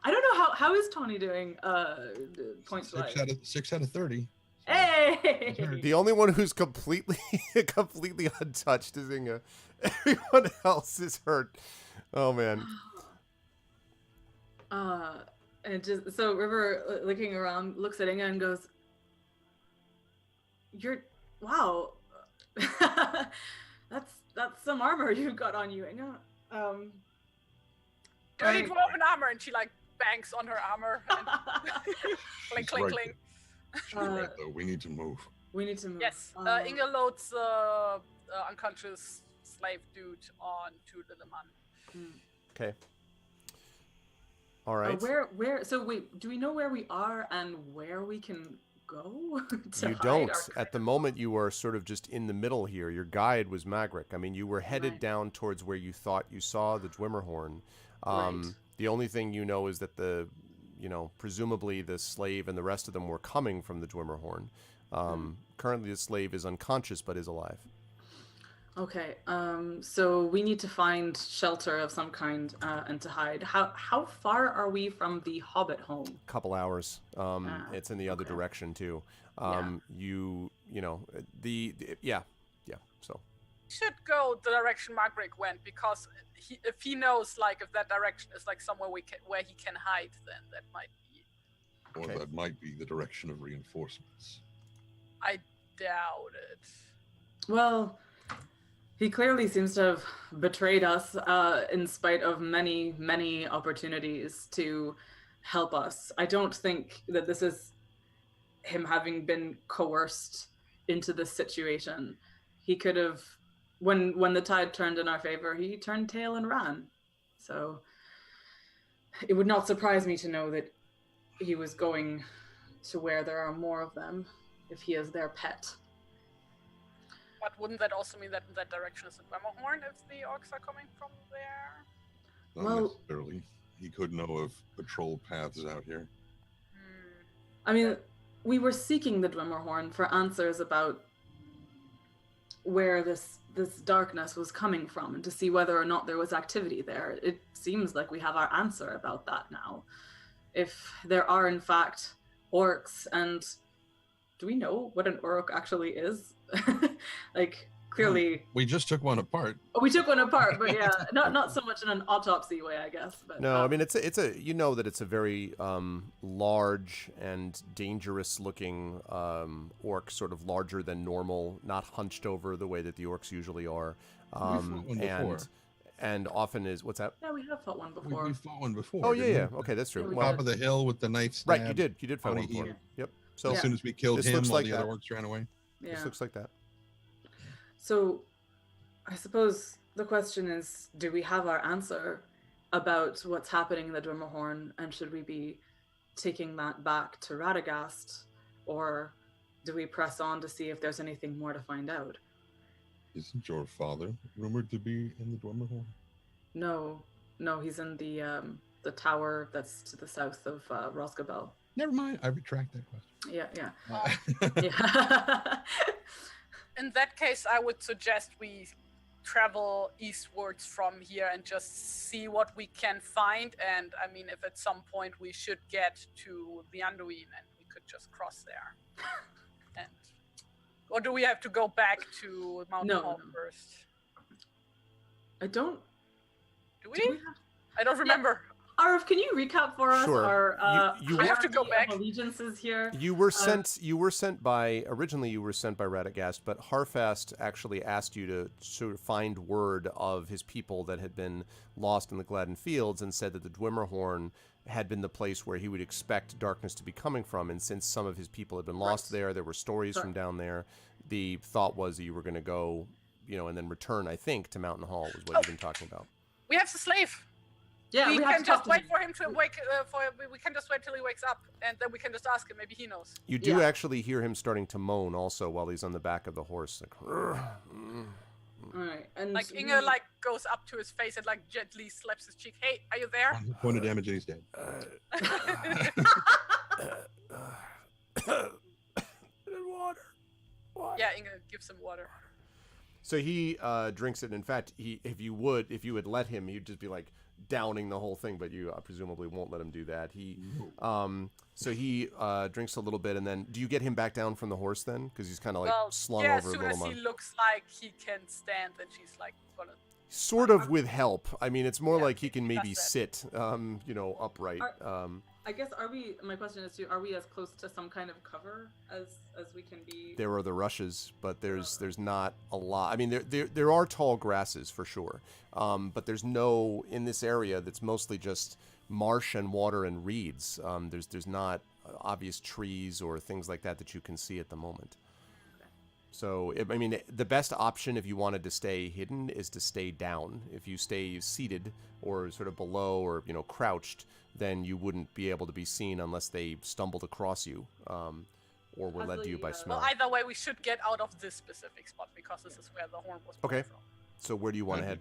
I don't know how is Tony doing points wise. 6 out of 30. Hey! The only one who's completely untouched is Inga. Everyone else is hurt. Oh man. And just so River, looking around, looks at Inga and goes, wow. that's some armor you've got on you, Inga. Dirty dwarven armor, and she like bangs on her armor. And clink, clink, Right. clink. She's right, though. We need to move. We need to move. Yes, Inga loads unconscious slave dude onto the man. Okay. All right. Where? So wait, do we know where we are and where we can go? to You hide don't. our At the moment, you are sort of just in the middle here. Your guide was Magric. I mean, you were headed Right. down towards where you thought you saw the Dwimmerhorn. Right. The only thing you know is that presumably the slave and the rest of them were coming from the Dwimmerhorn. Currently, the slave is unconscious but is alive. Okay. So we need to find shelter of some kind and to hide. How far are we from the Hobbit home? Couple hours. It's in the other okay. direction too. So Should go the direction Magric went, because if he knows like if that direction is like somewhere where he can hide, then that might be. Or Okay. that might be the direction of reinforcements. I doubt it. Well, he clearly seems to have betrayed us in spite of many, many opportunities to help us. I don't think that this is him having been coerced into this situation. He could have, when the tide turned in our favor, he turned tail and ran. So it would not surprise me to know that he was going to where there are more of them, if he is their pet. But wouldn't that also mean that in that direction is the Dwimmerhorn if the orcs are coming from there? Not Well- necessarily. He could know of patrol paths out here. I mean, we were seeking the Dwimmerhorn for answers about where this darkness was coming from and to see whether or not there was activity there. It seems like we have our answer about that now. If there are in fact orcs, and do we know what an orc actually is? Like, clearly We just took one apart. we took one apart, but yeah, not so much in an autopsy way, I guess. But no, I mean it's a you know that it's a very large and dangerous looking orc, sort of larger than normal, not hunched over the way that the orcs usually are, fought one before. and often is what's that? yeah, we have fought one We before. fought one before. Oh yeah, didn't yeah. we? Okay, that's true. Yeah, we Well, Top of the hill with the knife stab. right, you did fight How one do you before. eat? Yep. So As soon as we killed This him, looks all like the other that. orcs ran away. Yeah. this looks like that. So, I suppose the question is, do we have our answer about what's happening in the Dwimmerhorn, and should we be taking that back to Radagast, or do we press on to see if there's anything more to find out? Isn't your father rumored to be in the Dwimmerhorn? No, he's in the tower that's to the south of Rosgabel. Never mind. I retract that question. Yeah. Uh, Yeah. In that case, I would suggest we travel eastwards from here and just see what we can find. And I mean, if at some point we should get to the Anduin, and we could just cross there. And or do we have to go back to Mountain Hall No. first? I don't. Do Do we? we have... I don't remember. Arv, can you recap for us Sure. our You- I have to go hierarchy of back. allegiances here? You were sent. Originally, you were sent by Radagast, but Harfast actually asked you to sort of find word of his people that had been lost in the Gladden Fields, and said that the Dwimmerhorn had been the place where he would expect darkness to be coming from. And since some of his people had been lost there were stories from down there. The thought was that you were going to go, and then return. I think to Mountain Hall was what you've been talking about. We have the slave. Yeah, we we have can to talk just to wait him. for him to wake. We can just wait till he wakes up, and then we can just ask him. Maybe he knows. You do Yeah. actually hear him starting to moan also while he's on the back of the horse. Like, All right, and Like we- Inga like goes up to his face and like gently slaps his cheek. Hey, are you there? Point of damage and he's dead. water. Yeah, Inga gives him water. So he drinks it. In fact, if you would let him, he'd just be like downing the whole thing. But you presumably won't let him do that. So he drinks a little bit, and then do you get him back down from the horse then? Because he's kind of like slung yeah, over as a soon little as he more. looks like he can stand, then she's like gonna. Sort of with help. I mean, it's more Yeah, like he can maybe that's sit, upright. I guess my question is are we as close to some kind of cover as we can be? There are the rushes, but there's not a lot. I mean, there are tall grasses for sure, but there's no in this area that's mostly just marsh and water and reeds. There's not obvious trees or things like that you can see at the moment. So, I mean, the best option if you wanted to stay hidden is to stay down. If you stay seated or sort of below or, crouched, then you wouldn't be able to be seen unless they stumbled across you or were led to you by smell. Well, either way, we should get out of this specific spot because this is where the horn was blown from. So where do you want to head?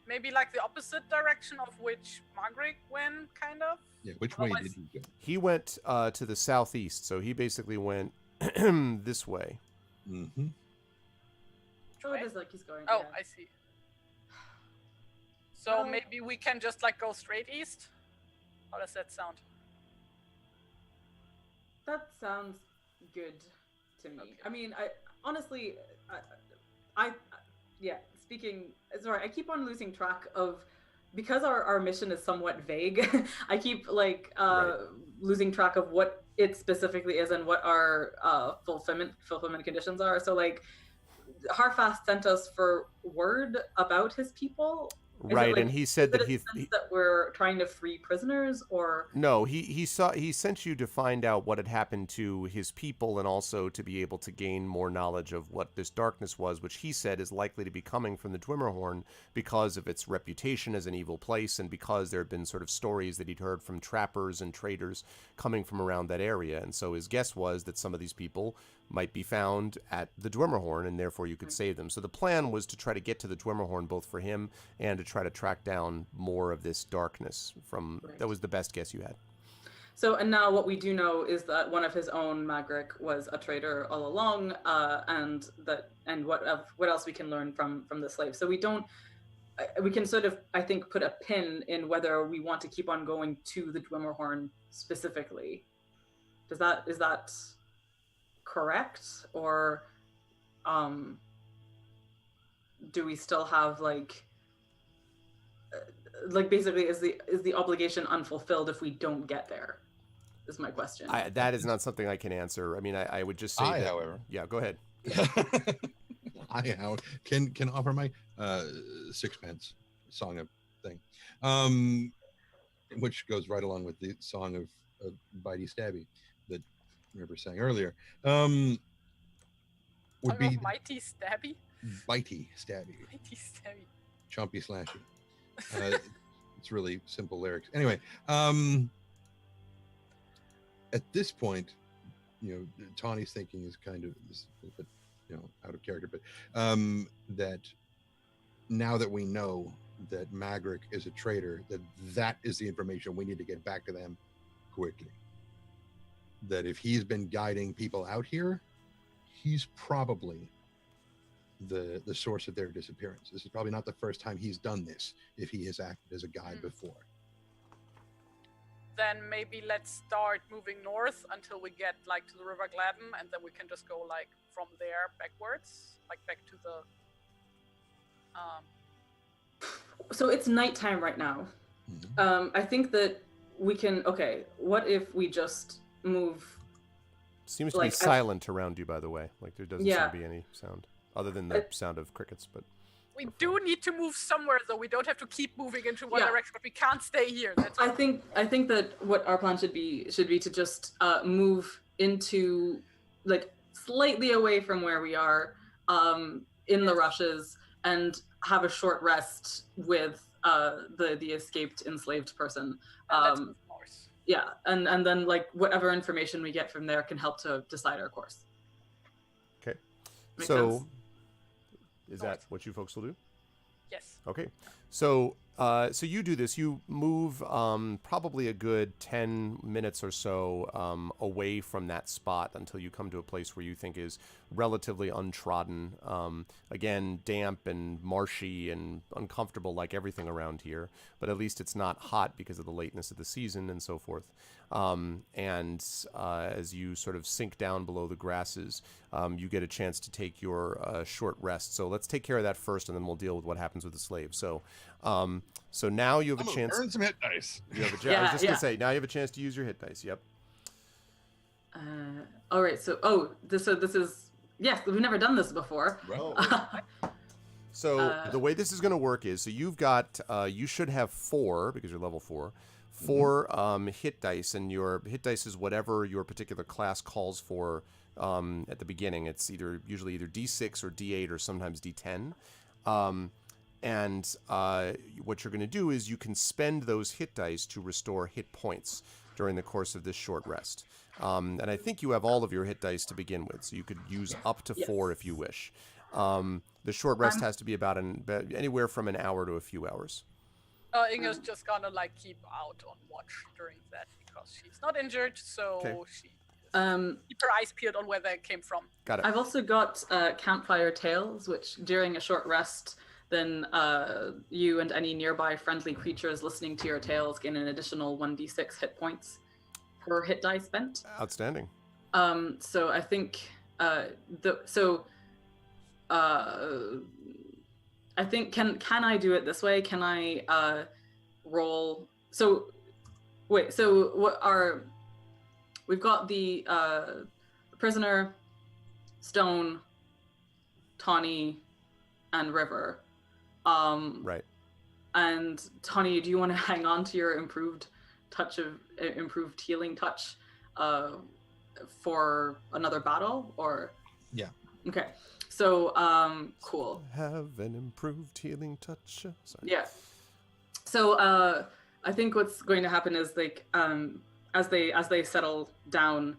Maybe like the opposite direction of which Margaret went, kind of? Yeah, which way did he go? He went to the southeast, so he basically went this way. Mm-hmm. Oh, it is like he's going. Oh, yeah. I see. So maybe we can just like go straight east? How does that sound? That sounds good to me. Okay. I mean, I honestly, I speaking. Sorry, I keep on losing track of because our mission is somewhat vague. I keep like losing track of what it specifically is and what our fulfillment conditions are. So like, Harfast sent us for word about his people. Right, and he said that that we're trying to free prisoners, or no, he sent you to find out what had happened to his people, and also to be able to gain more knowledge of what this darkness was, which he said is likely to be coming from the Dwimmerhorn because of its reputation as an evil place, and because there had been sort of stories that he'd heard from trappers and traders coming from around that area, and so his guess was that some of these people might be found at the Dwimmerhorn, and therefore you could save them. So the plan was to try to get to the Dwimmerhorn, both for him and to try to track down more of this darkness from. Right. That was the best guess you had. So, and now what we do know is that one of his own Magric was a traitor all along, and what else we can learn from the slave. So we can sort of, I think, put a pin in whether we want to keep on going to the Dwimmerhorn specifically. Is that correct, or do we still have like basically is the obligation unfulfilled if we don't get there? Is my question. That is not something I can answer. I mean, I would just say that, however, yeah, go ahead. I can offer my sixpence song of thing, which goes right along with the song of Bitey Stabby that River sang earlier. Would be Mighty Stabby? Bitey Stabby. Mighty Stabby. Chompy Slashy. It's really simple lyrics. Anyway, at this point, Tawny's thinking is kind of a little bit, out of character, but that now that we know that Magric is a traitor, that is the information we need to get back to them quickly. That if he's been guiding people out here, he's probably the source of their disappearance. This is probably not the first time he's done this, if he has acted as a guide before. Then maybe let's start moving north until we get like to the River Gladden, and then we can just go like from there backwards, like back to the So it's nighttime right now. Mm-hmm. I think that we can. Okay, what if we just move? Seems to be silent around you, by the way. Like there doesn't seem to be any sound other than the sound of crickets. But we do need to move somewhere, though. We don't have to keep moving into one direction, but we can't stay here. That's I think that what our plan should be to just move into like slightly away from where we are, in the rushes, and have a short rest with the escaped enslaved person. And let's move north. Yeah, and then like whatever information we get from there can help to decide our course. Okay. Make So, sense? is that what you folks will do? Yes. Okay. So, so you do this. You move probably a good 10 minutes or so away from that spot until you come to a place where you think is relatively untrodden. Again, damp and marshy and uncomfortable like everything around here, but at least it's not hot because of the lateness of the season and so forth. And as you sort of sink down below the grasses, you get a chance to take your short rest. So let's take care of that first, and then we'll deal with what happens with the slave. So, so now you have a chance. Earn some hit dice. You have I was just gonna say, now you have a chance to use your hit dice. Yep. All right. So, this is yes. We've never done this before. So the way this is going to work is, so you've got, you should have 4 because you're level 4. 4 hit dice, and your hit dice is whatever your particular class calls for at the beginning. It's usually either D6 or D8 or sometimes D10. And what you're going to do is you can spend those hit dice to restore hit points during the course of this short rest. And I think you have all of your hit dice to begin with, so you could use up to 4 if you wish. The short rest has to be about anywhere from an hour to a few hours. Inga's just gonna like keep out on watch during that because she's not injured, so she keep her eyes peeled on where they came from. Got it. I've also got campfire tales, which during a short rest, then you and any nearby friendly creatures listening to your tales gain an additional 1d6 hit points per hit die spent. Outstanding. So I think I think can I do it this way? Can I roll? So wait. So we've got the prisoner, Stone, Tawny, and River. Right. And Tawny, do you want to hang on to your improved healing touch for another battle, or? Yeah. Okay. So, cool. Have an improved healing touch. Sorry. Yeah. So, I think what's going to happen is like, as they settle down,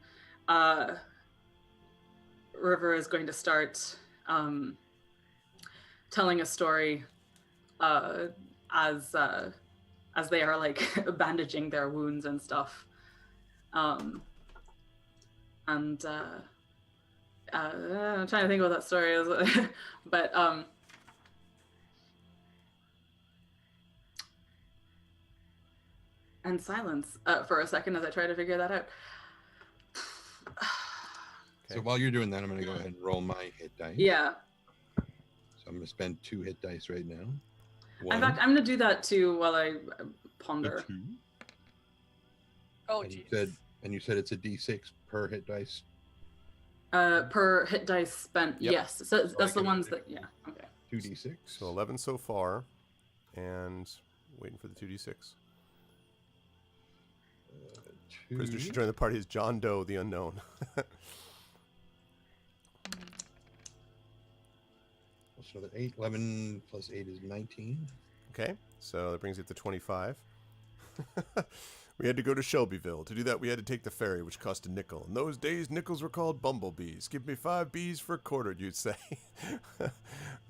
River is going to start telling a story as they are like bandaging their wounds and stuff. I'm trying to think what that story is, but and silence for a second as I try to figure that out. So while you're doing that, I'm going to go ahead and roll my hit dice. Yeah. So I'm going to spend 2 hit dice right now. In fact, I'm going to do that too while I ponder. 2. Oh, And geez. you said it's a D6 per hit dice. Per hit dice spent, Yep. yes. So that's the ones that, yeah. Okay. 2d6. So 11 so far, and waiting for the 2d6. Prisoner should join the party is John Doe, the unknown. So that 8, 11 plus 8 is 19. Okay, so that brings it to 25. We had to go to Shelbyville. To do that, we had to take the ferry, which cost a nickel. In those days, nickels were called bumblebees. Give me 5 bees for a quarter, you'd say. I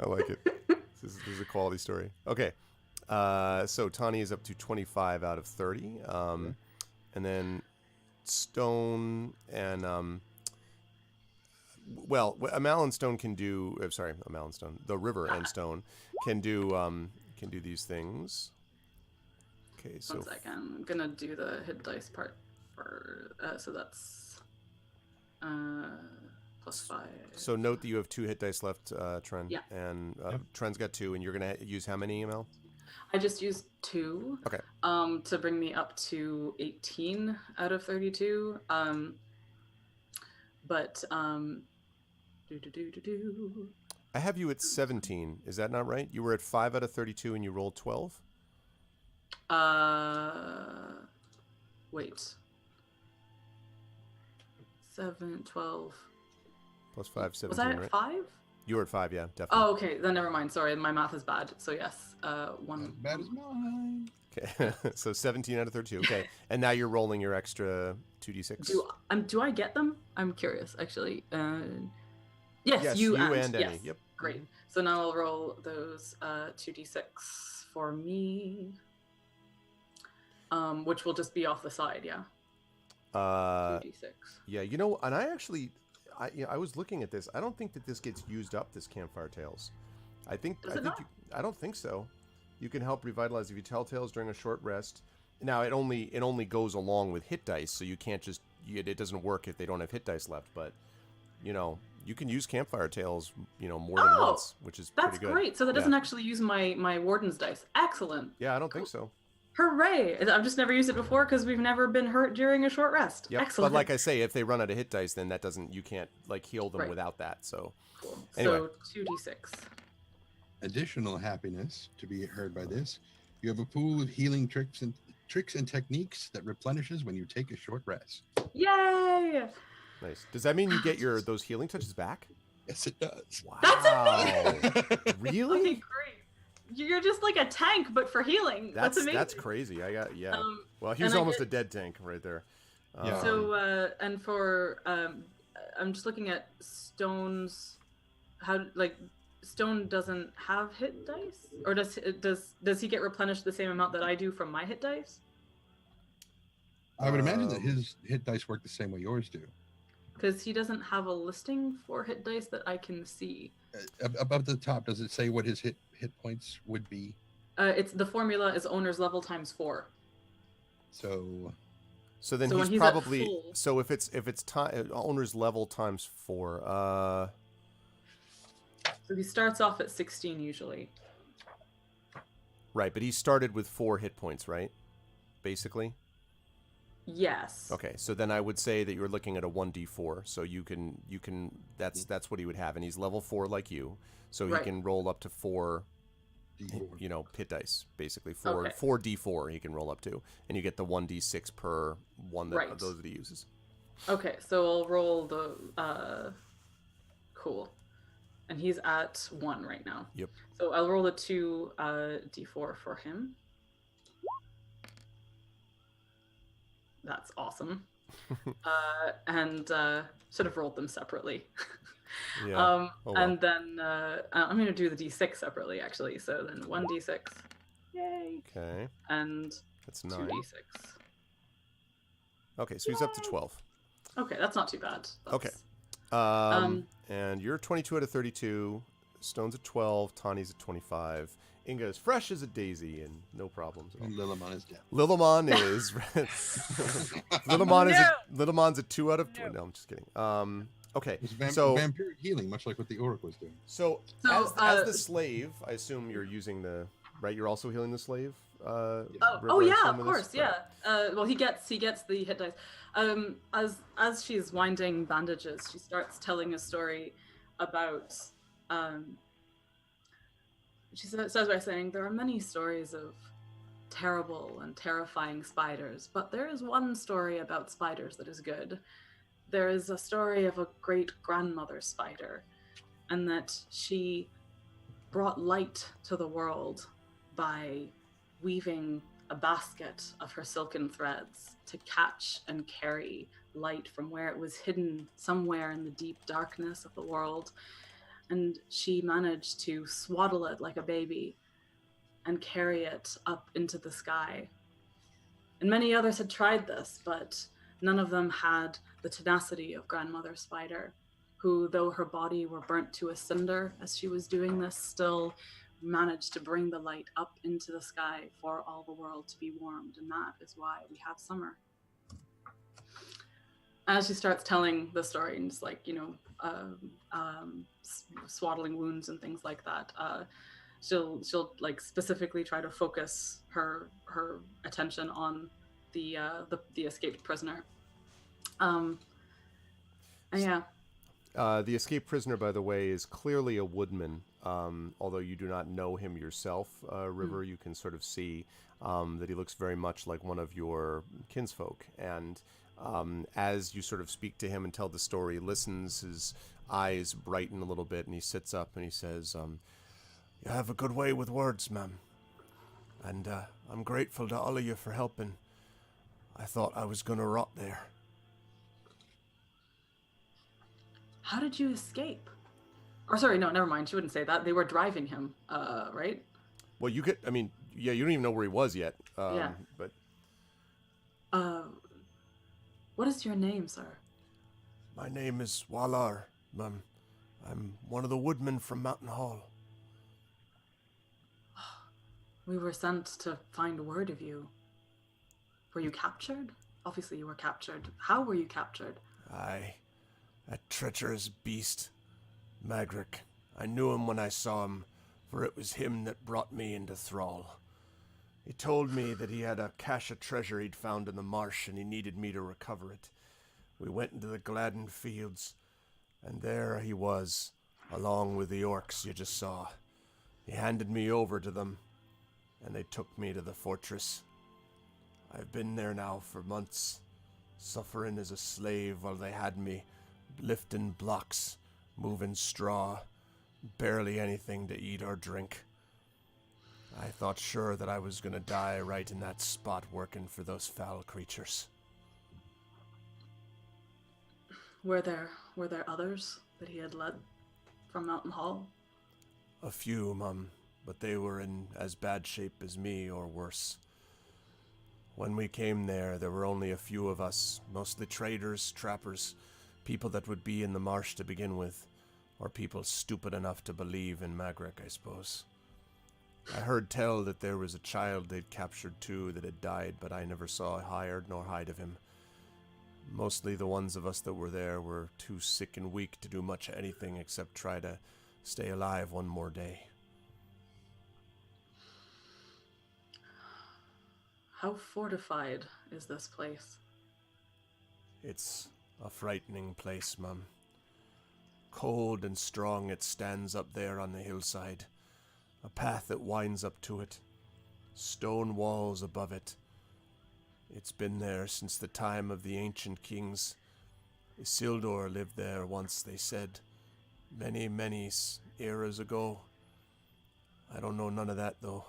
like it. This is a quality story. Okay, so Tawny is up to 25 out of 30. And then Stone and... well, Amal and Stone can do... sorry, Amal and Stone. The River and Stone can do these things. Okay, so... 1 second. I'm going to do the hit dice part for... so that's... plus 5. So note that you have 2 hit dice left, Tren. Yeah. And Tren's got 2, and you're going to use how many, Amal? I just used 2. Okay. To bring me up to 18 out of 32. But... I have you at 17. Is that not right? You were at 5 out of 32 and you rolled 12? Wait. 7, 12. Plus 5, 17, Was I at right? 5? You were at 5, yeah, definitely. Oh, okay. Then never mind. Sorry, my math is bad. So yes, one. Not as bad as mine. Okay, so 17 out of 32. Okay, and now you're rolling your extra 2d6. Do I get them? I'm curious, actually. Yes, Yes, you you and Annie. yes. Yep. Great. So now I'll roll those 2d6 for me, which will just be off the side. Yeah. 2d6. Yeah, and I was looking at this. I don't think that this gets used up, this Campfire Tales. Does it not? I don't think so. You can help revitalize if you tell tales during a short rest. Now it only goes along with hit dice, so you can't just it doesn't work if they don't have hit dice left. But you can use Campfire Tales more than once, which is That's pretty good. great. So that doesn't actually use my Warden's dice. Excellent. Yeah, I don't think so. Hooray! I've just never used it before because we've never been hurt during a short rest. Yep. Excellent. But like I say, if they run out of hit dice, then you can't heal them Right. without that. So Cool. Anyway. So 2d6. Additional happiness to be heard by this. You have a pool of healing tricks and techniques that replenishes when you take a short rest. Yay! nice. Does that mean you get those healing touches back? Yes, it does. Wow. That's Really? Okay, great. You're just like a tank, but for healing. That's amazing. That's crazy. Well, he was and I almost get- a dead tank right there. Yeah. So and for I'm just looking at stones. How stone doesn't have hit dice, or does he get replenished the same amount that I do from my hit dice? I would imagine that Um, his hit dice work the same way yours do. Because he doesn't have a listing for hit dice that I can see. Above the top, does it say what his hit points would be? It's the formula is owner's level times 4. So So then So when he's he's at probably full- so if it's owner's level times 4. So he starts off at 16 usually. Right, but he started with 4 hit points, right? Basically. Yes. Okay, so then I would say that you're looking at a 1d4. So you can that's what he would have, and he's level 4 like you, so Right. he can roll up to 4. D4. Pit dice, basically 4 Okay. 4d4 he can roll up to, and you get the 1d6 per one Right. of those that he uses. Okay, so I'll roll the cool. And he's at 1 right now. Yep. So I'll roll the 2 d4 for him. That's awesome. And should have rolled them separately. Yeah. Oh, well. And then I'm going to do the d6 separately, actually. So then 1d6. Yay. Okay, And that's 9. 2d6. Okay, so he's up to 12. Okay, that's not too bad. Okay. Um, And you're 22 out of 32. Stone's at 12. Tawny's at 25. Inga is fresh as a daisy and no problems at all. Lilimon is dead. Lillimon is Lillimon's a 2 out of 20. No, I'm just kidding. Okay. It's So vampiric healing, much like what the Orc was doing. so So, as the slave, I assume you're using the right. You're also healing the slave. Oh River, I yeah, assume, of in course, this? yeah. Well, he gets the hit dice. As she's winding bandages, she starts telling a story about. She starts by saying there are many stories of terrible and terrifying spiders, but there is one story about spiders that is good. There is a story of a great grandmother spider, and that she brought light to the world by weaving a basket of her silken threads to catch and carry light from where it was hidden somewhere in the deep darkness of the world. And she managed to swaddle it like a baby and carry it up into the sky. And many others had tried this, but none of them had the tenacity of Grandmother Spider, who, though her body were burnt to a cinder as she was doing this, still managed to bring the light up into the sky for all the world to be warmed. And that is why we have summer. As she starts telling the story and just swaddling wounds and things like that, she'll like specifically try to focus her attention on the escaped prisoner. And yeah. The escaped prisoner, by the way, is clearly a woodman. Although you do not know him yourself, River, you can sort of see that he looks very much like one of your kinsfolk. And As you sort of speak to him and tell the story, he listens, his eyes brighten a little bit, and he sits up and he says, "You have a good way with words, ma'am. And I'm grateful to all of you for helping. I thought I was going to rot there." How did you escape? Or sorry, no, never mind. She wouldn't say that. They were driving him, right? Well, you don't even know where he was yet. Yeah. But What is your name, sir? my name is Walar, ma'am. I'm one of the woodmen from Mountain Hall. We were sent to find word of you. Were you captured? Obviously you were captured. How were you captured? Aye, that treacherous beast, Magric. I knew him when I saw him, for it was him that brought me into thrall. He told me that he had a cache of treasure he'd found in the marsh and he needed me to recover it. We went into the Gladden fields, and there he was, along with the orcs you just saw. He handed me over to them, and they took me to the fortress. I've been there now for months, suffering as a slave while they had me lifting blocks, moving straw, barely anything to eat or drink. I thought sure that I was going to die right in that spot working for those foul creatures. Were there others that he had led from Mountain Hall? A few, Mum, but they were in as bad shape as me or worse. When we came there were only a few of us, mostly traders, trappers, people that would be in the marsh to begin with, or people stupid enough to believe in Magric, I suppose. I heard tell that there was a child they'd captured too that had died, but I never saw hide nor hide of him. Mostly the ones of us that were there were too sick and weak to do much anything except try to stay alive one more day. How fortified is this place? It's a frightening place, Mum. Cold and strong it stands up there on the hillside. A path that winds up to it. Stone walls above it. It's been there since the time of the ancient kings. Isildur lived there once, they said. Many, many eras ago. I don't know none of that, though.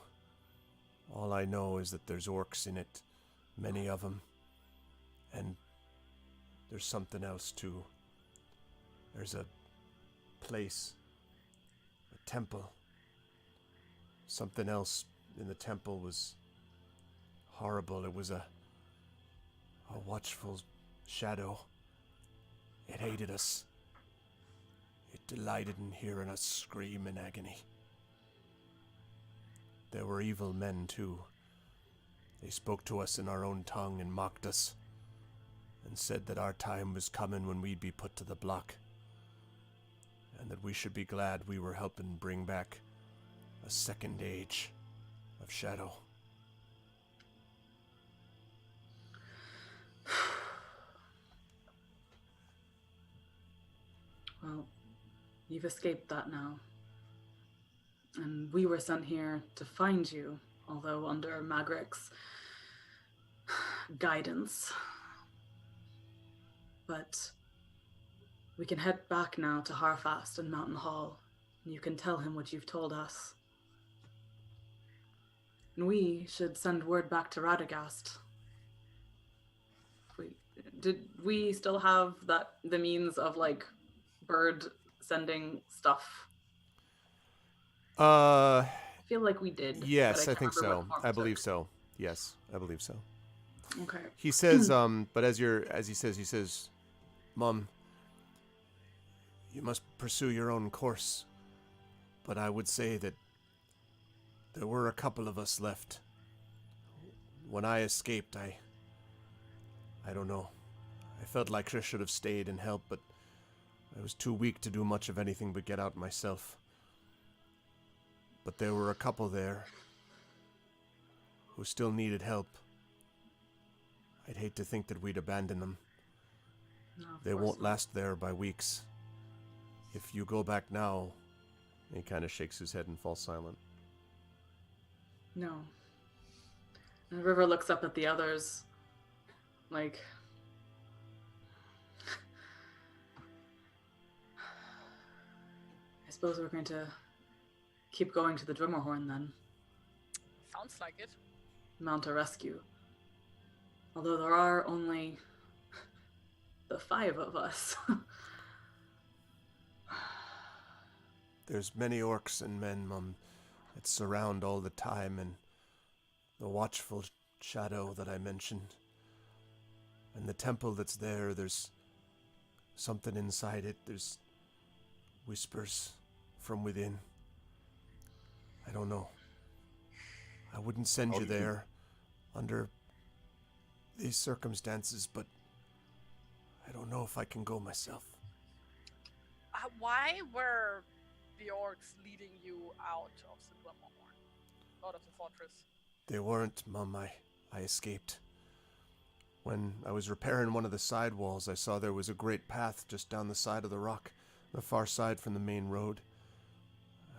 All I know is that there's orcs in it. Many of them. And there's something else, too. There's a place. A temple. Something else in the temple was horrible. It was a watchful shadow. It hated us. It delighted in hearing us scream in agony. There were evil men, too. They spoke to us in our own tongue and mocked us, and said that our time was coming when we'd be put to the block, and that we should be glad we were helping bring back a second age of shadow. Well, you've escaped that now. And we were sent here to find you, although under Magric's guidance. But we can head back now to Harfast and Mountain Hall, and you can tell him what you've told us. And we should send word back to Radagast. Did we still have the means of bird sending stuff? I feel like we did. Yes, I think so. I believe so. Yes, I believe so. Okay. He says, but as he says, Mum, you must pursue your own course. But I would say that there were a couple of us left. When I escaped, I don't know. I felt like I should have stayed and helped, but I was too weak to do much of anything but get out myself. But there were a couple there who still needed help. I'd hate to think that we'd abandon them. No, they won't last there by weeks. If you go back now... He kind of shakes his head and falls silent. No. And River looks up at the others, like, suppose we're going to keep going to the Drummerhorn then. Sounds like it. Mount a rescue. Although there are only the 5 of us. There's many orcs and men, Mum, that surround all the time, and the watchful shadow that I mentioned. And the temple that's there, there's something inside it. There's whispers from within. I don't know. I wouldn't send you there under these circumstances, but I don't know if I can go myself. Why were the orcs leading you out of the Drummerhorn? Out of the fortress? They weren't, Mum. I escaped. When I was repairing one of the side walls, I saw there was a great path just down the side of the rock, the far side from the main road.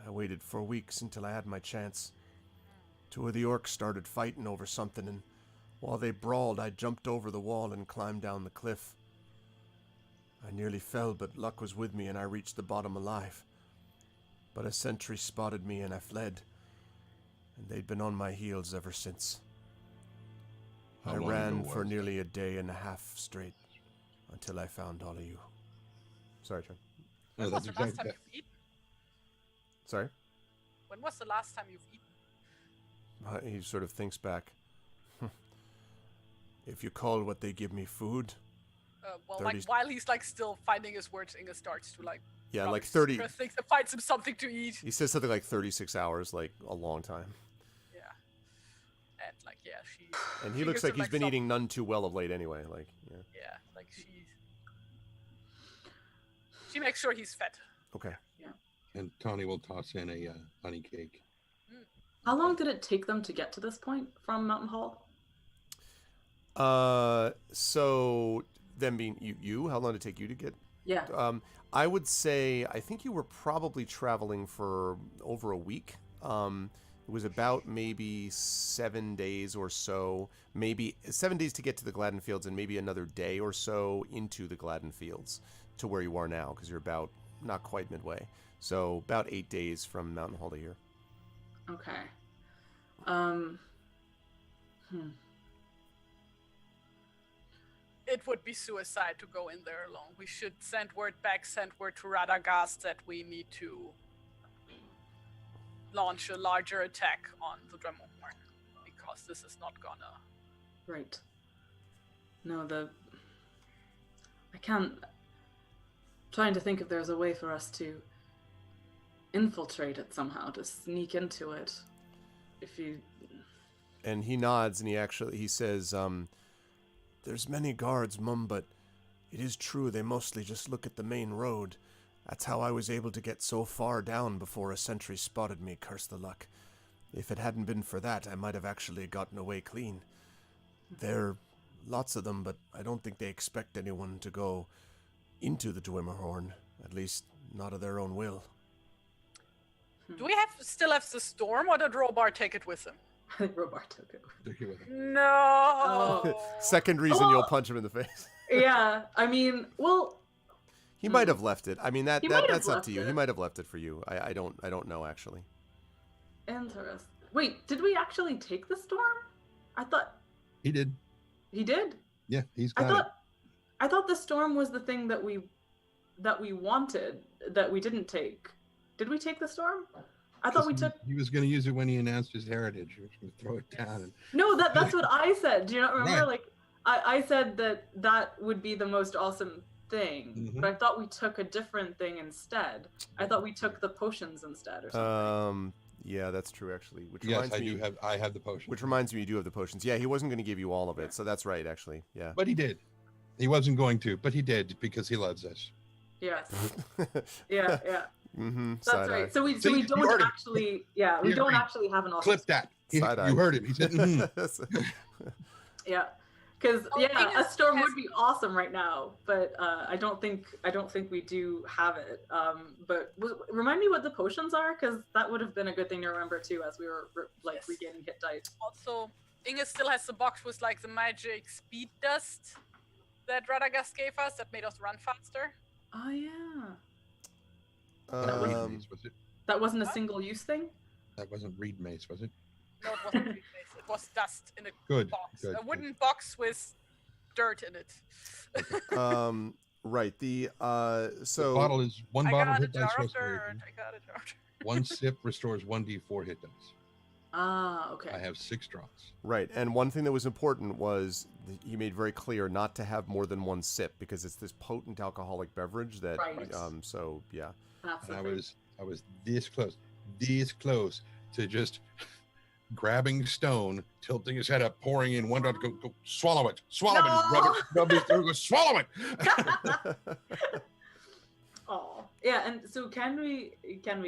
I waited for weeks until I had my chance. 2 of the orcs started fighting over something, and while they brawled, I jumped over the wall and climbed down the cliff. I nearly fell, but luck was with me and I reached the bottom alive. But a sentry spotted me and I fled, and they'd been on my heels ever since. I ran for nearly a day and a half straight until I found all of you. Sorry, John. When was the last time you've eaten? Sorry? When was the last time you've eaten? He sort of thinks back. If you call what they give me food... Well, like, while he's, like, still finding his words, Inga starts to, like... Yeah, like 30... Things and finds him something to eat. He says something like 36 hours, like, a long time. Yeah. And, like, yeah, she... And he looks like he's been eating none too well of late anyway, like, yeah. Yeah, like, she makes sure he's fed. Okay. Yeah. And Tony will toss in a honey cake. How long did it take them to get to this point from Mountain Hall? So them being you, how long did it take you to get? Yeah. I would say, I think you were probably traveling for over a week. It was about maybe 7 days or so, maybe 7 days to get to the Gladden Fields and maybe another day or so into the Gladden Fields to where you are now, because you're about, not quite midway. So about 8 days from Mountain Hall to here. Okay. It would be suicide to go in there alone. We should send word back, send word to Radagast that we need to launch a larger attack on the Drummerhorn, because this is not gonna... Right. No, I can't... trying to think if there's a way for us to infiltrate it somehow, to sneak into it. If you... And he nods and he says, there's many guards, Mum, but it is true they mostly just look at the main road. That's how I was able to get so far down before a sentry spotted me, curse the luck. If it hadn't been for that, I might have actually gotten away clean. There are lots of them, but I don't think they expect anyone to go into the Dwimmerhorn, at least not of their own will. Do we still have the storm, or did Robar take it with him? I think Robar took it. No! Second reason you'll punch him in the face. Yeah, I mean, well... He might have left it. I mean, that's up to you. It. He might have left it for you. I don't know, actually. Interesting. Wait, did we actually take the storm? I thought... He did. He did? Yeah, he's got it. I thought the storm was the thing that we wanted, that we didn't take. Did we take the storm? I thought we took... He was going to use it when he announced his heritage. He was going to throw it down. And... No, that's what I said. Do you not remember? Right. Like, I said that would be the most awesome thing, but I thought we took a different thing instead. I thought we took the potions instead or something. Yeah, that's true, actually. Which yes, reminds me, I have the potions. Which reminds me, you do have the potions. Yeah, he wasn't going to give you all of it, so that's right, actually. Yeah. But he did. He wasn't going to, but he did because he loves us. Yes. Yeah. Mm-hmm. That's right. So we don't actually, we don't actually have an awesome. Clip that. You heard him. He said, Yeah. Because a storm would be awesome right now, but I don't think we do have it. But remind me what the potions are, because that would have been a good thing to remember too, as we were regaining hit dice. Also, Inge still has the box with like the magic speed dust that Radagast gave us that made us run faster. Oh yeah. Not reed Um, mace, was it? That wasn't a What? single-use thing. That wasn't reed mace, was it? No, it wasn't reed mace. It was dust in a Good. box. Good. A wooden box with dirt in it. right. The The so bottle is one I bottle got a hit dice jar of restoration. dirt. I got a jar. One sip restores 1d4 hit dice. Ah, okay. I have 6 drops. right, and one thing that was important was he made very clear not to have more than one sip because it's this potent alcoholic beverage that. Right. So yeah. That's And the I thing. was this close to just grabbing Stone, tilting his head up, pouring in one drop, go swallow it, No! rub it through, go swallow it. Oh, yeah. And so, can we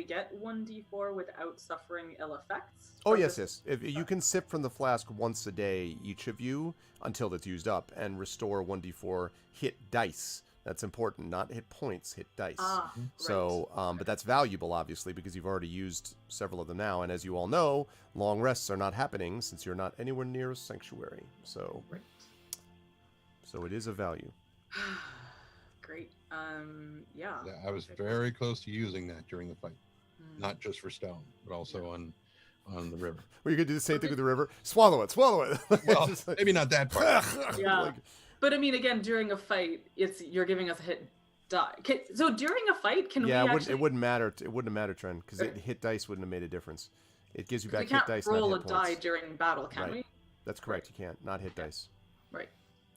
get 1d4 without suffering ill effects? Oh Or yes, just- yes. If you can sip from the flask once a day, each of you, until it's used up, and restore 1d4 hit dice. That's important, not hit points, hit dice. Ah, right. So, but that's valuable, obviously, because you've already used several of them now. And as you all know, long rests are not happening since you're not anywhere near a sanctuary. So, Right. so it is of value. Great. Yeah. Yeah, I was Okay. very close to using that during the fight, Hmm. not just for Stone, but also on the river. Well, you could do the same thing with the river. Swallow it, swallow it. Well, Just like- maybe not that part. Yeah. Like, But I mean, again, during a fight, you're giving us a hit die. So during a fight, can yeah, we it actually? wouldn't matter. It wouldn't have mattered, Trent, because hit dice wouldn't have made a difference. It gives you we back can't hit dice, roll not a hit die points. during battle, can Right. we? That's correct. You can't. Not hit dice. Right.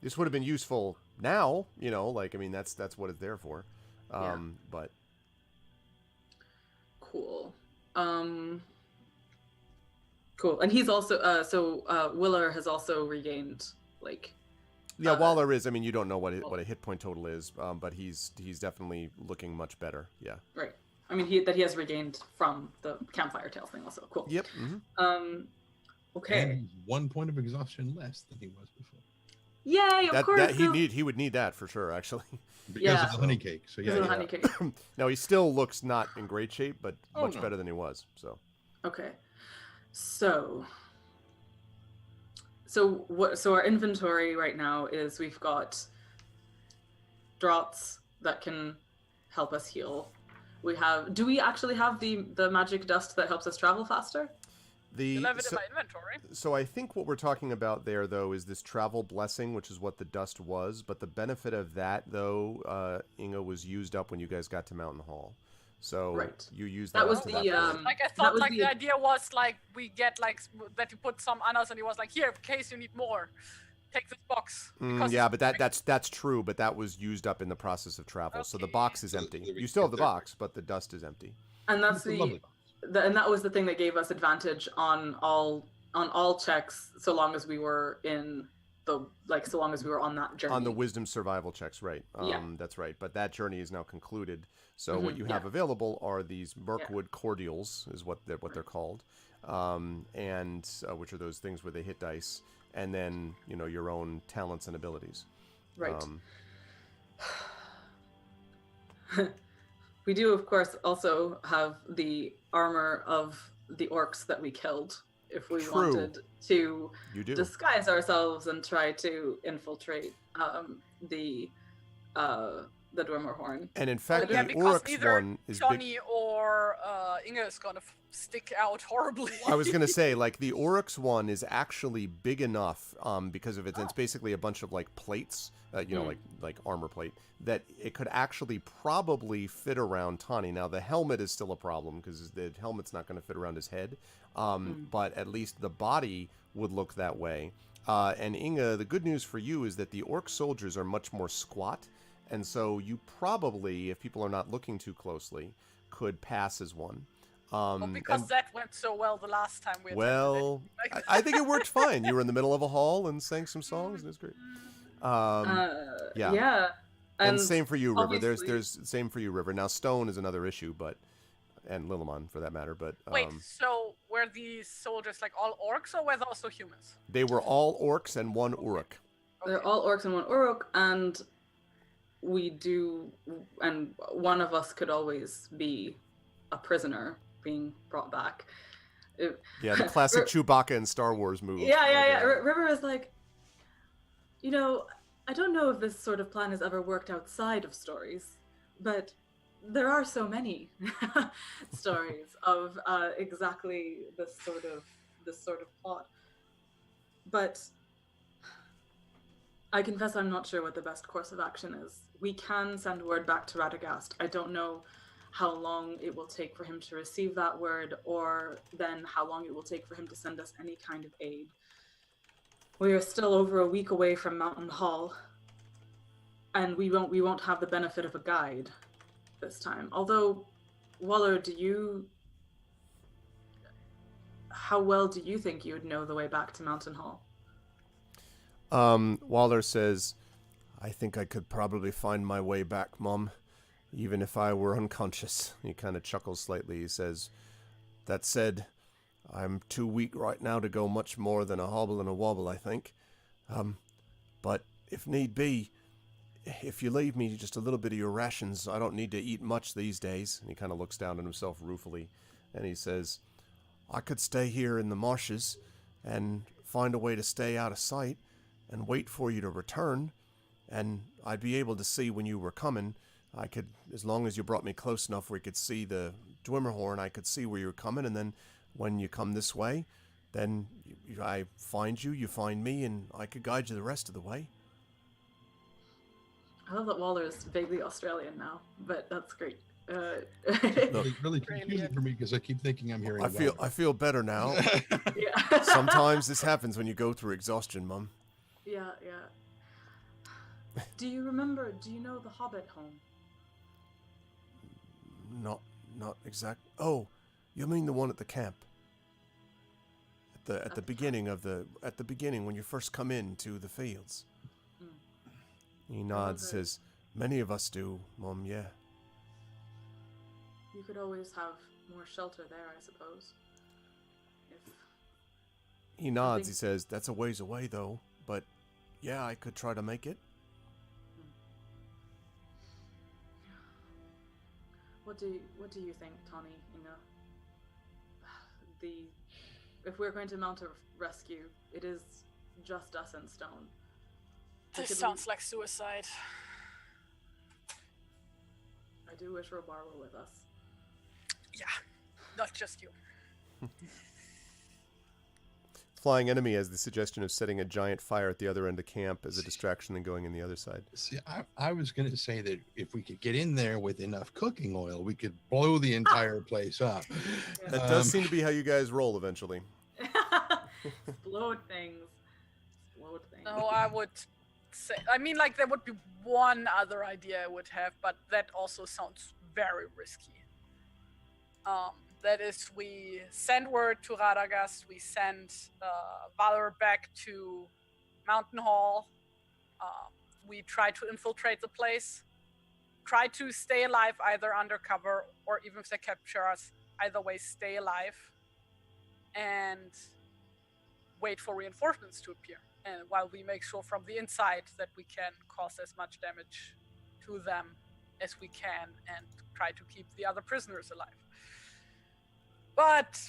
This would have been useful now. Like I mean, that's what it's there for. But Cool. Cool. And he's also Willer has also regained like. yeah, while there is, I mean, you don't know what a hit point total is, but he's definitely looking much better. Yeah. Right. I mean, he has regained from the campfire tales thing also. Cool. Yep. Okay. And he's 1 point of exhaustion less than he was before Yay! Of course. so- He would need that for sure, actually. because Yeah. of the honey cake. So because yeah, of the yeah. honey cake. No, he still looks not in great shape, but Oh, much no. better than he was. So Okay. So our inventory right now is we've got draughts that can help us heal. Do we actually have the magic dust that helps us travel faster? You'll have it in my inventory. So I think what we're talking about there, though, is this travel blessing, which is what the dust was. But the benefit of that, though, Inga, was used up when you guys got to Mountain Hall. So Right. you used That that was up to the, that point. um, Like I That thought, was like the- the idea was like we get like that you put some on us, and he was like, here, in case you need more, take this box. Because Yeah, but that's true. But that was used up in the process of travel. So the Okay. box is So empty. we You still have the get there. box, but the dust is empty. And that's It's a lovely box. and that was the thing that gave us advantage on all checks, so long as we were so long as we were on that journey. On the wisdom survival checks, right? Yeah. That's right. But that journey is now concluded. So what you yeah. have available are these Mirkwood cordials, is what they're called, and which are those things where they hit dice, and then your own talents and abilities. Right. We do, of course, also have the armor of the orcs that we killed. If we True. wanted to You do. disguise ourselves and try to infiltrate the Dwemer Horn. And in fact, yeah, the because Oryx either one is big. Johnny or Inga is gonna stick out horribly. I was gonna say, like, the Oryx one is actually big enough, because of it's basically a bunch of like plates, like armor plate, that it could actually probably fit around Tawny. Now the helmet is still a problem because the helmet's not going to fit around his head, but at least the body would look that way. And Inga, the good news for you is that the orc soldiers are much more squat, and so you probably, if people are not looking too closely, could pass as one. Well, because that went so well the last time we attempted Well, it. I think it worked fine. You were in the middle of a hall and sang some songs, and it was great. Yeah. Yeah. And same for you, River. obviously- There's same for you, River. Now Stone is another issue, and Lillimon for that matter. But Wait, so were these soldiers like all orcs, or were they also humans? they were all orcs and one Uruk. They're Okay. all orcs and one Uruk, and one of us could always be a prisoner being brought back. Yeah, the classic Chewbacca and Star Wars move. Yeah. River is like, I don't know if this sort of plan has ever worked outside of stories, but there are so many stories of exactly this sort of plot. But I confess I'm not sure what the best course of action is. We can send word back to Radagast. I don't know how long it will take for him to receive that word, or then how long it will take for him to send us any kind of aid. We are still over a week away from Mountain Hall, and we won't have the benefit of a guide this time. Although, Waller, how well do you think you would know the way back to Mountain Hall? Waller says, I think I could probably find my way back, Mom, even if I were unconscious. He kind of chuckles slightly. He says, that said, I'm too weak right now to go much more than a hobble and a wobble, I think. But if need be, if you leave me just a little bit of your rations, I don't need to eat much these days. And he kind of looks down at himself ruefully, and he says, I could stay here in the marshes and find a way to stay out of sight and wait for you to return, and I'd be able to see when you were coming. I could, as long as you brought me close enough where you could see the Dwimmerhorn, I could see where you were coming, and then when you come this way, then I find you, you find me, and I could guide you the rest of the way. I love that Waller is vaguely Australian now, but that's great. Really confusing for me because I keep thinking I'm hearing. I feel better now. Yeah. Sometimes this happens when you go through exhaustion, Mum. Yeah. Do you know the Hobbit home? Not exact. Oh, you mean the one at the camp? At the beginning when you first come into the fields. He nods, says, many of us do, Mom, yeah. You could always have more shelter there, I suppose. He nods, he says, that's a ways away, though, but yeah, I could try to make it. What do you think, Tawny, if we're going to mount a rescue, it is just us and Stone. This sounds like suicide. I do wish Robar were with us. Yeah, not just you. Flying enemy has the suggestion of setting a giant fire at the other end of camp as a distraction and going in the other side. See, I was going to say that if we could get in there with enough cooking oil, we could blow the entire place up. That does seem to be how you guys roll eventually. Explode things. No, I would say, I mean, like, there would be one other idea I would have, but that also sounds very risky. That is, we send word to Radagast, we send Valor back to Mountain Hall, we try to infiltrate the place, try to stay alive either undercover or even if they capture us, either way stay alive, and wait for reinforcements to appear. And while we make sure from the inside that we can cause as much damage to them as we can and try to keep the other prisoners alive. But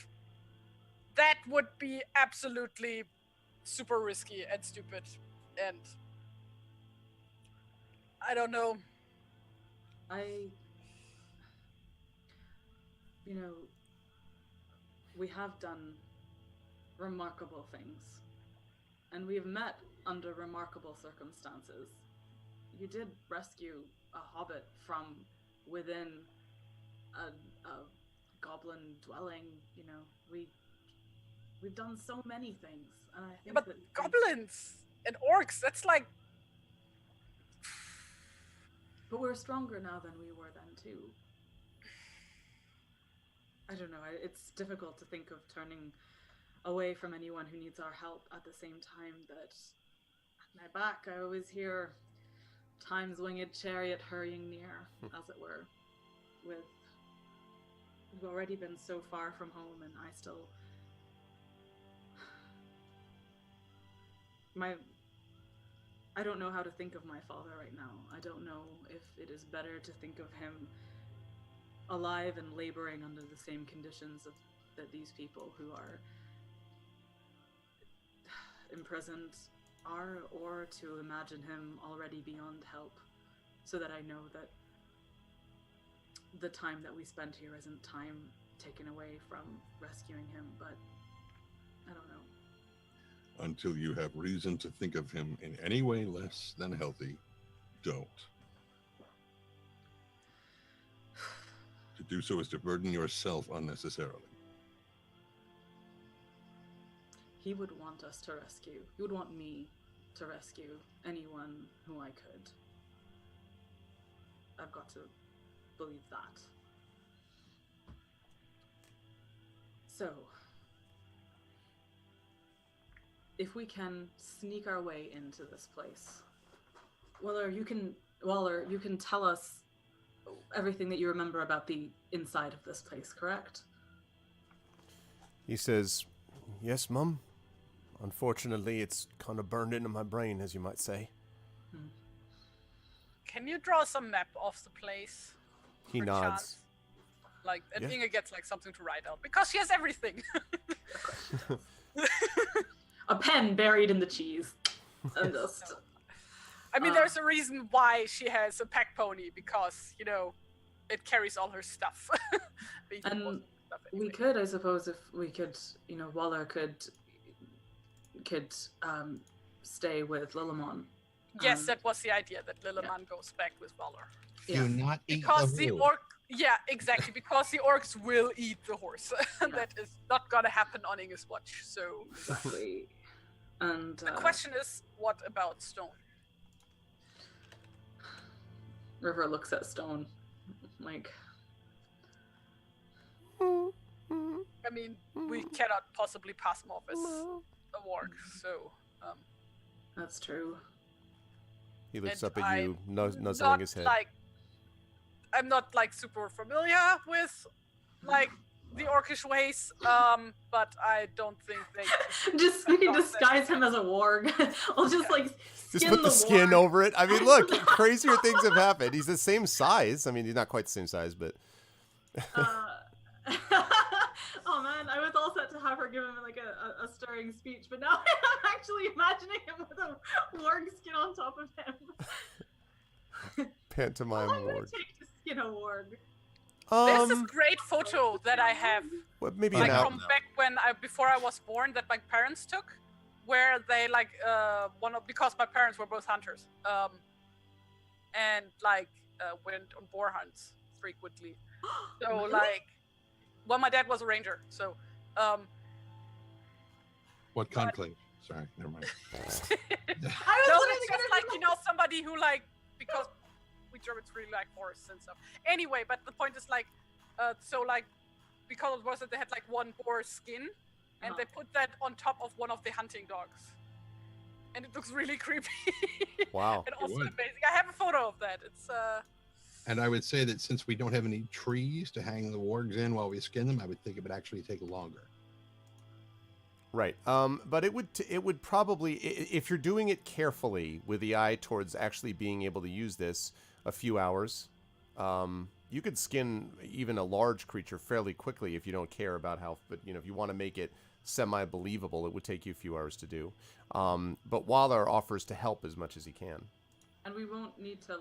that would be absolutely super risky and stupid. And I don't know. We have done remarkable things. And we have met under remarkable circumstances. You did rescue a hobbit from within a goblin dwelling, we've done so many things, and I think but goblins and orcs, that's like. But we're stronger now than we were then too. I don't know. It's difficult to think of turning away from anyone who needs our help at the same time that at my back I always hear Time's winged chariot hurrying near, as it were. We've already been so far from home, and I still... I don't know how to think of my father right now. I don't know if it is better to think of him alive and laboring under the same conditions that these people who are imprisoned are, or to imagine him already beyond help, so that I know that the time that we spend here isn't time taken away from rescuing him, but I don't know. Until you have reason to think of him in any way less than healthy, don't. To do so is to burden yourself unnecessarily. He would want us to rescue. He would want me to rescue anyone who I could. I've got to believe that. So, if we can sneak our way into this place, Waller, you can tell us everything that you remember about the inside of this place, correct? He says, "Yes, Mum. Unfortunately, it's kind of burned into my brain, as you might say." Can you draw some map of the place? He per nods. chance? Like, and Yeah. Inga gets like something to write out because she has everything. A pen buried in the cheese. And just... I mean, there's a reason why she has a pack pony because it carries all her stuff. And we could, I suppose, if we could, Waller could stay with Lilimon. Yes, that was the idea, that Lilimon goes back with Waller. Do not eat Because the the horse. orc, yeah, exactly. Because the orcs will eat the horse. That is not gonna happen on Inge's watch. So Exactly. And the question is, what about Stone? River looks at Stone, like. I mean, we cannot possibly pass him off as a warg, so That's true. He looks And up at I'm you, nuzzling not his head. I'm not super familiar with the orcish ways, but I don't think they Just we can disguise him as a warg. I'll just Just skin put the skin warg. over it. I mean, look, crazier things have happened. He's the same size. I mean, he's not quite the same size, but... Oh man, I was all set to have her give him a stirring speech, but now I'm actually imagining him with a warg skin on top of him. Pantomime How long would warg. it take to skin a warg? There's this great photo that I have, Well, maybe Like an hour. from back before I was born, that my parents took, where they because my parents were both hunters, and went on boar hunts frequently. So Really? well, my dad was a ranger, so What conclave? Sorry, never mind. I was no, literally it's just somebody who because we Germans really like forests and stuff. Anyway, but the point is because it was that they had one boar skin, and they put that on top of one of the hunting dogs, and it looks really creepy. Wow. And also would. amazing. I have a photo of that. It's And I would say that since we don't have any trees to hang the wargs in while we skin them, I would think it would actually take longer. Right. But it would probably, if you're doing it carefully with the eye towards actually being able to use this, a few hours. You could skin even a large creature fairly quickly if you don't care about how, but if you want to make it semi-believable, it would take you a few hours to do. But Waller offers to help as much as he can. And we won't need to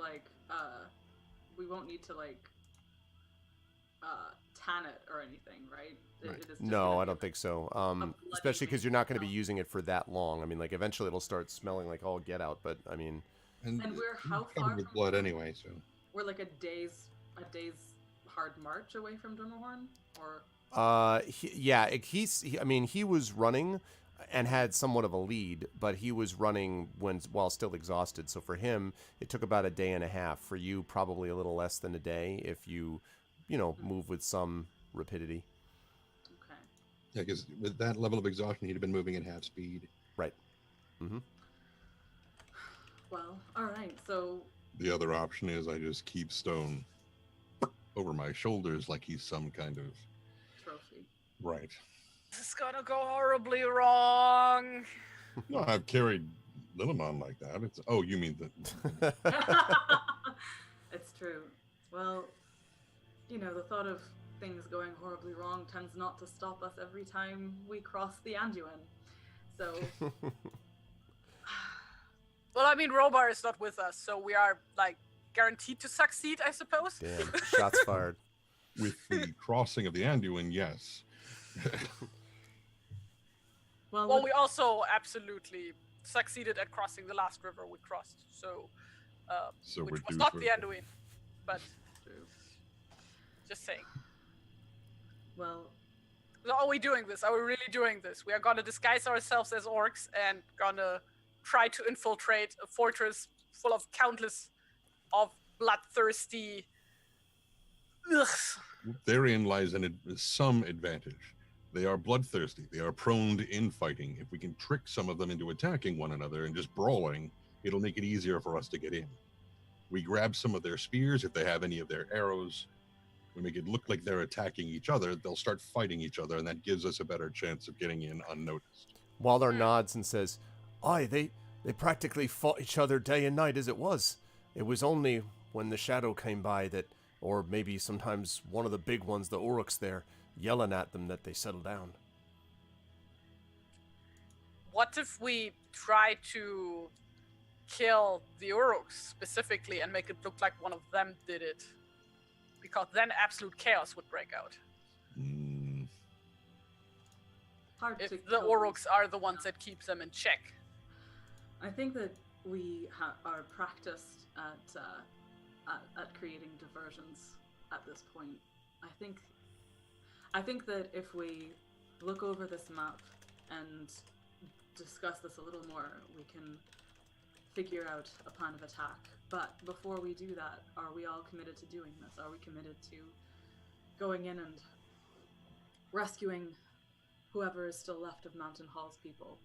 tan it or anything, right? Right. It is just No, gonna I be don't think so. bloody Especially because you're not going to be smell. using it for that long. I mean, eventually it'll start smelling like all get out. But I mean, And we're how covered far with from blood anyway, so. We're like a day's hard march away from Drummerhorn, or he was running and had somewhat of a lead, but he was running while still exhausted. So for him, it took about a day and a half. For you, probably a little less than a day if you move with some rapidity. okay. Yeah, because with that level of exhaustion, he'd have been moving at half speed. Right. Mm-hmm. Well, all right. So The other option is I just keep Stone over my shoulders like he's some kind of... trophy. Right. this is gonna go horribly wrong. No, I've carried Lilimon like that. It's... Oh, you mean that... It's true. Well, the thought of things going horribly wrong tends not to stop us every time we cross the Anduin. So Well, I mean, Robar is not with us, so we are guaranteed to succeed, I suppose. Damn, shots fired. With the crossing of the Anduin, yes. Well, we also absolutely succeeded at crossing the last river we crossed, so So which we're was due not for- the Anduin, but True. just saying. Well, So are we doing this? Are we really doing this? We are gonna disguise ourselves as orcs and gonna try to infiltrate a fortress full of countless of bloodthirsty. Ugh. Therein lies some advantage. They are bloodthirsty. They are prone to infighting. If we can trick some of them into attacking one another and just brawling, it'll make it easier for us to get in. We grab some of their spears, if they have any of their arrows. We make it look like they're attacking each other. They'll start fighting each other, and that gives us a better chance of getting in unnoticed. Waller nods and says, "Aye, they practically fought each other day and night as it was. It was only when the shadow came by that, or maybe sometimes one of the big ones, the Uruks there, yelling at them, that they settled down." What if we try to kill the Uruks specifically and make it look like one of them did it? Because then absolute chaos would break out. hard to If the kill Uruks are the ones that keep them in check. I think that we are practiced at creating diversions at this point. I think that if we look over this map and discuss this a little more, we can figure out a plan of attack. But before we do that, are we all committed to doing this? Are we committed to going in and rescuing whoever is still left of Mountain Hall's people?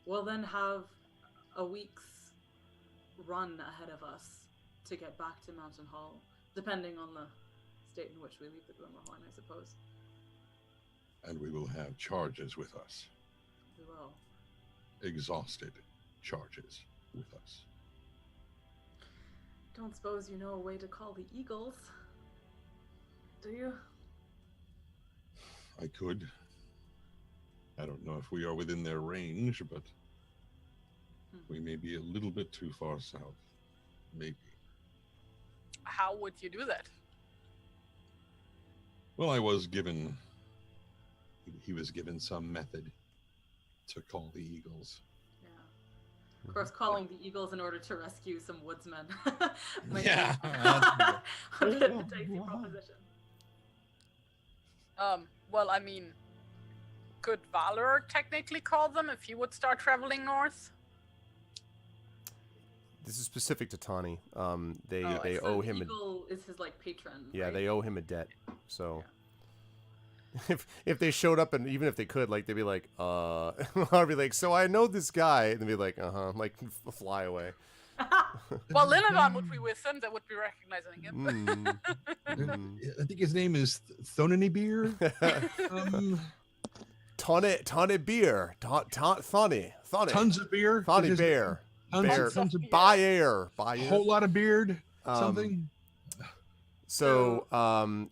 We'll then have a week's run ahead of us to get back to Mountain Hall, depending on the state in which we leave the Glimmerhorn, I suppose. And we will have charges with us. We will. Exhausted charges with us. Don't suppose you know a way to call the eagles, do you? I could. I don't know if we are within their range, but we may be a little bit too far south. Maybe. How would you do that? Well, he was given some method to call the eagles. Yeah. Of course, calling the eagles in order to rescue some woodsmen. might Yeah, be that's a bit of a dicey proposition. Well, I mean, could Valor technically call them if he would start traveling north? This is specific to Tawny. They So owe him a eagle is his patron. yeah, right? they owe him a debt. So if they showed up, and even if they could, like, they'd be like, I'd be like, so I know this guy, and they'd be like, like, fly away. Well, Linodon would be with them. That would be recognizing him. I think his name is Thonany Tawny beer, Thawny, Tons of beer. Thawny Is his- bear, Tons of by air, whole lot of beard. Something. So,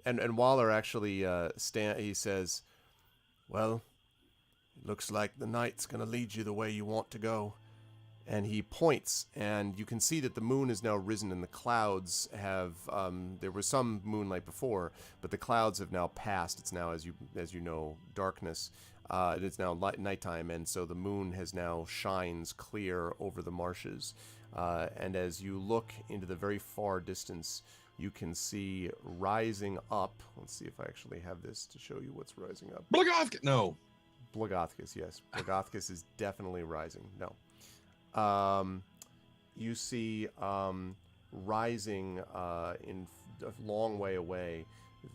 and Waller actually, he says, well, it looks like the night's gonna lead you the way you want to go. And he points, and you can see that the moon has now risen, and the clouds have, there was some moonlight before, but the clouds have now passed. It's now, as you know, darkness. It's now nighttime, and so the moon has now shines clear over the marshes. And as you look into the very far distance, you can see rising up. Let's see if I actually have this to show you what's rising up. Blagothka! No. Blagothkus, yes. Blagothkus is definitely rising. No. You see rising in a long way away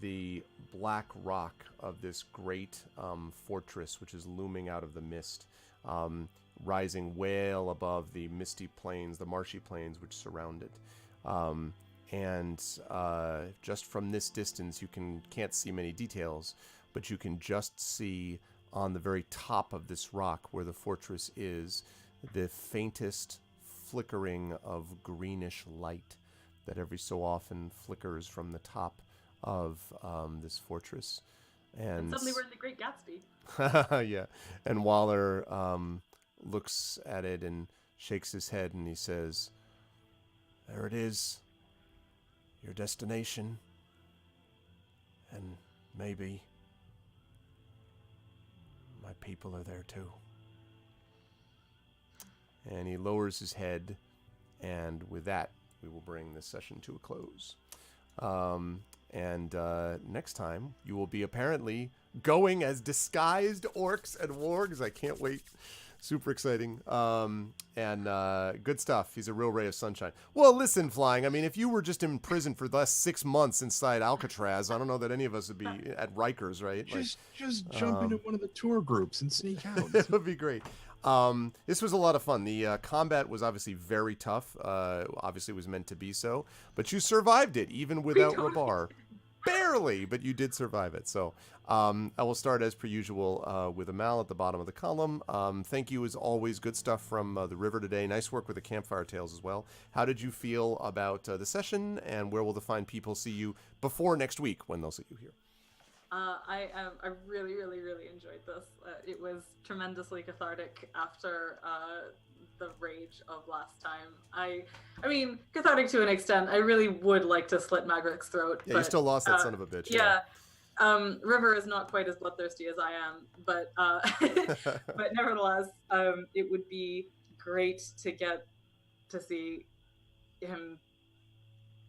the black rock of this great fortress, which is looming out of the mist, rising well above the misty plains, the marshy plains which surround it. And just from this distance, you can't see many details, but you can just see on the very top of this rock where the fortress is the faintest flickering of greenish light that every so often flickers from the top of this fortress. And suddenly we're in the Great Gatsby. Yeah. And Waller looks at it and shakes his head, and he says, There it is. Your destination. And maybe my people are there too. And he lowers his head, and with that, we will bring this session to a close. Next time, you will be apparently going as disguised orcs and wargs. I can't wait. Super exciting. Good stuff. He's a real ray of sunshine. Well, listen, Flying. I mean, if you were just in prison for the last 6 months inside Alcatraz, I don't know that any of us would be at Rikers, right? Just jump into one of the tour groups and sneak out. It would be great. This was a lot of fun. The combat was obviously very tough. Obviously, it was meant to be so. But you survived it, even without Rabar. Barely, but you did survive it. So I will start, as per usual, with Amal at the bottom of the column. Thank you, as always. Good stuff from the river today. Nice work with the campfire tales as well. How did you feel about the session, and where will the fine people see you before next week, when they'll see you here? I really, really, really enjoyed this. It was tremendously cathartic after the rage of last time. I mean, cathartic to an extent. I really would like to slit Magrick's throat. Yeah, but, you still lost that son of a bitch. Yeah. River is not quite as bloodthirsty as I am, but but nevertheless, it would be great to get to see him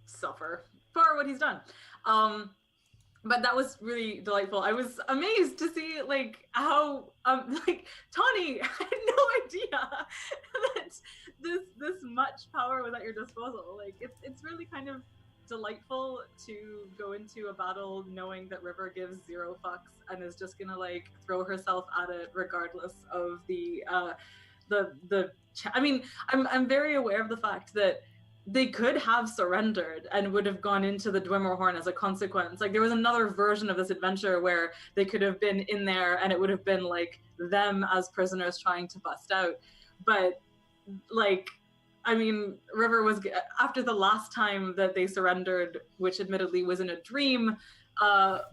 suffer for what he's done. But that was really delightful. I was amazed to see how Tawny, I had no idea that this much power was at your disposal. It's really kind of delightful to go into a battle knowing that River gives 0 fucks and is just gonna throw herself at it regardless of I mean, I'm very aware of the fact that they could have surrendered and would have gone into the Dwimmerhorn as a consequence. There was another version of this adventure where they could have been in there and it would have been them as prisoners trying to bust out. But I mean, River was, after the last time that they surrendered, which admittedly was in a dream, in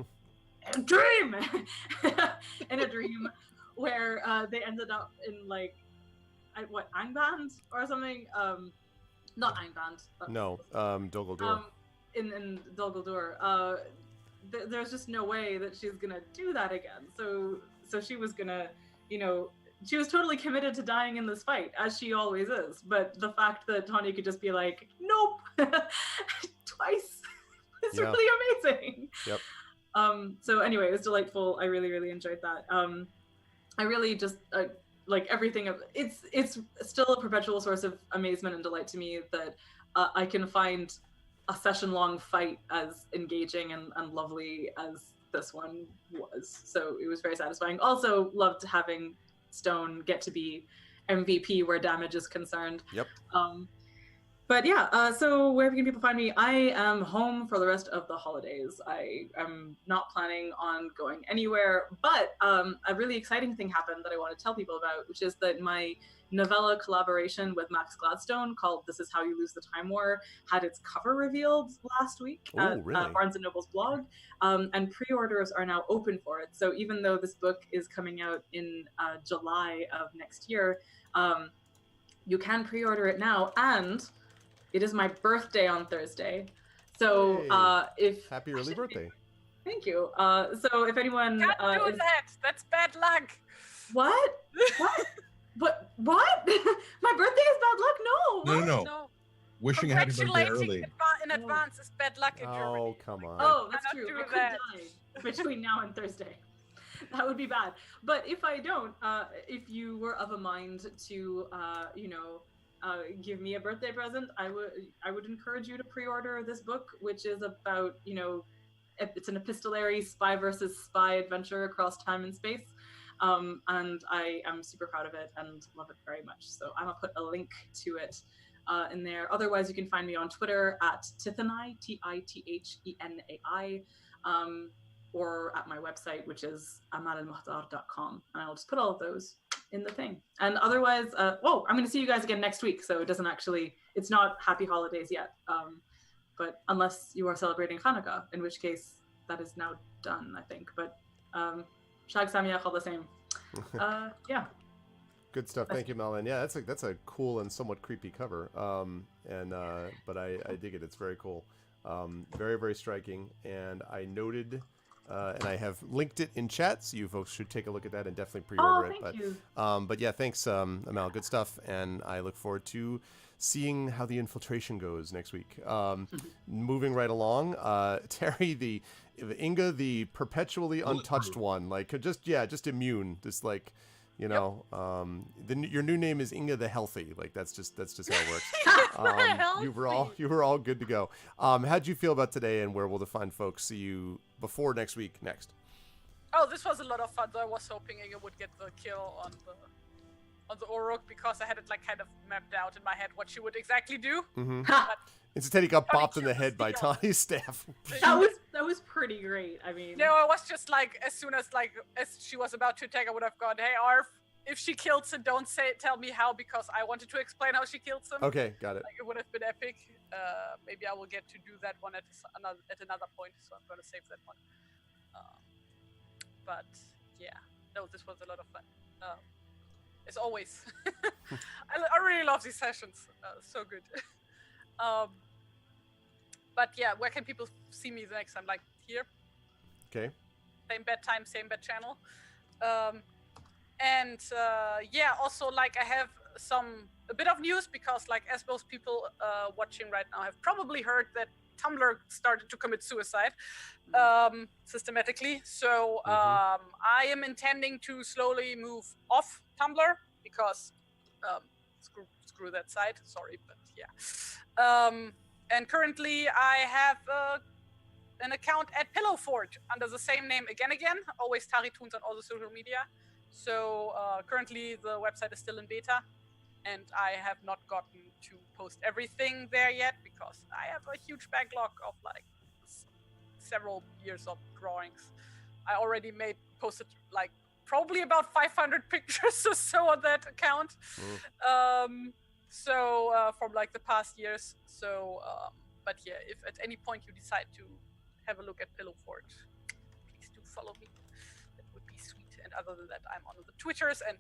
a dream where they ended up in Angband or something. Not Angband. No, Dol Guldur. In Dol Guldur. There's just no way that she's gonna do that again. So she was gonna, she was totally committed to dying in this fight, as she always is. But the fact that Tawny could just be like, nope, twice, is really amazing. Yep. So anyway, it was delightful. I really, really enjoyed that. I really just everything of it's still a perpetual source of amazement and delight to me that I can find a session-long fight as engaging and lovely as this one was. So it was very satisfying. Also loved having Stone get to be MVP where damage is concerned. Yep. But yeah, so where can people find me? I am home for the rest of the holidays. I am not planning on going anywhere, but a really exciting thing happened that I want to tell people about, which is that my novella collaboration with Max Gladstone called This Is How You Lose the Time War had its cover revealed last week at Barnes & Noble's blog, and pre-orders are now open for it. So even though this book is coming out in July of next year, you can pre-order it now, and it is my birthday on Thursday. So if happy early birthday. Thank you. So if anyone Can't do that. That's bad luck. What? What? What? My birthday is bad luck? No. Wishing a happy birthday early. In advance is bad luck in Germany. Oh, come on. Oh, that's Cannot true. do I could that. die between now and Thursday. That would be bad. But if I don't, if you were of a mind to, give me a birthday present, I would encourage you to pre-order this book, which is about, it's an epistolary spy versus spy adventure across time and space. And I am super proud of it and love it very much. So I'm gonna put a link to it in there. Otherwise, you can find me on Twitter at Tithenai, Tithenai, or at my website, which is amalilmuhtar.com. And I'll just put all of those in the thing. And otherwise, I'm going to see you guys again next week. So it's not happy holidays yet. But unless you are celebrating Hanukkah, in which case that is now done, I think. But Shag Sameach all the same. Yeah. Good stuff. Thank you, Melvin. Yeah, that's a cool and somewhat creepy cover. But I dig it. It's very cool. Very, very striking. And I noted, and I have linked it in chat, so you folks should take a look at that and definitely pre-order it. Thank you. But yeah, thanks, Amal. Good stuff. And I look forward to seeing how the infiltration goes next week. Moving right along, Terry, Inga, the perpetually untouched one, like just immune, just like. You know, your new name is Inga the Healthy. Like that's just how it works. You were all good to go. How'd you feel about today, and where will the fine folks see you before next week? Oh, this was a lot of fun. Though I was hoping Inga would get the kill on the Uruk because I had it like kind of mapped out in my head what she would exactly do. Instead, he got bopped in the head by Tani's staff. That was pretty great. I mean, no, I was just like, as soon as she was about to attack, I would have gone, "Hey, Arf, if she kills him, don't tell me how, because I wanted to explain how she kills him." Okay, got it. Like, it would have been epic. Maybe I will get to do that one at another point, so I'm gonna save that one. But yeah, no, this was a lot of fun. As always, I really love these sessions. So good. But yeah, where can people see me the next time? Like here. Okay. Same bed time, same bed channel. Yeah, also like I have a bit of news because like as most people watching right now have probably heard that Tumblr started to commit suicide systematically. So I am intending to slowly move off Tumblr because screw that site. Sorry, but yeah. And currently I have an account at Pillow Fort under the same name again, always Taritoons on all the social media. So currently the website is still in beta, and I have not gotten to post everything there yet because I have a huge backlog of like several years of drawings. I already posted like probably about 500 pictures or so on that account. From like the past years. But yeah, if at any point you decide to have a look at Pillow Fort, please do follow me. That would be sweet. And other than that, I'm on the Twitters, and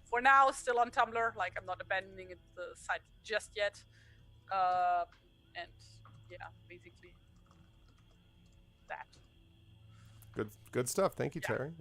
for now, still on Tumblr. Like, I'm not abandoning the site just yet. And yeah, basically that. Good stuff. Thank you, Terry.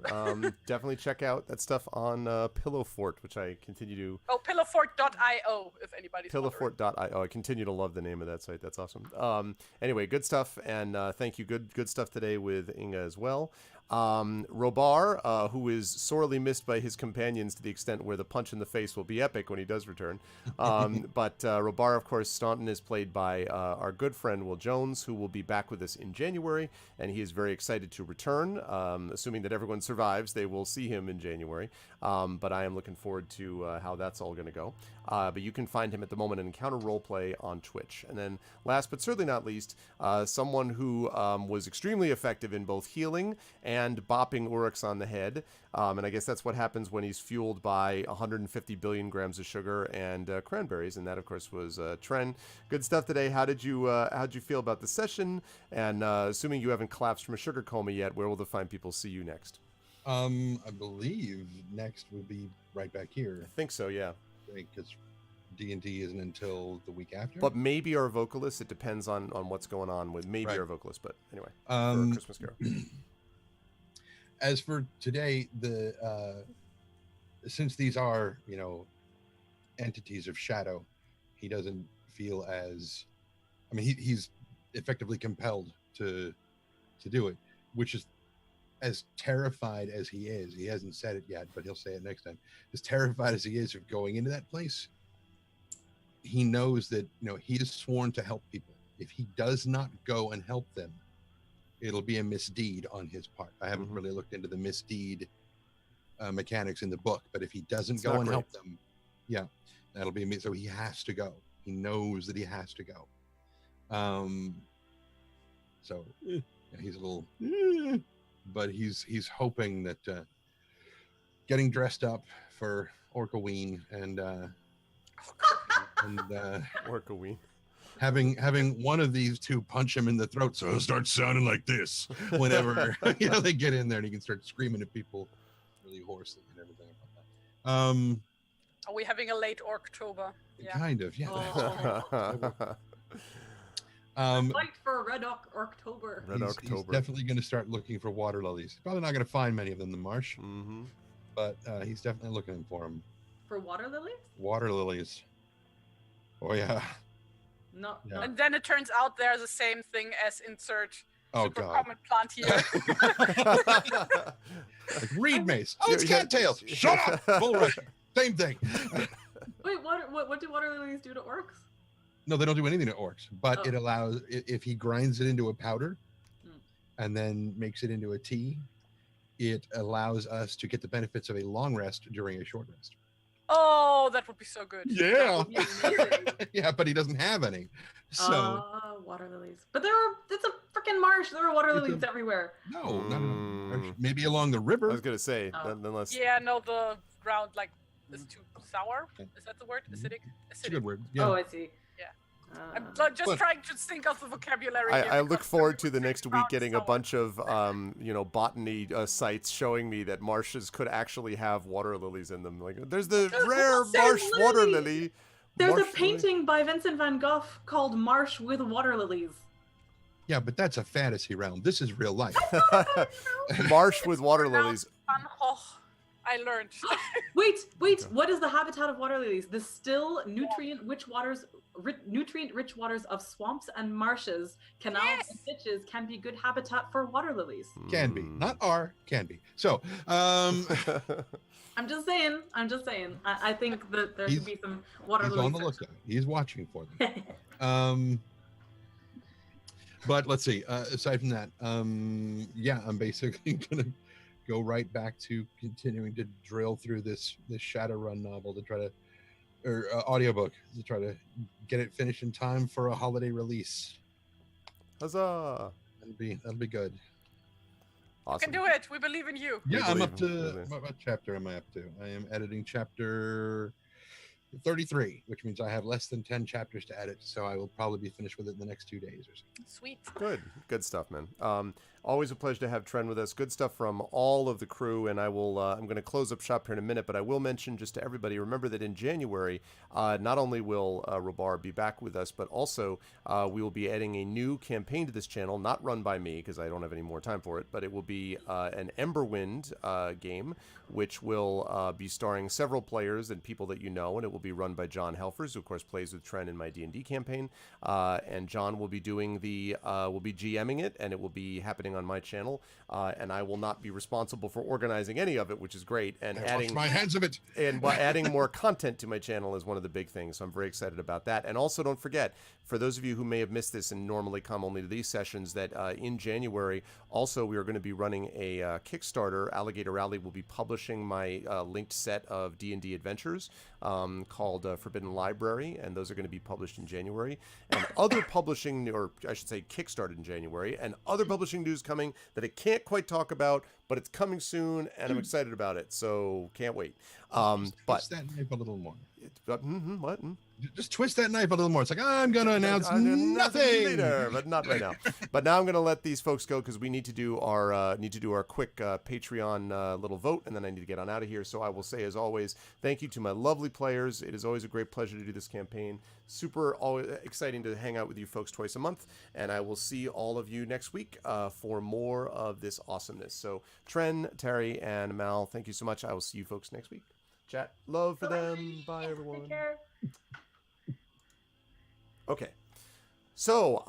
Definitely check out that stuff on Pillow Fort, which I continue to. Oh, pillowfort.io, if anybody's Pillowfort.io. I continue to love the name of that site. That's awesome. Anyway, good stuff, and thank you. Good stuff today with Inga as well. Robar, who is sorely missed by his companions to the extent where the punch in the face will be epic when he does return. But Robar, of course, Staunton is played by our good friend Will Jones, who will be back with us in January, and he is very excited to return. Assuming that everyone survives, they will see him in January. But I am looking forward to how that's all going to go. But you can find him at the moment in Encounter Roleplay on Twitch. And then last but certainly not least, someone who was extremely effective in both healing and bopping Uruks on the head. And I guess that's what happens when he's fueled by 150 billion grams of sugar and cranberries. And that, of course, was Tren. Good stuff today. How'd you feel about the session? And assuming you haven't collapsed from a sugar coma yet, where will the fine people see you next? I believe next would be right back here. I think so, yeah. Because D&D isn't until the week after. But maybe our vocalist. It depends on what's going on with maybe our vocalist. But anyway, for Christmas Carol. As for today, since these are entities of shadow, he doesn't feel as. I mean, he's effectively compelled to do it, which is as terrified as he is. He hasn't said it yet, but he'll say it next time. As terrified as he is of going into that place, he knows that he is sworn to help people. If he does not go and help them, it'll be a misdeed on his part. I haven't really looked into the misdeed mechanics in the book, but if he doesn't go and help them, that'll be me. So he has to go. He knows that he has to go. So he's a little, but he's hoping that getting dressed up for Orcaween and Orcaween. Having one of these two punch him in the throat, so he'll start sounding like this whenever they get in there, and he can start screaming at people really hoarsely and everything like that. Are we having a late October? Yeah. Kind of, yeah. Oh. Fight for Red October. Red He's October. definitely going to start looking for water lilies. Probably not going to find many of them in the marsh, Mm-hmm. but he's definitely looking for them. For water lilies? Water lilies. Oh yeah. No. Yeah. no. And then it turns out they're the same thing as insert Oh super god. common plant here. Like reed mace. Oh, it's cattails. Shut up. Full Russian. Same thing. Wait, what do water lilies do to orcs? No, they don't do anything to orcs, but Oh. it allows if he grinds it into a powder Hmm. and then makes it into a tea, it allows us to get the benefits of a long rest during a short rest. Oh, that would be so good. Yeah. That would be amazing. Yeah, but he doesn't have any. So Water lilies. But it's a freaking marsh. There are water It's lilies everywhere. no, not maybe along the I river. was gonna say, Oh. unless Yeah, no, the ground like is too sour. Is that the word? Acidic? It's a good Acidic. word. Yeah. Oh, I see. Yeah. Uh, I'm just But- trying to think of the vocabulary. here I look because forward to everyone the says next week ground getting a sour. bunch of botany sites showing me that marshes could actually have water lilies in them. Like there's the There's rare one marsh saying water lily. lily. There's Marsh a painting by Vincent van Gogh called Marsh with Water Lilies. Yeah, but that's a fantasy realm. This is real life. lily. Marsh with water lilies. Van Gogh. I learned. Wait, Okay. what is the habitat of water lilies? The still nutrient-rich waters of swamps and marshes, canals and Yes. ditches can be good habitat for water lilies. Can be. Mm. Not are, can be. So I'm just saying. I think that there He's- should be some water he's lilies. on the lookout. He's watching for them. But let's see. Aside from that, yeah, I'm basically gonna go right back to continuing to drill through this Shadowrun novel to try to, or audiobook to try to get it finished in time for a holiday release. Huzzah! That'll be good. You Awesome. can do it. We believe in you. We Yeah, I'm up believe to in what chapter am I up to? I am editing chapter 33, which means I have less than 10 chapters to edit, so I will probably be finished with it in the next 2 days or so. Sweet. Good stuff, man. Always a pleasure to have Tren with us. Good stuff from all of the crew, and I'm going to close up shop here in a minute, but I will mention just to everybody, remember that in January, not only will Robar be back with us, but also we will be adding a new campaign to this channel, not run by me because I don't have any more time for it, but it will be an Emberwind game, which will be starring several players and people that you know, and it will be run by John Helfers, who of course plays with Tren in my D&D campaign, and John will be doing will be GMing it, and it will be happening on my channel, and I will not be responsible for organizing any of it, which is great, and I wash adding my hands of it. and by adding more content to my channel is one of the big things. So I'm very excited about that. And also don't forget, for those of you who may have missed this and normally come only to these sessions, that in January, also we are going to be running a Kickstarter. Alligator Rally will be publishing my linked set of D&D adventures called Forbidden Library, and those are going to be published in January. And other publishing, or I should say kickstarted in January, and other publishing news coming that I can't quite talk about, but it's coming soon, and I'm excited about it, so can't wait. But Twist that knife a little more. what? Just twist that knife a little more. It's like, I'm going to announce Nothing nothing. later, but not right now. But now I'm going to let these folks go because we need to do our quick Patreon little vote, and then I need to get on out of here. So I will say, as always, thank you to my lovely players. It is always a great pleasure to do this campaign. Super always exciting to hang out with you folks twice a month, and I will see all of you next week for more of this awesomeness. So Tren, Terry, and Mal, thank you so much. I will see you folks next week. Chat, love for them. Bye, everyone. Take care. Okay. So,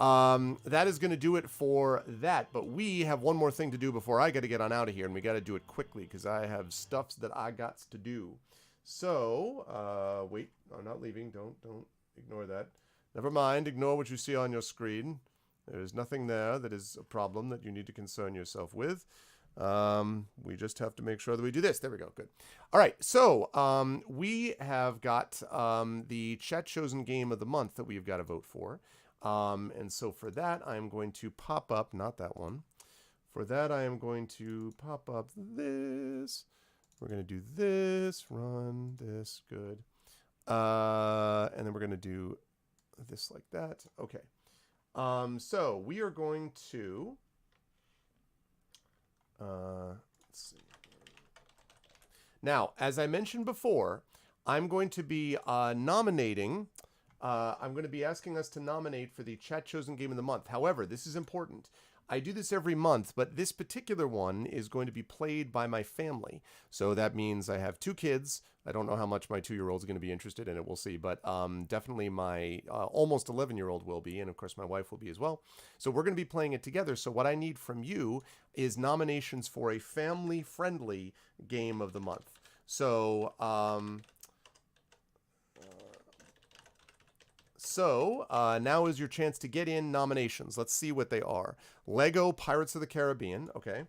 that is going to do it for that. But we have one more thing to do before I got to get on out of here, and we got to do it quickly because I have stuffs that I got to do. So, wait, I'm not leaving. Don't ignore that. Never mind. Ignore what you see on your screen. There's nothing there that is a problem that you need to concern yourself with. We just have to make sure that we do this. There we go. Good. All right. So, we have got the Chat Chosen Game of the Month that we've got to vote for. And so for that, I'm going to pop up, not that one. For that, I am going to pop up this. We're going to do this, run this, good. And then we're going to do this like that. Okay. So we are going to, let's see. Now, as I mentioned before, I'm going to be nominating. I'm going to be asking us to nominate for the Chat Chosen Game of the Month. However, this is important. I do this every month, but this particular one is going to be played by my family. So that means I have 2 kids. I don't know how much my 2-year-old is going to be interested in it. We'll see. But definitely my almost 11-year-old will be. And of course, my wife will be as well. So we're going to be playing it together. So what I need from you is nominations for a family-friendly game of the month. So, now is your chance to get in nominations. Let's see what they are. Lego Pirates of the Caribbean. Okay.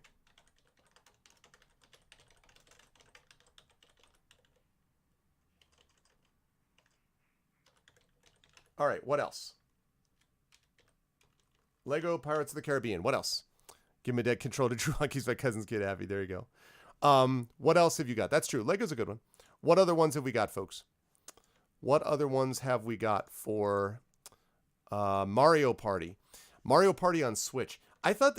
All right, what else? Lego Pirates of the Caribbean. What else? Give me that control to Drew Keeps my cousin's kid happy. There you go. What else have you got? That's true. Lego's a good one. What other ones have we got, folks? What other ones have we got for Mario Party? Mario Party on Switch. I thought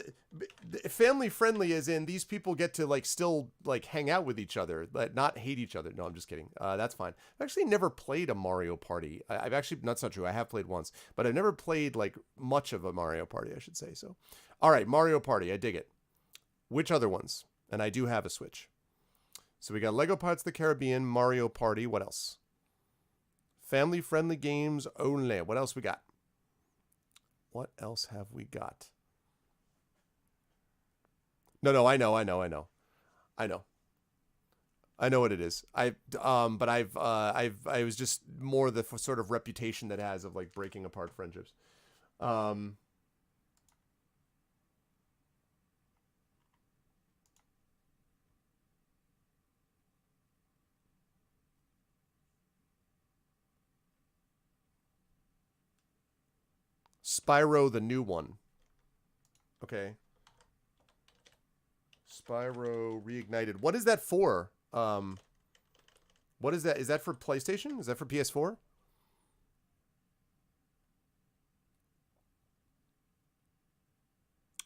family friendly as in these people get to like still like hang out with each other, but not hate each other. No, I'm just kidding. That's fine. I've actually never played a Mario Party. I've actually, that's not true. I have played once, but I've never played like much of a Mario Party, I should say. So, all right, Mario Party. I dig it. Which other ones? And I do have a Switch. So we got Lego Pirates of the Caribbean, Mario Party. What else? Family friendly games only. What else we got? What else have we got? No, I know what it is. I was just more the sort of reputation that has of like breaking apart friendships. Spyro, the new one. Okay. Spyro Reignited. What is that for? What is that? Is that for PlayStation? Is that for PS4?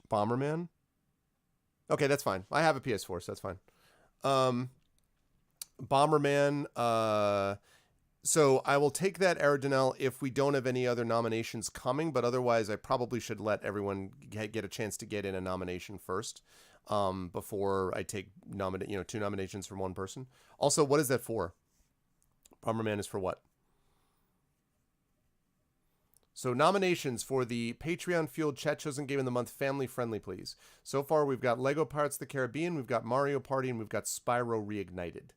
Bomberman? Okay, that's fine. I have a PS4, so that's fine. Bomberman, so I will take that, Aerodinel, if we don't have any other nominations coming, but otherwise I probably should let everyone get a chance to get in a nomination first, before I take 2 nominations from one person. Also, what is that for? Bomberman is for what? So nominations for the Patreon Fueled Chat Chosen Game of the Month, family friendly, please. So far, we've got Lego Pirates of the Caribbean, we've got Mario Party, and we've got Spyro Reignited.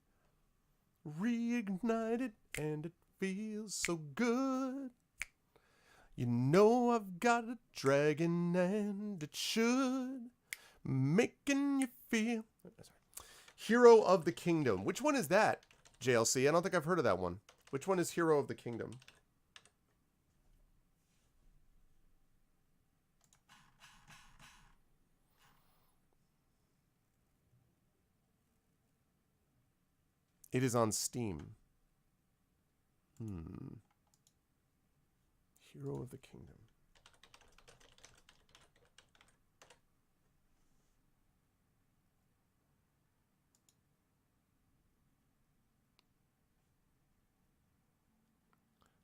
Reignited, and it feels so good. You know I've got a dragon, and it should making you feel. Hero of the Kingdom. Which one is that, JLC? I don't think I've heard of that one. Which one is Hero of the Kingdom? It is on Steam. Hero of the Kingdom.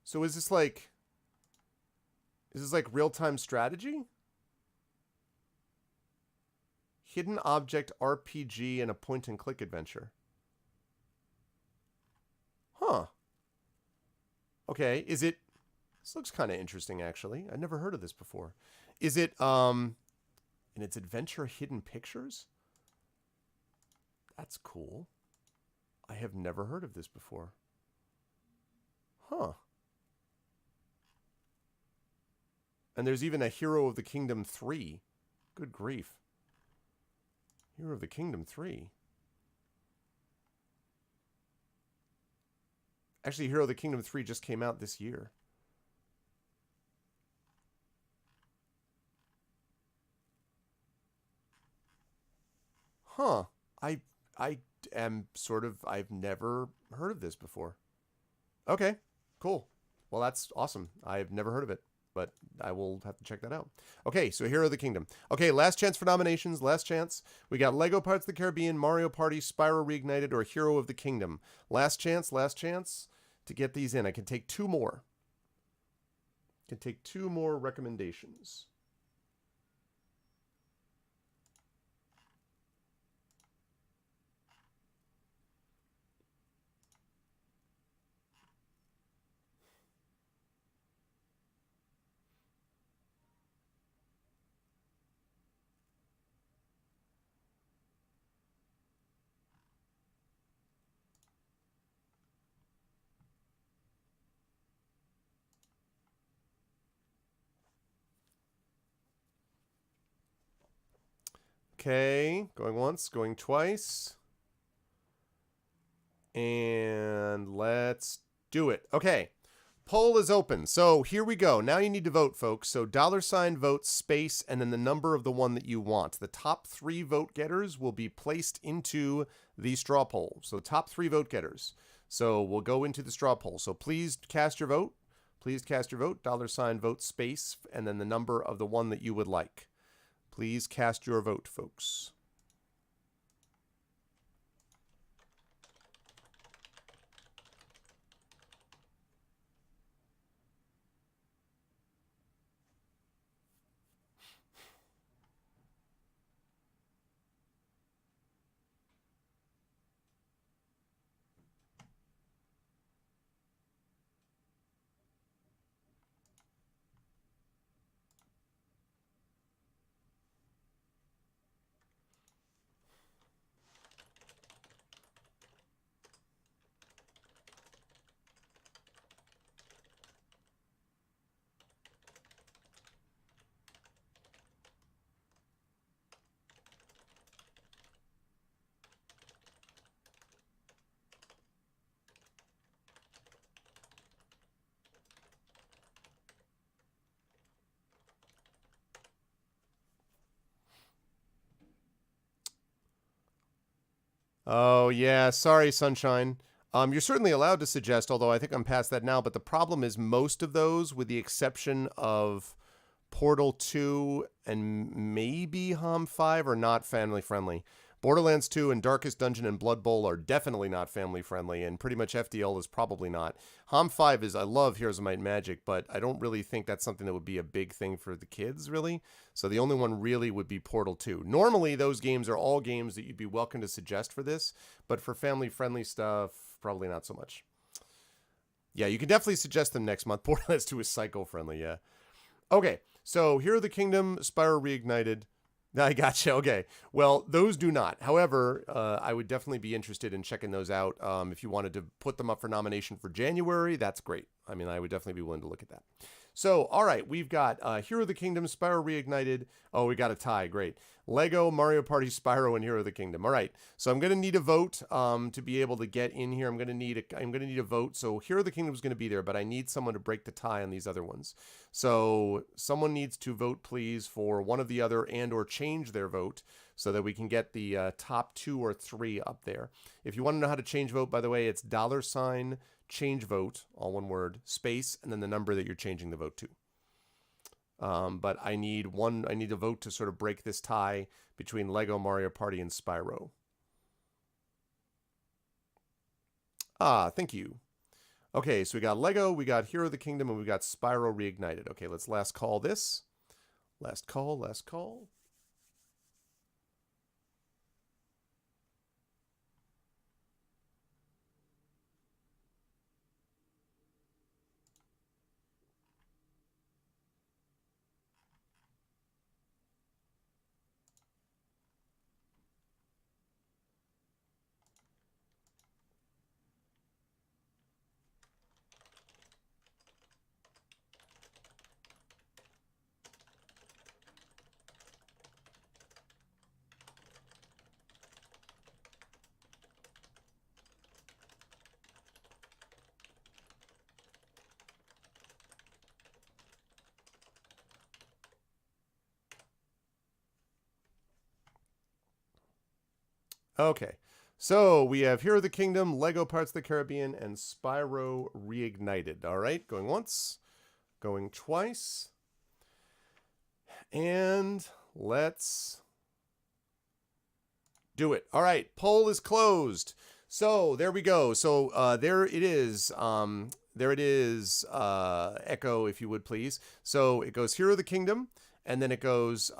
So is this like real-time strategy? Hidden object RPG and a point-and-click adventure. Huh. Okay, is it... This looks kind of interesting, actually. I've never heard of this before. Is it, and it's Adventure Hidden Pictures? That's cool. I have never heard of this before. Huh. And there's even a Hero of the Kingdom 3. Good grief. Hero of the Kingdom 3. Actually, Hero of the Kingdom 3 just came out this year. Huh. I am sort of... I've never heard of this before. Okay, cool. Well, that's awesome. I've never heard of it. but I will have to check that out. Okay, so Hero of the Kingdom. Okay, last chance for nominations. Last chance. We got Lego Pirates of the Caribbean, Mario Party, Spyro Reignited, or Hero of the Kingdom. Last chance to get these in. I can take 2 more. Can take 2 more recommendations. Okay, going once, going twice. And let's do it. Okay, poll is open. So here we go. Now you need to vote, folks. So $ vote space and then the number of the one that you want. The top 3 vote getters will be placed into the straw poll. So top 3 vote getters. So we'll go into the straw poll. So please cast your vote. Please cast your vote. $ vote space and then the number of the one that you would like. Please cast your vote, folks. Oh, yeah. Sorry, Sunshine. You're certainly allowed to suggest, although I think I'm past that now. But the problem is most of those, with the exception of Portal 2 and maybe HOM 5, are not family friendly. Borderlands 2 and Darkest Dungeon and Blood Bowl are definitely not family friendly, and pretty much FDL is probably not. HOM 5 is, I love Heroes of Might and Magic, but I don't really think that's something that would be a big thing for the kids, really. So the only one really would be Portal 2. Normally, those games are all games that you'd be welcome to suggest for this, but for family friendly stuff, probably not so much. Yeah, you can definitely suggest them next month. Borderlands 2 is psycho friendly, yeah. Okay, so Hero of the Kingdom, Spyro Reignited. I gotcha. Okay. Well, those do not. However, I would definitely be interested in checking those out. If you wanted to put them up for nomination for January, that's great. I mean, I would definitely be willing to look at that. So, all right, we've got Hero of the Kingdom, Spyro Reignited. Oh, we got a tie. Great. Lego, Mario Party, Spyro, and Hero of the Kingdom. All right. So I'm going to need a vote to be able to get in here. I'm going to need a vote. So Hero of the Kingdom is going to be there, but I need someone to break the tie on these other ones. So someone needs to vote, please, for one of the other and or change their vote so that we can get the top 2 or 3 up there. If you want to know how to change vote, by the way, it's $ change vote, all one word, space, and then the number that you're changing the vote to. But I need a vote to sort of break this tie between Lego, Mario Party, and Spyro. Ah, thank you. Okay, so we got Lego, we got Hero of the Kingdom, and we got Spyro Reignited. Okay, let's last call this. Last call. Okay, so we have Hero of the Kingdom, Lego Parts of the Caribbean, and Spyro Reignited. All right, going once, going twice. And let's do it. All right, poll is closed. So there we go. So there it is. There it is. Echo, if you would please. So it goes Hero of the Kingdom, and then it goes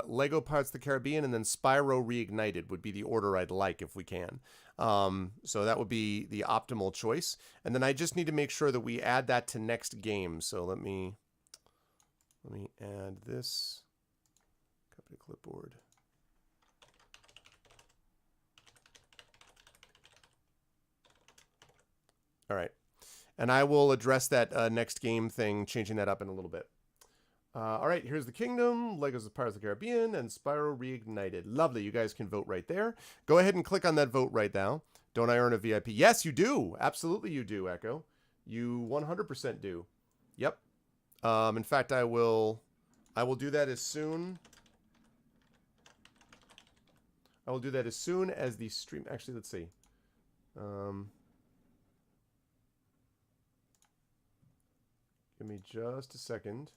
Lego Pirates of the Caribbean, and then Spyro Reignited would be the order I'd like if we can. So that would be the optimal choice. And then I just need to make sure that we add that to next game. So let me add this. Copy to clipboard. All right. And I will address that next game thing, changing that up in a little bit. All right, here's the Kingdom, Legos of Pirates of the Caribbean, and Spyro Reignited. Lovely. You guys can vote right there. Go ahead and click on that vote right now. Don't I earn a VIP? Yes, you do. Absolutely you do, Echo. You 100% do. Yep. In fact, I will do that as soon. I will do that as soon as the stream. Actually, let's see. Give me just a second.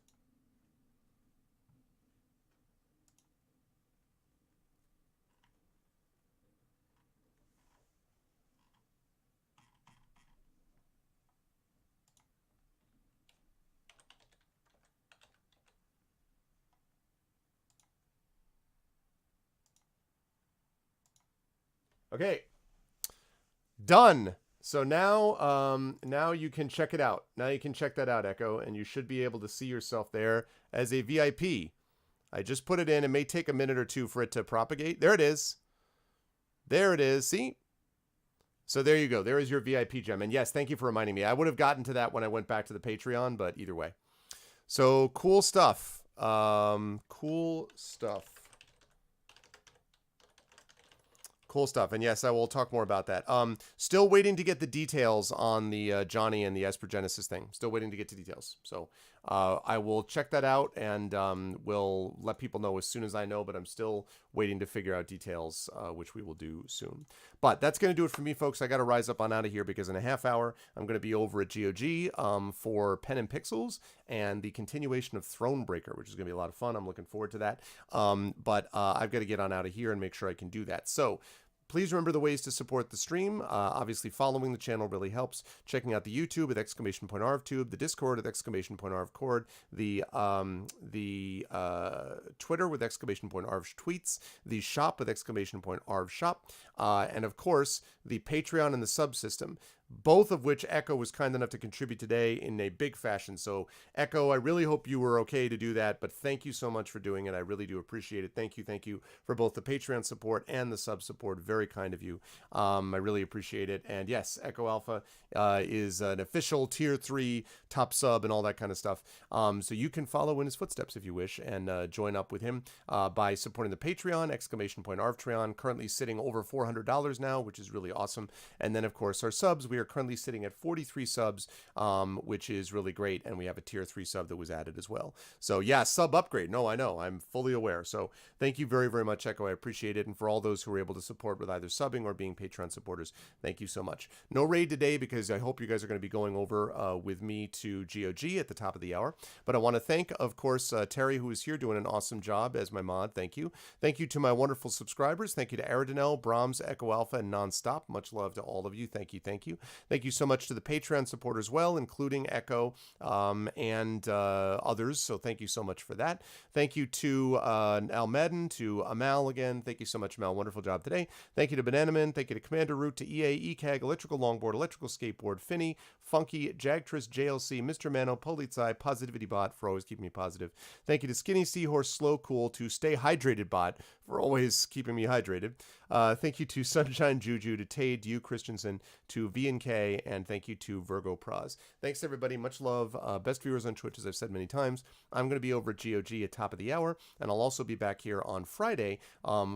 Okay. Done. So now you can check it out. Now you can check that out, Echo, and you should be able to see yourself there as a VIP. I just put it in. It may take a minute or two for it to propagate. There it is. There it is. See? So there you go. There is your VIP gem. And yes, thank you for reminding me. I would have gotten to that when I went back to the Patreon, but either way. So cool stuff. Cool stuff. Cool stuff. And yes, I will talk more about that. Still waiting to get the details on the Johnny and the Esper Genesis thing. Still waiting to get to details. So I will check that out and will let people know as soon as I know, but I'm still waiting to figure out details, which we will do soon. But that's going to do it for me, folks. I got to rise up on out of here because in a half hour, I'm going to be over at GOG for Pen and Pixels and the continuation of Thronebreaker, which is going to be a lot of fun. I'm looking forward to that. But I've got to get on out of here and make sure I can do that. So please remember the ways to support the stream. Obviously, following the channel really helps. Checking out the YouTube with !ArvTube, the Discord with !ArvCord, the Twitter with !ArvTweets, the shop with !ArvShop, and of course, the Patreon and the subsystem. Both of which Echo was kind enough to contribute today in a big fashion. So, Echo, I really hope you were okay to do that, but thank you so much for doing it. I really do appreciate it. Thank you for both the Patreon support and the sub support. Very kind of you. I really appreciate it. And yes, Echo Alpha is an official Tier 3 top sub and all that kind of stuff. So you can follow in his footsteps if you wish and join up with him by supporting the Patreon, !ArvTreon, currently sitting over $400 now, which is really awesome. And then, of course, our subs, we are currently sitting at 43 subs, which is really great. And we have a Tier 3 sub that was added as well. So yeah, sub upgrade. No, I know. I'm fully aware. So thank you very, very much, Echo. I appreciate it. And for all those who are able to support with either subbing or being Patreon supporters, thank you so much. No raid today because I hope you guys are going to be going over with me to GOG at the top of the hour. But I want to thank, of course, Terry, who is here doing an awesome job as my mod. Thank you. Thank you to my wonderful subscribers. Thank you to Aridinel, Brahms, Echo Alpha, and Nonstop. Much love to all of you. Thank you. Thank you. Thank you so much to the Patreon supporters as well, including Echo and others. So thank you so much for that. Thank you to Al Madden, to Amal again. Thank you so much, Amal. Wonderful job today. Thank you to Bananaman. Thank you to Commander Root, to EA, ECAG, Electrical Longboard, Electrical Skateboard, Finney, Funky, Jagtris, JLC, Mr. Mano, Polizei, Positivity Bot for always keeping me positive. Thank you to Skinny Seahorse, Slow Cool, to Stay Hydrated Bot for always keeping me hydrated. Thank you to Sunshine Juju, to Tade, you Christensen, to V&K, and thank you to Virgo Praz. Thanks everybody, much love. Best viewers on Twitch, as I've said many times. I'm going to be over at GOG at top of the hour, and I'll also be back here on Friday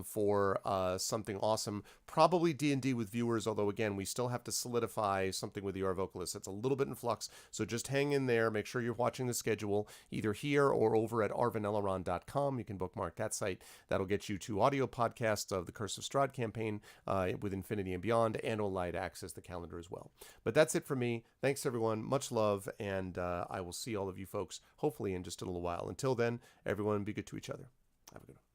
for something awesome, probably D&D with viewers, although again, we still have to solidify something with the Our Vocalist. It's a little bit in flux. So just hang in there. Make sure you're watching the schedule either here or over at arvanelleron.com. You can bookmark that site. That'll get you to audio podcasts of the Curse of Strahd campaign with Infinity and Beyond, and will allow you to access the calendar as well. But that's it for me. Thanks, everyone. Much love, and I will see all of you folks hopefully in just a little while. Until then, everyone, be good to each other. Have a good one.